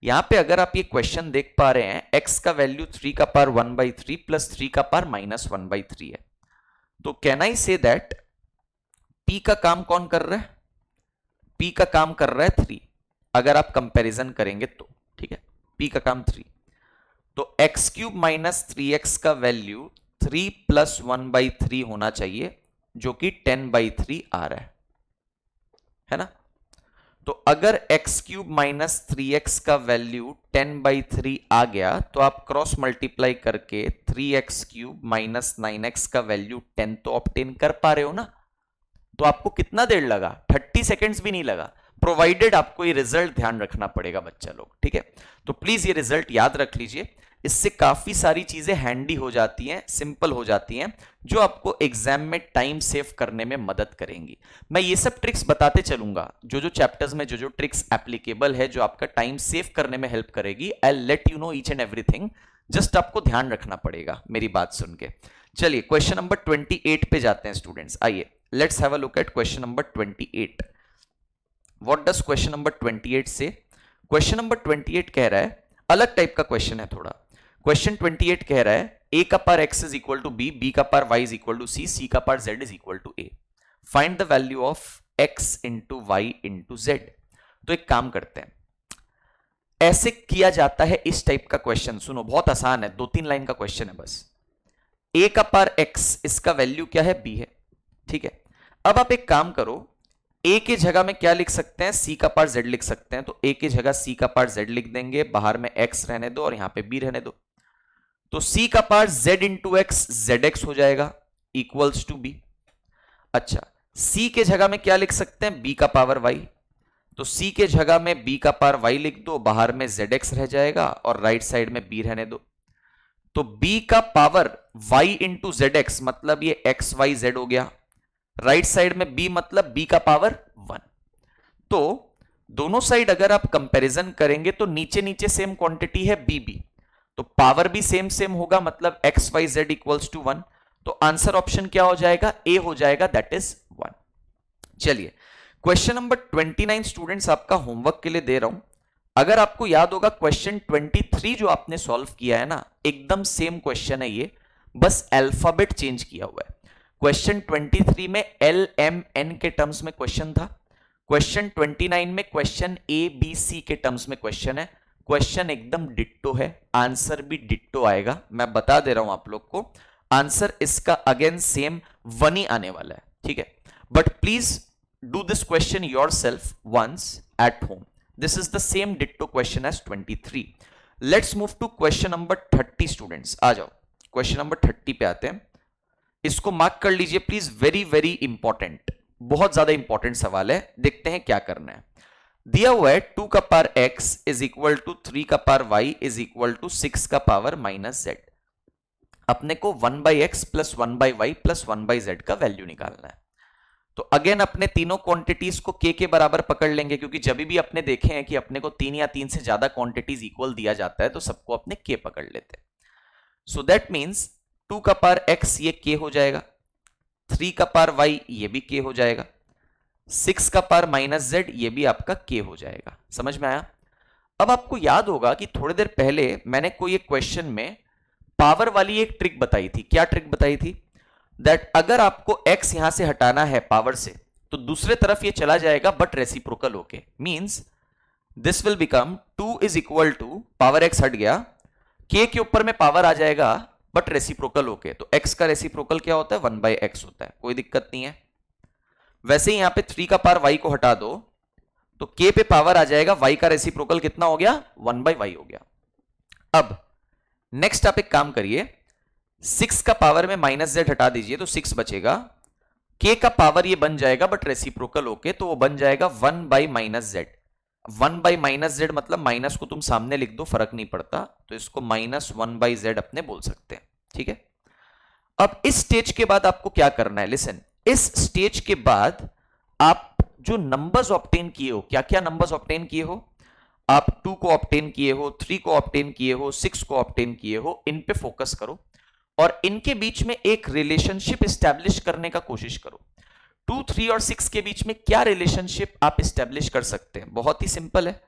यहां पे अगर आप ये क्वेश्चन देख पा रहे हैं, x का वैल्यू 3 का पावर 1/3 प्लस 3 का पावर माइनस 1/3 है। तो can I say that p का काम कौन कर रहा है? p का काम कर रहा है 3, अगर आप कंपैरिजन करेंगे तो, ठीक है। p का काम 3, तो x क्यूब माइनस 3x का वैल्यू 3 प्लस 1/3 होना चाहिए, जो कि 10/3 आ रहा है ना। तो अगर x क्यूब माइनस 3x का वैल्यू 10/3 आ गया, तो आप क्रॉस मल्टीप्लाई करके 3x क्यूब माइनस 9x का वैल्यू 10 तो ऑब्टेन कर पा रहे हो ना। तो आपको कितना देर लगा? 30 सेकेंड्स भी नहीं लगा, प्रोवाइडेड आपको ये रिजल्ट ध्यान रखना पड़ेगा बच्चा लोग, ठीक है। तो प्लीज ये रिजल्ट याद रख लीजिए, इससे काफी सारी चीजें हैंडी हो जाती हैं, सिंपल हो जाती हैं, जो आपको एग्जाम में टाइम सेव करने में मदद करेंगी। मैं ये सब ट्रिक्स बताते चलूंगा, जो जो चैप्टर्स में जो जो ट्रिक्स एप्लीकेबल है, जो आपका टाइम सेव करने में हेल्प करेगी। I let you know each and everything, just आपको ध्यान रखना पड़ेगा मेरी बात सुन के। चलिए क्वेश्चन नंबर 28 पे जाते हैं स्टूडेंट्स। आइए let's have a look at question number 28। What does question number 28 से? क्वेश्चन नंबर 28 कह रहा है, अलग टाइप का क्वेश्चन है थोड़ा। क्वेश्चन 28 कह रहा है a का power x is equal to b, b का power y is equal to c, c का power z is equal to a। Find the value of x into y into z. तो एक काम करते हैं, ऐसे किया जाता है इस टाइप का क्वेश्चन। सुनो, बहुत आसान है, 2-3 लाइन का क्वेश्चन है बस। a का पावर x, इसका वैल्यू क्या है? b है, ठीक है। अब आप एक काम करो, a के जगह में क्या लिख सकते हैं? c का पावर z लिख सकते हैं। तो a की जगह c का पावर z लिख देंगे, बाहर में x रहने दो और यहां पे b रहने दो। तो c का power z into x zx हो जाएगा इक्वल्स टू b। अच्छा, c के जगह में क्या लिख सकते हैं? b का पावर y। तो c के जगह में b का पावर y लिख दो, बाहर में zx रह जाएगा और राइट साइड में b रहने दो। तो b का पावर y इंटू zx मतलब ये x y z हो गया, राइट साइड में b मतलब b का पावर 1। तो दोनों साइड अगर आप कंपैरिजन करेंगे तो नीचे नीचे सेम क्वांटिटी है b b, तो पावर भी सेम सेम होगा, मतलब x y z equals to 1। तो आंसर ऑप्शन क्या हो जाएगा? ए हो जाएगा, दैट इज 1। चलिए क्वेश्चन नंबर 29 स्टूडेंट्स आपका होमवर्क के लिए दे रहा हूं। अगर आपको याद होगा क्वेश्चन 23 जो आपने सॉल्व किया है ना, एकदम सेम क्वेश्चन है ये, बस अल्फाबेट चेंज किया हुआ है। क्वेश्चन 23 में एल एम एन के टर्म्स में क्वेश्चन था, क्वेश्चन 29 में क्वेश्चन ए बी सी के टर्म्स में क्वेश्चन है। क्वेश्चन एकदम डिट्टो है, आंसर भी डिट्टो आएगा, मैं बता दे रहा हूं आप लोग को। आंसर इसका अगेन सेम 1 ही आने वाला है, ठीक है। But please do this question yourself once at home. This is the same ditto question as 23। Let's move to question number 30 students. आ जाओ क्वेश्चन नंबर 30 पे आते हैं। इसको मार्क कर लीजिए प्लीज, वेरी वेरी इंपॉर्टेंट, बहुत ज्यादा इंपॉर्टेंट सवाल है। देखते हैं क्या करना है। दिया हुआ है 2 का power x is equal to 3 का power y is equal to 6 का पावर माइनस z। अपने को 1/x plus 1/y plus 1/z का वैल्यू निकालना है। तो अगेन अपने तीनों क्वांटिटीज को k के बराबर पकड़ लेंगे, क्योंकि जब भी अपने देखे हैं कि अपने को 3 या 3 से ज्यादा क्वांटिटीज इक्वल दिया जाता है तो सबको अपने k पकड़ लेते हैं। सो दैट मीन्स 2 का पावर x ये k हो जाएगा, 3 का पावर y ये भी k हो जाएगा, 6 का पावर माइनस z ये भी आपका k हो जाएगा। समझ में आया? अब आपको याद होगा कि थोड़ी देर पहले मैंने कोई एक क्वेश्चन में पावर वाली एक ट्रिक बताई थी। क्या ट्रिक बताई थी? दैट अगर आपको x यहां से हटाना है पावर से, तो दूसरे तरफ ये चला जाएगा बट रेसिप्रोकल होके। Means this will become 2 is equal to power x हट गया, k के ऊपर में पावर आ जाएगा बट रेसिप्रोकल होके। तो x का रेसिप्रोकल क्या होता है? 1/x होता है, कोई दिक्कत नहीं है। वैसे ही यहां पे 3 का पावर y को हटा दो तो k पे पावर आ जाएगा, y का रेसिप्रोकल कितना हो गया? 1/y हो गया। अब नेक्स्ट आप एक काम करिए, 6 का पावर में माइनस z हटा दीजिए तो 6 बचेगा, k का पावर ये बन जाएगा बट रेसिप्रोकल होके, तो वो बन जाएगा 1/-z। 1 बाई माइनस जेड मतलब माइनस को तुम सामने लिख दो, फर्क नहीं पड़ता, तो इसको -1 बाई जेड अपने बोल सकते हैं, ठीक है। अब इस स्टेज के बाद आपको क्या करना है, लिसन, इस स्टेज के बाद आप जो नंबर्स ऑब्टेन किए हो, क्या क्या नंबर्स ऑब्टेन किए हो, आप 2 को ऑब्टेन किए हो, 3 को ऑब्टेन किए हो, 6 को ऑब्टेन किए हो, इन पे फोकस करो और इनके बीच में एक रिलेशनशिप एस्टैब्लिश करने का कोशिश करो। 2, 3 और 6 के बीच में क्या रिलेशनशिप आप एस्टैब्लिश कर सकते हैं, बहुत ही सिंपल है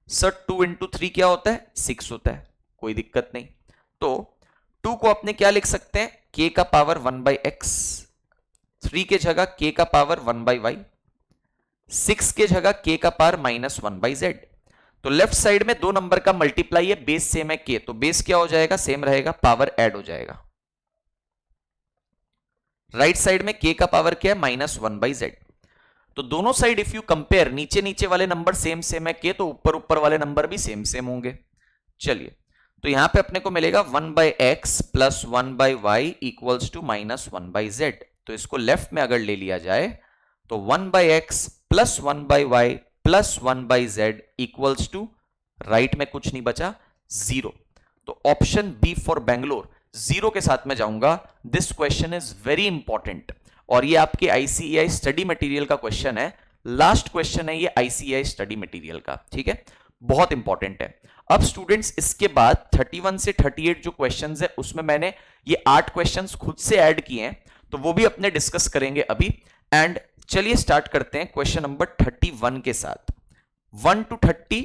सर, 2 इंटू 3 क्या होता है, 6 होता है, कोई दिक्कत नहीं। तो 2 को अपने क्या लिख सकते हैं, k का पावर 1 बाई एक्स, 3 के जगह k का पावर 1 बाई वाई, 6 के जगह k का पावर -1 बाई जेड। तो लेफ्ट साइड में दो नंबर का मल्टीप्लाई है, बेस सेम है k, तो बेस क्या हो जाएगा, सेम रहेगा, पावर ऐड हो जाएगा। राइट साइड में k का पावर क्या है, -1 बाई जेड। तो दोनों साइड इफ यू कंपेयर, नीचे नीचे वाले नंबर सेम सेम है k, तो ऊपर ऊपर वाले नंबर भी सेम सेम होंगे। चलिए, तो यहां पे अपने को मिलेगा 1 by x plus 1 by y equals to -1 by z. तो इसको लेफ्ट में अगर ले लिया जाए तो 1 by x plus 1 by y plus 1 by z equals to, right में कुछ नहीं बचा, 0। तो ऑप्शन बी फॉर बेंगलोर, 0 के साथ में जाऊंगा। This question is very important और ये आपके आईसीएआई स्टडी मटेरियल का क्वेश्चन है, लास्ट क्वेश्चन है ये आईसीएआई स्टडी मटेरियल का, ठीक है, बहुत इंपॉर्टेंट है। अब स्टूडेंट्स इसके बाद 31 से 38 जो क्वेश्चंस है उसमें मैंने ये 8 क्वेश्चंस खुद से ऐड किए हैं, तो वो भी अपने डिस्कस करेंगे अभी। एंड चलिए स्टार्ट करते हैं क्वेश्चन नंबर 31 के साथ। 1 to 30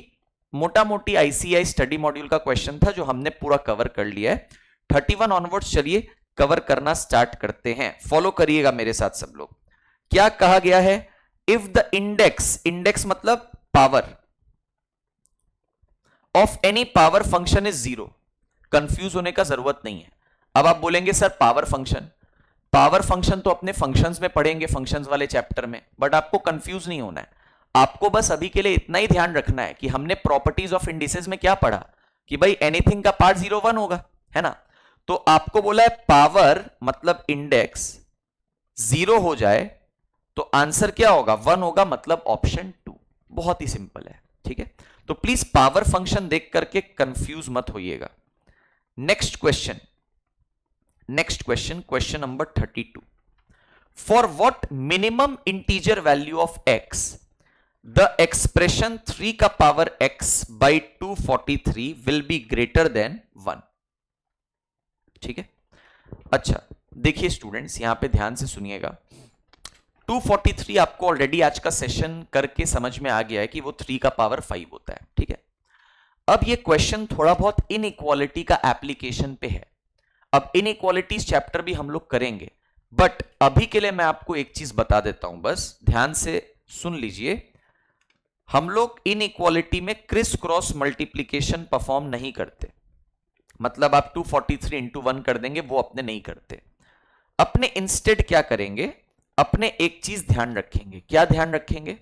मोटा मोटी आईसीआई स्टडी मॉड्यूल का क्वेश्चन था जो हमने पूरा कवर कर लिया है। 31 ऑनवर्ड्स चलिए कवर करना स्टार्ट करते हैं, फॉलो करिएगा मेरे साथ सब लोग। क्या कहा गया है, इफ द इंडेक्स, इंडेक्स मतलब power of any power function is 0, confuse होने का जरूरत नहीं है। अब आप बोलेंगे सर पावर फंक्शन तो अपने फंक्शंस में पढ़ेंगे, फंक्शंस वाले चैप्टर में, बट आपको कंफ्यूज नहीं होना है। आपको बस अभी के लिए इतना ही ध्यान रखना है कि हमने प्रॉपर्टीज ऑफ इंडिसेस में क्या पढ़ा कि भाई एनीथिंग का पार्ट 0 1 होगा, है ना। तो आपको बोला है पावर मतलब इंडेक्स 0 हो जाए तो आंसर क्या होगा, 1 होगा, मतलब ऑप्शन 2। बहुत ही सिंपल है, ठीक है। तो प्लीज पावर फंक्शन देख करके कंफ्यूज मत होइएगा। Next question, question number 32। For what minimum integer value of x the expression 3 का power x by 243 will be greater than 1, ठीक है। अच्छा देखिए स्टूडेंट्स, यहां पे ध्यान से सुनिएगा। 243 आपको ऑलरेडी आज का सेशन करके समझ में आ गया है कि वो 3 का पावर 5 होता है, ठीक है। अब ये क्वेश्चन थोड़ा बहुत इनइक्वालिटी का एप्लीकेशन पे है। अब इनइक्वालिटीज चैप्टर भी हम लोग करेंगे, बट अभी के लिए मैं आपको एक चीज बता देता हूं, बस ध्यान से सुन लीजिए। हम लोग इनइक्वालिटी में क्रिस क्रॉस मल्टीप्लीकेशन परफॉर्म नहीं करते, मतलब आप 243 इंटू 1 कर देंगे, वो अपने नहीं करते। अपने इंस्टेड क्या करेंगे, अपने एक चीज ध्यान रखेंगे। क्या ध्यान रखेंगे,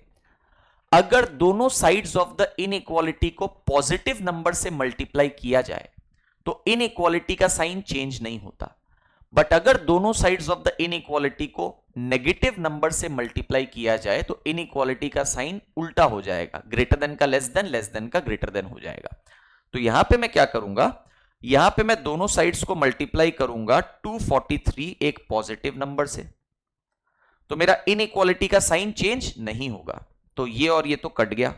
अगर दोनों साइड्स ऑफ द इनइक्वालिटी को पॉजिटिव नंबर से मल्टीप्लाई किया जाए तो इनइक्वालिटी का साइन चेंज नहीं होता, बट अगर दोनों साइड्स ऑफ द इनइक्वालिटी को नेगेटिव नंबर से मल्टीप्लाई किया जाए तो इनइक्वालिटी का साइन उल्टा हो जाएगा, ग्रेटर देन का लेस देन का ग्रेटर देन हो जाएगा। तो यहां पे मैं क्या करूंगा, यहां पे मैं दोनों साइड्स को मल्टीप्लाई करूंगा 243 एक पॉजिटिव नंबर से, तो मेरा इनइक्वालिटी का साइन चेंज नहीं होगा। तो ये और ये तो कट गया।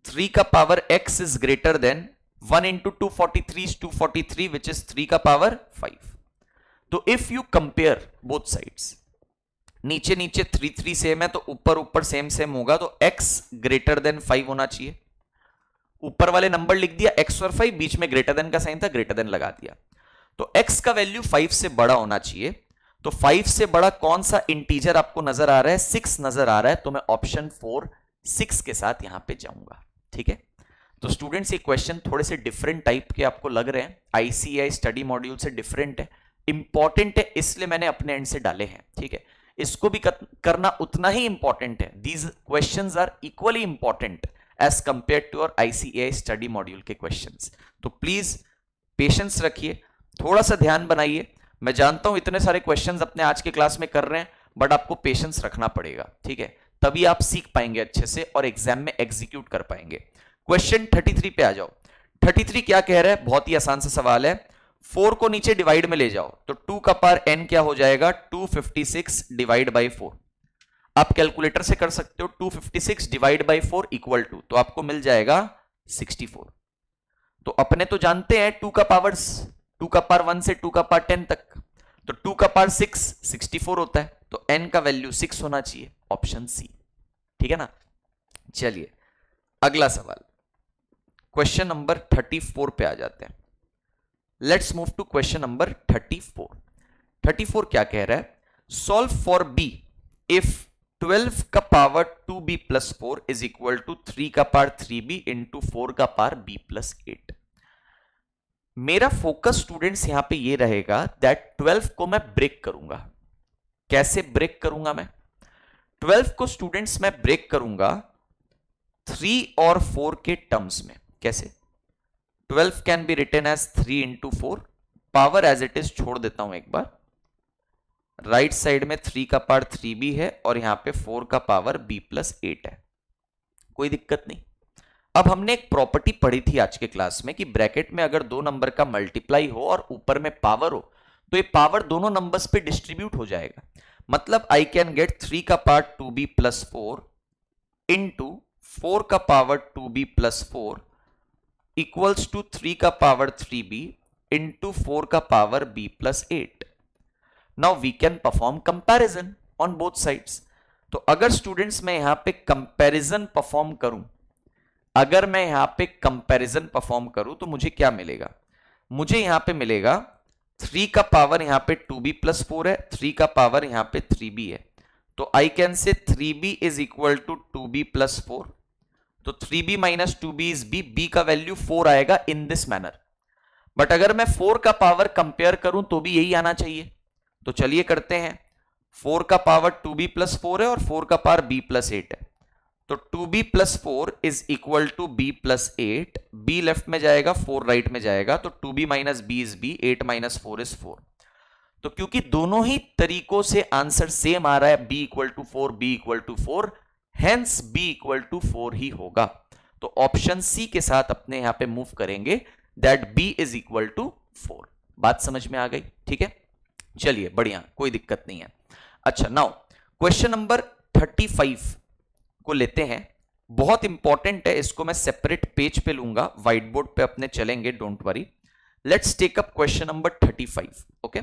3 का power x is greater than 1 into 243 is 243 which is 3 का पावर 5। तो if you compare both sides, नीचे नीचे 3 3 सेम है तो ऊपर ऊपर सेम सेम होगा, तो x ग्रेटर देन 5 होना चाहिए। ऊपर वाले नंबर लिख दिया x और 5, बीच में ग्रेटर देन का साइन था, ग्रेटर देन लगा दिया। तो x का वैल्यू 5 से बड़ा होना चाहिए। तो 5 से बड़ा कौन सा इंटीजर आपको नजर आ रहा है, 6 नजर आ रहा है, तो मैं ऑप्शन 4 6 के साथ यहां पे जाऊंगा, ठीक है। तो स्टूडेंट्स ये क्वेश्चन थोड़े से डिफरेंट टाइप के आपको लग रहे हैं, आईसीएआई स्टडी मॉड्यूल से डिफरेंट है, इंपॉर्टेंट है, इसलिए मैंने अपने एंड से डाले हैं, ठीक है। इसको भी करना उतना ही इंपॉर्टेंट है। These questions are equally important as compare to और आईसीएआई स्टडी मॉड्यूल के क्वेश्चंस। तो प्लीज पेशेंस रखिए, थोड़ा सा ध्यान बनाइए। मैं जानता हूं इतने सारे क्वेश्चंस अपने आज के क्लास में कर रहे हैं, बट आपको पेशेंस रखना पड़ेगा, ठीक है, तभी आप सीख पाएंगे अच्छे से और एग्जाम में एग्जीक्यूट कर पाएंगे। क्वेश्चन 33 पे आ जाओ। 33 क्या कह रहा है, बहुत ही आसान सा सवाल है। 4 को नीचे डिवाइड में ले जाओ तो 2 का पावर n क्या हो जाएगा, 256 डिवाइड बाई 4। आप कैलकुलेटर से कर सकते हो, 256 डिवाइड बाई 4 इक्वल टू, तो आपको मिल जाएगा 64। तो अपने तो जानते हैं 2 का पावर 1 से 2 का पावर 10 तक, तो 2 का पावर 6 64 होता है, तो n का वैल्यू 6 होना चाहिए, ऑप्शन सी। ठीक है ना। चलिए अगला सवाल, क्वेश्चन नंबर 34 पे आ जाते हैं। Let's move to question number 34। 34 क्या कह रहा है, सॉल्व फॉर b इफ 12 का power 2b plus 4 is equal to 3 का पावर 3b इंटू 4 का पावर b प्लस 8। मेरा फोकस स्टूडेंट्स यहां पे ये रहेगा दैट 12 को मैं ब्रेक करूंगा। कैसे ब्रेक करूंगा मैं 12 को स्टूडेंट्स मैं ब्रेक करूंगा 3 और 4 के टर्म्स में। कैसे, 12 can be written as 3 into 4, power as it is छोड़ देता हूं एक बार, राइट साइड में 3 का पावर 3b है और यहां पे 4 का पावर b प्लस 8 है, कोई दिक्कत नहीं। अब हमने एक प्रॉपर्टी पढ़ी थी आज के क्लास में कि ब्रैकेट में अगर दो नंबर का मल्टीप्लाई हो और ऊपर में पावर हो तो ये पावर दोनों नंबर्स पे डिस्ट्रीब्यूट हो जाएगा। मतलब आई कैन गेट 3 का पावर 2b प्लस 4 इंटू 4 का power 2b plus 4 equals to 3 का पावर 3b इंटू 4 का power b plus 8। Now we can perform comparison on both sides. तो अगर स्टूडेंट्स मैं यहां पे कंपैरिजन परफॉर्म करूं, अगर मैं यहां पे कंपैरिजन परफॉर्म करूं तो मुझे क्या मिलेगा, मुझे यहां पे मिलेगा 3 का पावर यहां पे 2b प्लस 4 है, 3 का पावर यहां पे 3b है, तो I can say 3b is equal to 2b plus 4। तो 3b minus 2b is b का वैल्यू 4 आएगा इन दिस मैनर। बट अगर मैं 4 का पावर कंपेयर करूं तो भी यही आना चाहिए, तो चलिए करते हैं। 4 का पावर 2b प्लस 4 है और 4 का पावर b प्लस 8 है, तो 2b plus 4 is equal to b plus 8, b left में जाएगा 4 राइट में जाएगा, तो 2b minus b is b, 8 minus 4 is 4। तो क्योंकि दोनों ही तरीकों से आंसर सेम आ रहा है, b equal to 4, b equal to 4, hence b equal to 4 ही होगा। तो ऑप्शन सी के साथ अपने यहां पे मूव करेंगे that b is equal to 4। बात समझ में आ गई, ठीक है। चलिए बढ़िया, कोई दिक्कत नहीं है। अच्छा नाउ क्वेश्चन नंबर 35 को लेते हैं, बहुत इंपॉर्टेंट है, इसको मैं सेपरेट पेज पे लूंगा, व्हाइट बोर्ड पे अपने चलेंगे, don't worry. Let's take up question number 35। Okay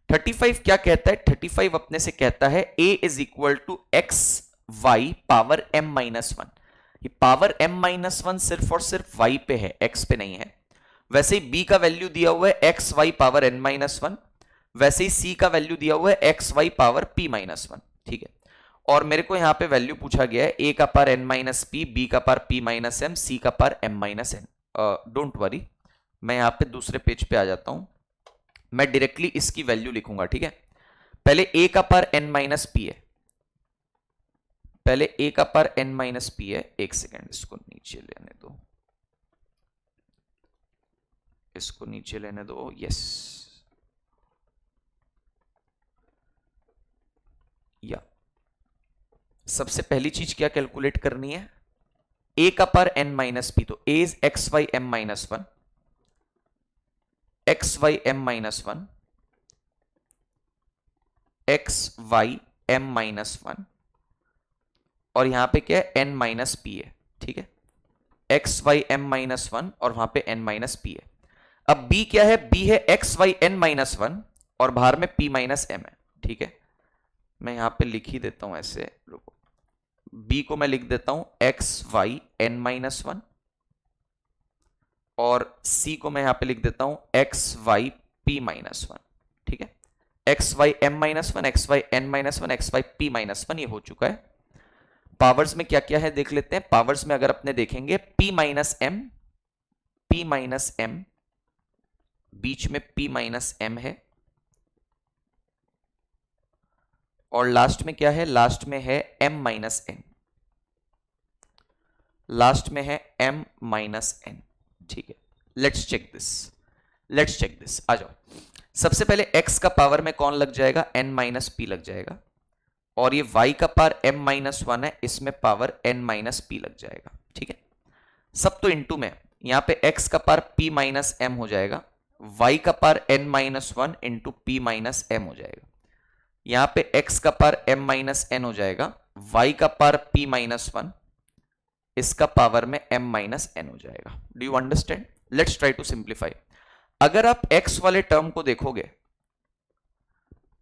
35 क्या कहता है, 35 अपने से कहता है a is equal to x y power m minus 1। ये पावर m माइनस 1 सिर्फ और सिर्फ y पे है, x पे नहीं है। वैसे ही b का वैल्यू दिया हुआ है x y power n minus 1, वैसे ही c का वैल्यू दिया हुआ है x y power p minus 1। ठीक है, और मेरे को यहां पे वैल्यू पूछा गया है a का power n minus P, b का power p minus m, c का power m minus n। Don't worry, मैं यहां पे दूसरे पेज पे आ जाता हूं, मैं डायरेक्टली इसकी वैल्यू लिखूंगा। ठीक है, पहले a का पावर n माइनस पी है, पहले a का पावर n माइनस पी है। एक सेकेंड, इसको नीचे लेने दो, इसको नीचे लेने दो, यस या। सबसे पहली चीज क्या कैलकुलेट करनी है, a का पावर n माइनस पी, तो a is x y m minus 1, x y m minus 1, x y m minus 1, और यहां पे क्या है n माइनस पी है। ठीक है, एक्स वाई एम माइनस 1 और वहां पे n माइनस पी है। अब b क्या है, b है एक्स वाई एन माइनस 1 और बाहर में p माइनस m है। ठीक है, मैं यहां पे लिख ही देता हूं ऐसे, रुको, b को मैं लिख देता हूं एक्स वाई एन माइनस 1 और c को मैं यहां पे लिख देता हूं एक्स वाई p माइनस 1। ठीक है, x y m minus 1, x y n minus 1, x y p minus 1, ये हो चुका है। पावर्स में क्या क्या है देख लेते हैं। पावर्स में अगर अपने देखेंगे p minus m, p minus m, बीच में p माइनस m है, और लास्ट में क्या है, लास्ट में है m माइनस n, लास्ट में है m माइनस n। ठीक है, let's check this, let's check this, आ जाओ। सबसे पहले x का पावर में कौन लग जाएगा, n माइनस पी लग जाएगा, और ये y का पावर m माइनस 1 है, इसमें पावर n माइनस p लग जाएगा। ठीक है, सब तो इंटू में, यहां पे x का पावर p माइनस m हो जाएगा, y का power n minus 1 into p minus m हो जाएगा। यहां पे x का पावर m माइनस n हो जाएगा, y का पावर p माइनस 1, इसका पावर में m माइनस n हो जाएगा। Do you understand? Let's try to simplify. अगर आप x वाले टर्म को देखोगे,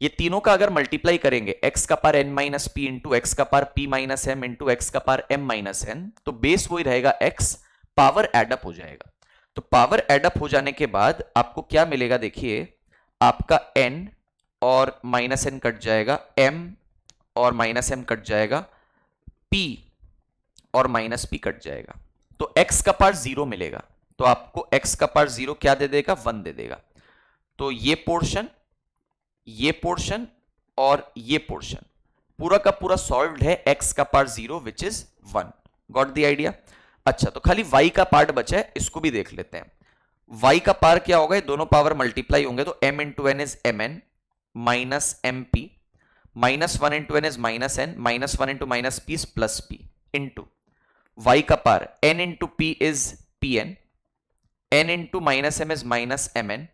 ये तीनों का अगर मल्टीप्लाई करेंगे, x का power n minus P into X का power p minus m into X का पावर m माइनस n, तो बेस वही रहेगा x, पावर एडअप हो जाएगा। तो पावर एडअप हो जाने के बाद आपको क्या मिलेगा, देखिए आपका n और माइनस n कट जाएगा, m और माइनस m कट जाएगा, p और माइनस p कट जाएगा, तो x का पावर 0 मिलेगा। तो आपको x का पावर 0 क्या दे देगा, 1 दे देगा। तो ये पोर्शन और ये पोर्शन पूरा का पूरा सॉल्व्ड है, x का power 0 which is 1। Got the idea? अच्छा, तो खाली y का पार्ट बचा है, इसको भी देख लेते हैं। y का पावर क्या होगा, दोनों पावर मल्टीप्लाई होंगे, तो m into n is mn minus mp, minus 1 into n is minus n, minus 1 into minus p is plus p, into y का power n into p is pn, n into minus m is minus mn,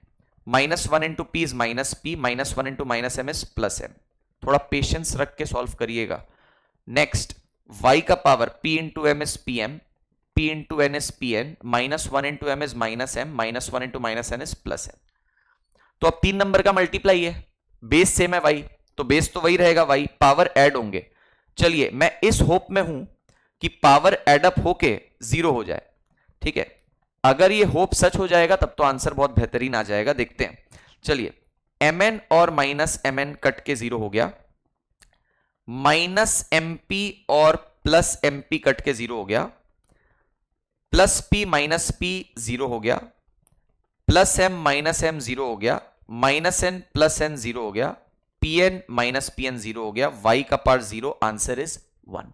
minus 1 into p is minus p, minus 1 into minus m is plus m. थोड़ा patience रख के solve करिएगा। Next, y का power p into m is P m, p into n is p n, minus 1 into m is minus m, minus 1 into minus n is plus m. तो अब 3 number का multiply है, base same है y, तो base तो वही रहेगा y, power add होंगे। चलिए, मैं इस होप में हूं कि पावर एडअप होके 0 हो जाए। ठीक है, अगर ये होप सच हो जाएगा तब तो आंसर बहुत बेहतरीन आ जाएगा। देखते हैं, चलिए mn और माइनस mn कट के 0 हो गया, माइनस mp और प्लस mp कट के 0 हो गया, प्लस p माइनस p 0 हो गया, प्लस m माइनस m 0 हो गया, माइनस n प्लस n 0 हो गया, pn माइनस pn 0 हो गया, y का power 0, answer is 1।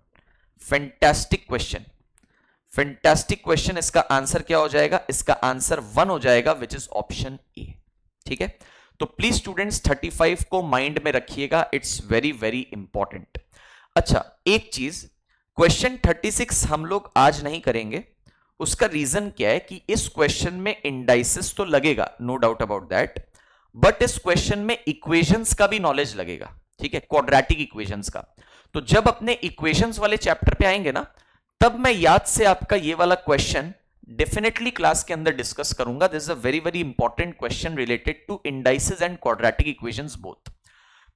Fantastic question, fantastic question. इसका आंसर क्या हो जाएगा, इसका आंसर 1 हो जाएगा, विच इज ऑप्शन ए। ठीक है, तो प्लीज स्टूडेंट्स 35 को माइंड में रखिएगा, इट्स वेरी वेरी इंपॉर्टेंट। अच्छा, एक चीज, क्वेश्चन 36 हम लोग आज नहीं करेंगे। उसका रीजन क्या है कि इस क्वेश्चन में इंडाइसिस तो लगेगा, no doubt about that, but इस क्वेश्चन में इक्वेशंस का भी नॉलेज लगेगा। ठीक है, क्वाड्रेटिक इक्वेशंस का। तो जब अपने इक्वेशंस वाले चैप्टर पे आएंगे ना, तब मैं याद से आपका ये वाला क्वेश्चन डेफिनेटली क्लास के अंदर डिस्कस करूंगा। This is a very very important question related to indices and quadratic equations both,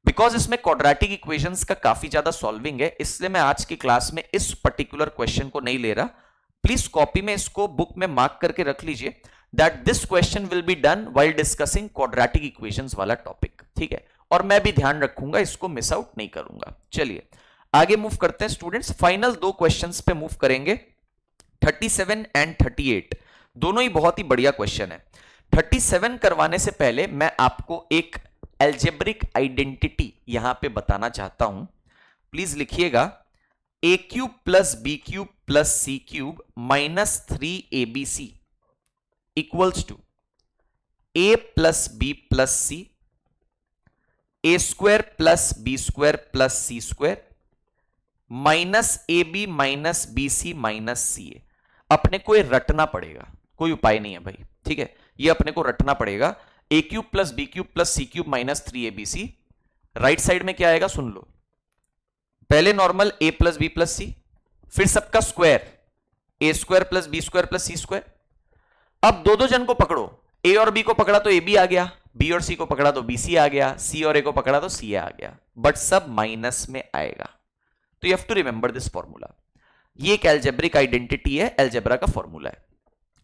because इसमें क्वाड्रेटिक इक्वेशंस का काफी ज्यादा सॉल्विंग है, इसलिए मैं आज की क्लास में इस पर्टिकुलर क्वेश्चन को नहीं ले रहा। प्लीज कॉपी में इसको बुक में मार्क करके रख लीजिए that this question will be done while discussing quadratic equations वाला टॉपिक। ठीक है, और मैं भी ध्यान रखूंगा, इसको मिस आउट नहीं करूंगा। चलिए आगे मूव करते हैं स्टूडेंट्स, फाइनल 2 क्वेश्चंस पे मूव करेंगे, 37 एंड 38। दोनों ही बहुत ही बढ़िया क्वेश्चन है। 37 करवाने से पहले मैं आपको एक एल्जेब्रिक आइडेंटिटी यहां पे बताना चाहता हूं, प्लीज लिखिएगा। A cube plus B cube plus C cube minus 3abc equals to A plus B plus C, A square plus B square plus C square minus A B minus B C minus C A. अपने को ये रटना पड़ेगा, कोई उपाय नहीं है भाई। ठीक है, ये अपने को रटना पड़ेगा। A cube plus B cube plus C cube minus 3abc, right side में क्या आएगा सुन लो, पहले normal A plus B plus C, फिर सबका square A square plus B square plus C square. अब दो दो जन को पकड़ो, ए और बी को पकड़ा तो ए बी आ गया, बी और सी को पकड़ा तो बी सी आ गया, सी और ए को पकड़ा तो सी ए आ गया, बट सब माइनस में आएगा। तो you have to remember this formula. ये एक एल्जेब्रिक आइडेंटिटी है, एल्जेब्रा का फॉर्मूला है।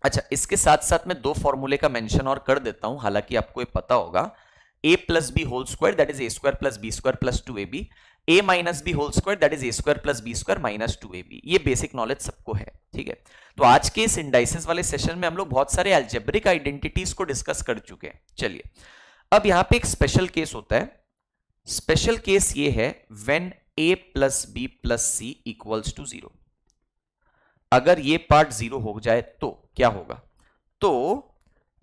अच्छा, इसके साथ साथ मैं 2 फॉर्मूले का मेंशन और कर देता हूं, हालांकि आपको ये पता होगा। A plus B whole square that is A square plus B square plus 2ab, A minus B whole square that is A square plus B square minus 2ab। ये बेसिक नॉलेज सबको है। ठीक है, तो आज के इस इंडाइसेस वाले सेशन में हम लोग बहुत सारे एल्जेब्रिक आइडेंटिटीज को डिस्कस कर चुके हैं। चलिए, अब यहां पे एक स्पेशल केस होता है। स्पेशल केस ये है when a plus B plus c equals to 0। अगर ये पार्ट 0 हो जाए तो क्या होगा, तो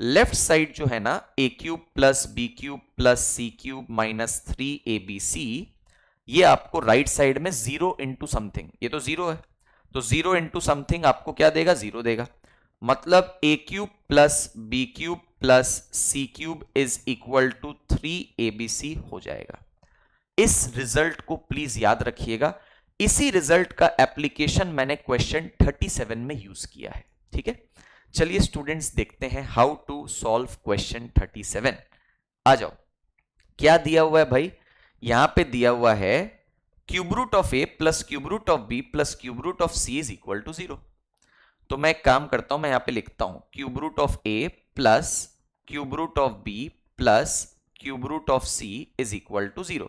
लेफ्ट साइड जो है ना, A cube plus B cube plus C cube minus 3abc, ये आपको राइट साइड में 0 इंटू समथिंग, ये तो 0 है, तो 0 इंटू समथिंग आपको क्या देगा, 0 देगा। मतलब a cube plus B cube plus C cube is equal to 3abc हो जाएगा। इस रिजल्ट को प्लीज याद रखिएगा। इसी रिजल्ट का एप्लीकेशन मैंने क्वेश्चन 37 में यूज किया है, ठीक है। चलिए स्टूडेंट्स देखते हैं हाउ टू सॉल्व क्वेश्चन 37। आ जाओ, क्या दिया हुआ है भाई, यहां पे दिया हुआ है cube root of A plus cube root of b plus cube root of c is equal to 0। तो मैं एक काम करता हूं, मैं यहां पे लिखता हूं cube root of A plus cube root of b plus cube root of c is equal to 0।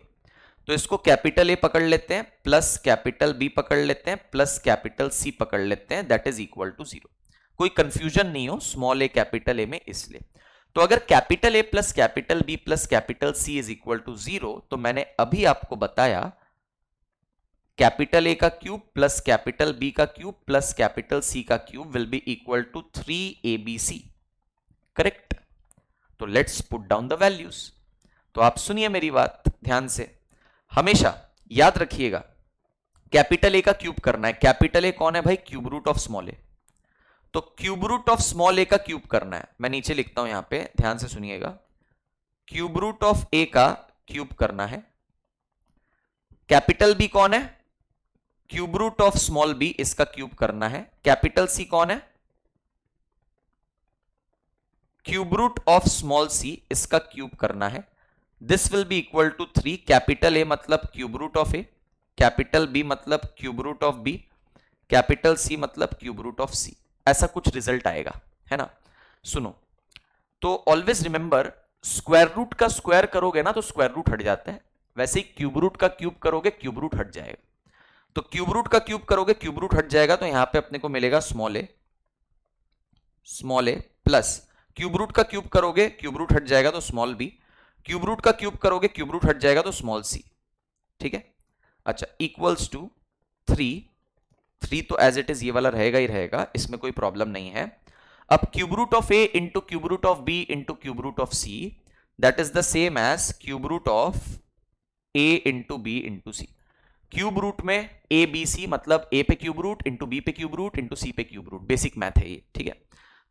तो इसको कैपिटल ए पकड़ लेते हैं प्लस कैपिटल बी पकड़ लेते हैं प्लस कैपिटल सी पकड़ लेते हैं, दैट इज इक्वल टू 0। कोई कंफ्यूजन नहीं हो स्मॉल ए कैपिटल ए में, इसलिए। तो अगर capital A plus capital B plus capital C is equal to 0, तो मैंने अभी आपको बताया कैपिटल ए का क्यूब प्लस कैपिटल बी का क्यूब प्लस कैपिटल सी का cube will be equal to 3abc, correct. तो let's put down the values. तो आप सुनिए मेरी बात ध्यान से, हमेशा याद रखिएगा कैपिटल ए का क्यूब करना है। कैपिटल ए कौन है भाई, क्यूब रूट ऑफ स्मॉल ए। तो क्यूब रूट ऑफ स्मॉल ए का क्यूब करना है, मैं नीचे लिखता हूं यहां पे, ध्यान से सुनिएगा। क्यूब रूट ऑफ ए का क्यूब करना है। कैपिटल बी कौन है, cube root of small B, इसका क्यूब करना है। कैपिटल सी कौन है, cube root of small C, इसका क्यूब करना है। This will be equal to 3। Capital A मतलब cube root of A, capital B मतलब cube root of B, capital C मतलब क्यूब रूट ऑफ सी, ऐसा कुछ रिजल्ट आएगा, है ना। सुनो, तो ऑलवेज रिमेंबर स्क्वायर रूट का स्क्वायर करोगे ना तो स्क्वायर रूट हट जाता है, वैसे ही क्यूब रूट का क्यूब करोगे क्यूब रूट हट जाएगा। तो क्यूब रूट का क्यूब करोगे क्यूब रूट हट जाएगा, तो यहां पे अपने को मिलेगा स्मॉल ए प्लस क्यूब रूट का क्यूब करोगे क्यूब रूट हट जाएगा तो स्मॉल बी, क्यूब रूट का क्यूब करोगे क्यूब रूट हट जाएगा तो स्मॉल सी, ठीक है। अच्छा, इक्वल्स टू 3 तो एज इट इज ये वाला रहेगा ही रहेगा, इसमें कोई प्रॉब्लम नहीं है। अब cube root of a into cube root of b into cube root of c, that is the same as cube root of a into b into c. Cube root में ए बी सी मतलब a पे cube root into b पे cube root into c पे cube root, basic math है ये, ठीक है।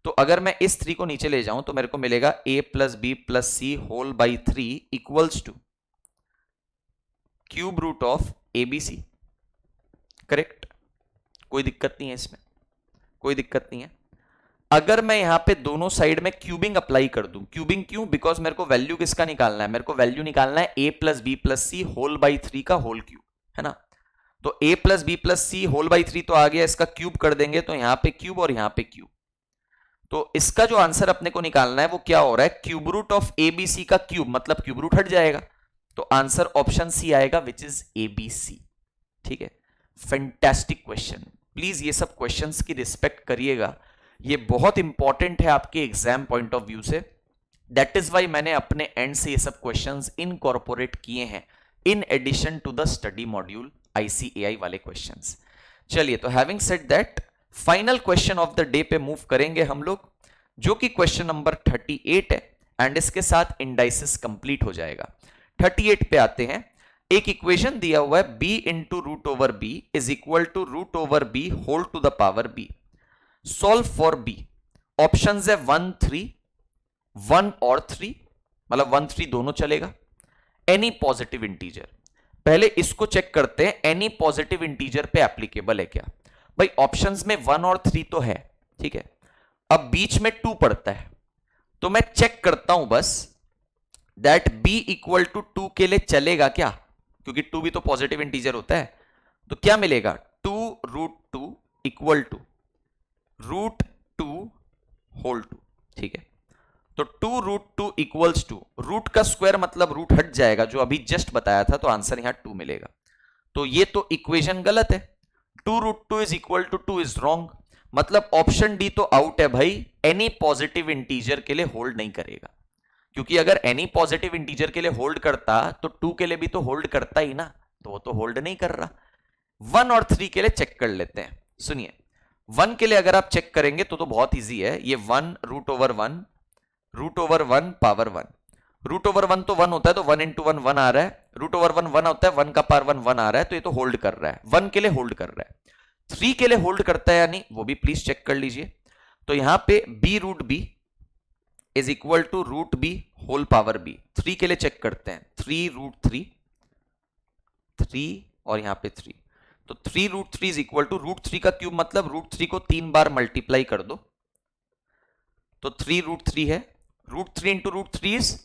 तो अगर मैं इस 3 को नीचे ले जाऊं तो मेरे को मिलेगा a plus B plus c whole by 3 equals to cube root of a b c, correct. कोई दिक्कत नहीं है इसमें, कोई दिक्कत नहीं है। अगर मैं यहां पे दोनों साइड में क्यूबिंग अप्लाई कर दूं, क्यूबिंग क्यों, बिकॉज मेरे को वैल्यू किसका निकालना है, मेरे को वैल्यू निकालना है a plus B plus c whole by 3 का होल क्यूब, है ना। तो a plus B plus c whole by 3 तो आ गया, इसका क्यूब कर देंगे तो यहां पे क्यूब और यहां पे क्यूब। तो इसका जो आंसर अपने को निकालना है वो क्या हो रहा है, क्यूब रूट ऑफ एबीसी का क्यूब मतलब क्यूब रूट हट जाएगा, तो आंसर ऑप्शन सी आएगा विच इज एबीसी, ठीक है। फैंटास्टिक क्वेश्चन, प्लीज ये सब क्वेश्चंस की रिस्पेक्ट करिएगा, ये बहुत इंपॉर्टेंट है आपके एग्जाम पॉइंट ऑफ व्यू से। दैट इज वाई मैंने अपने एंड से ये सब क्वेश्चंस इनकॉर्पोरेट किए हैं in addition to the study module ICAI वाले क्वेश्चंस। चलिए, तो having said that final question of the day पे मूव करेंगे हम लोग, जो कि क्वेश्चन नंबर 38 है, एंड इसके साथ इंडाइसिस कंप्लीट हो जाएगा। 38 पे आते हैं। एक इक्वेशन दिया हुआ है b into root over b is equal to root over b whole to the power b। Solve for b। Option है 1 3, 1 और 3, मतलब 1 3 दोनों चलेगा। एनी पॉजिटिव इंटीजर, पहले इसको चेक करते हैं एनी पॉजिटिव इंटीजर पे एप्लीकेबल है क्या। भाई ऑप्शंस में 1 और 3 तो है, ठीक है। अब बीच में 2 पड़ता है, तो मैं चेक करता हूं बस दैट b इक्वल टू 2 के लिए चलेगा क्या, क्योंकि 2 भी तो पॉजिटिव इंटीजर होता है। तो क्या मिलेगा, 2 root 2 equal to root 2 whole 2, ठीक है। तो 2 रूट 2 इक्वल्स टू, रूट का स्क्वायर मतलब रूट हट जाएगा जो अभी जस्ट बताया था, तो आंसर यहां 2 मिलेगा। तो ये तो इक्वेशन गलत है, 2 root 2 is equal to 2 is wrong, मतलब ऑप्शन डी तो आउट है भाई, एनी पॉजिटिव इंटीजर के लिए होल्ड नहीं करेगा। क्योंकि अगर एनी पॉजिटिव इंटीजर के लिए होल्ड करता तो 2 के लिए भी तो होल्ड करता ही ना, तो वो तो होल्ड नहीं कर रहा। 1 और 3 के लिए चेक कर लेते हैं। सुनिए, 1 के लिए अगर आप चेक करेंगे तो बहुत ईजी है, ये 1 root over 1 power 1, root over 1 तो 1 होता है, तो 1 इंटू 1 1 आ रहा है, रूट ओवर 1 1 होता है, 1 का पावर 1 1 आ रहा है, तो ये तो होल्ड कर रहा है, 1 के लिए होल्ड कर रहा है। 3 के लिए होल्ड करता है या नहीं वो भी प्लीज चेक कर लीजिए। तो यहां पे b root b is equal to root b whole power b। 3 के लिए चेक करते हैं, 3 रूट 3, 3 और यहां पे 3, तो 3 root 3 is equal to root 3 का क्यूब, मतलब रूट 3 को 3 बार मल्टीप्लाई कर दो तो 3 रूट 3 है। Root 3 into root 3 is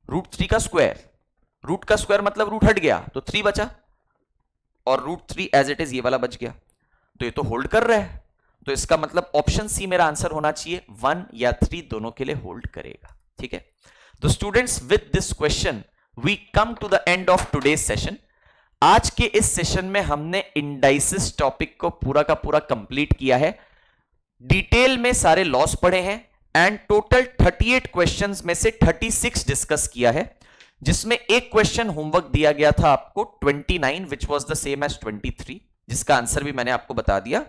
root 3 का स्क्वायर, रूट का स्क्वायर मतलब रूट हट गया तो 3 बचा, और रूट 3 एज इट इज ये वाला बच गया, तो ये तो होल्ड कर रहा है। तो इसका मतलब ऑप्शन सी मेरा आंसर होना चाहिए, 1 या 3 दोनों के लिए होल्ड करेगा। ठीक है, तो students with this question we come to the end of today's session. आज के इस सेशन में हमने इंडाइसिस टॉपिक को पूरा का पूरा कंप्लीट किया है, डिटेल में सारे लॉस पढ़े हैं, एंड टोटल 38 क्वेश्चंस में से 36 डिस्कस किया है, जिसमें एक क्वेश्चन होमवर्क दिया गया था आपको 29 which was the same as 23, जिसका आंसर भी मैंने आपको बता दिया।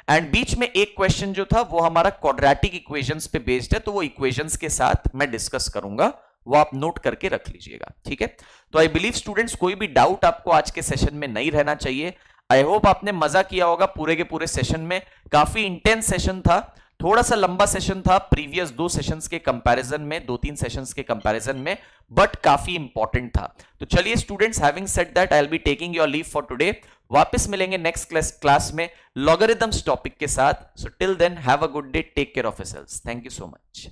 एंड बीच में एक क्वेश्चन जो था वो हमारा क्वाड्रेटिक इक्वेशंस पे बेस्ड है, तो वो इक्वेशंस के साथ मैं डिस्कस करूंगा, वो आप नोट करके रख लीजिएगा। ठीक है, तो आई बिलीव स्टूडेंट्स कोई भी डाउट आपको आज के सेशन में नहीं रहना चाहिए। आई होप आपने मजा किया होगा पूरे के पूरे सेशन में, काफी इंटेंस सेशन था, थोड़ा सा लंबा सेशन था प्रीवियस 2 सेशंस के कंपैरिजन में, 2-3 सेशंस के कंपैरिजन में, बट काफी इंपॉर्टेंट था। तो चलिए students, having said that I will be taking your leave for today. वापस मिलेंगे नेक्स्ट क्लास में लॉगरिथम्स टॉपिक के साथ। So till then have a good day, take care of yourselves, thank you so much.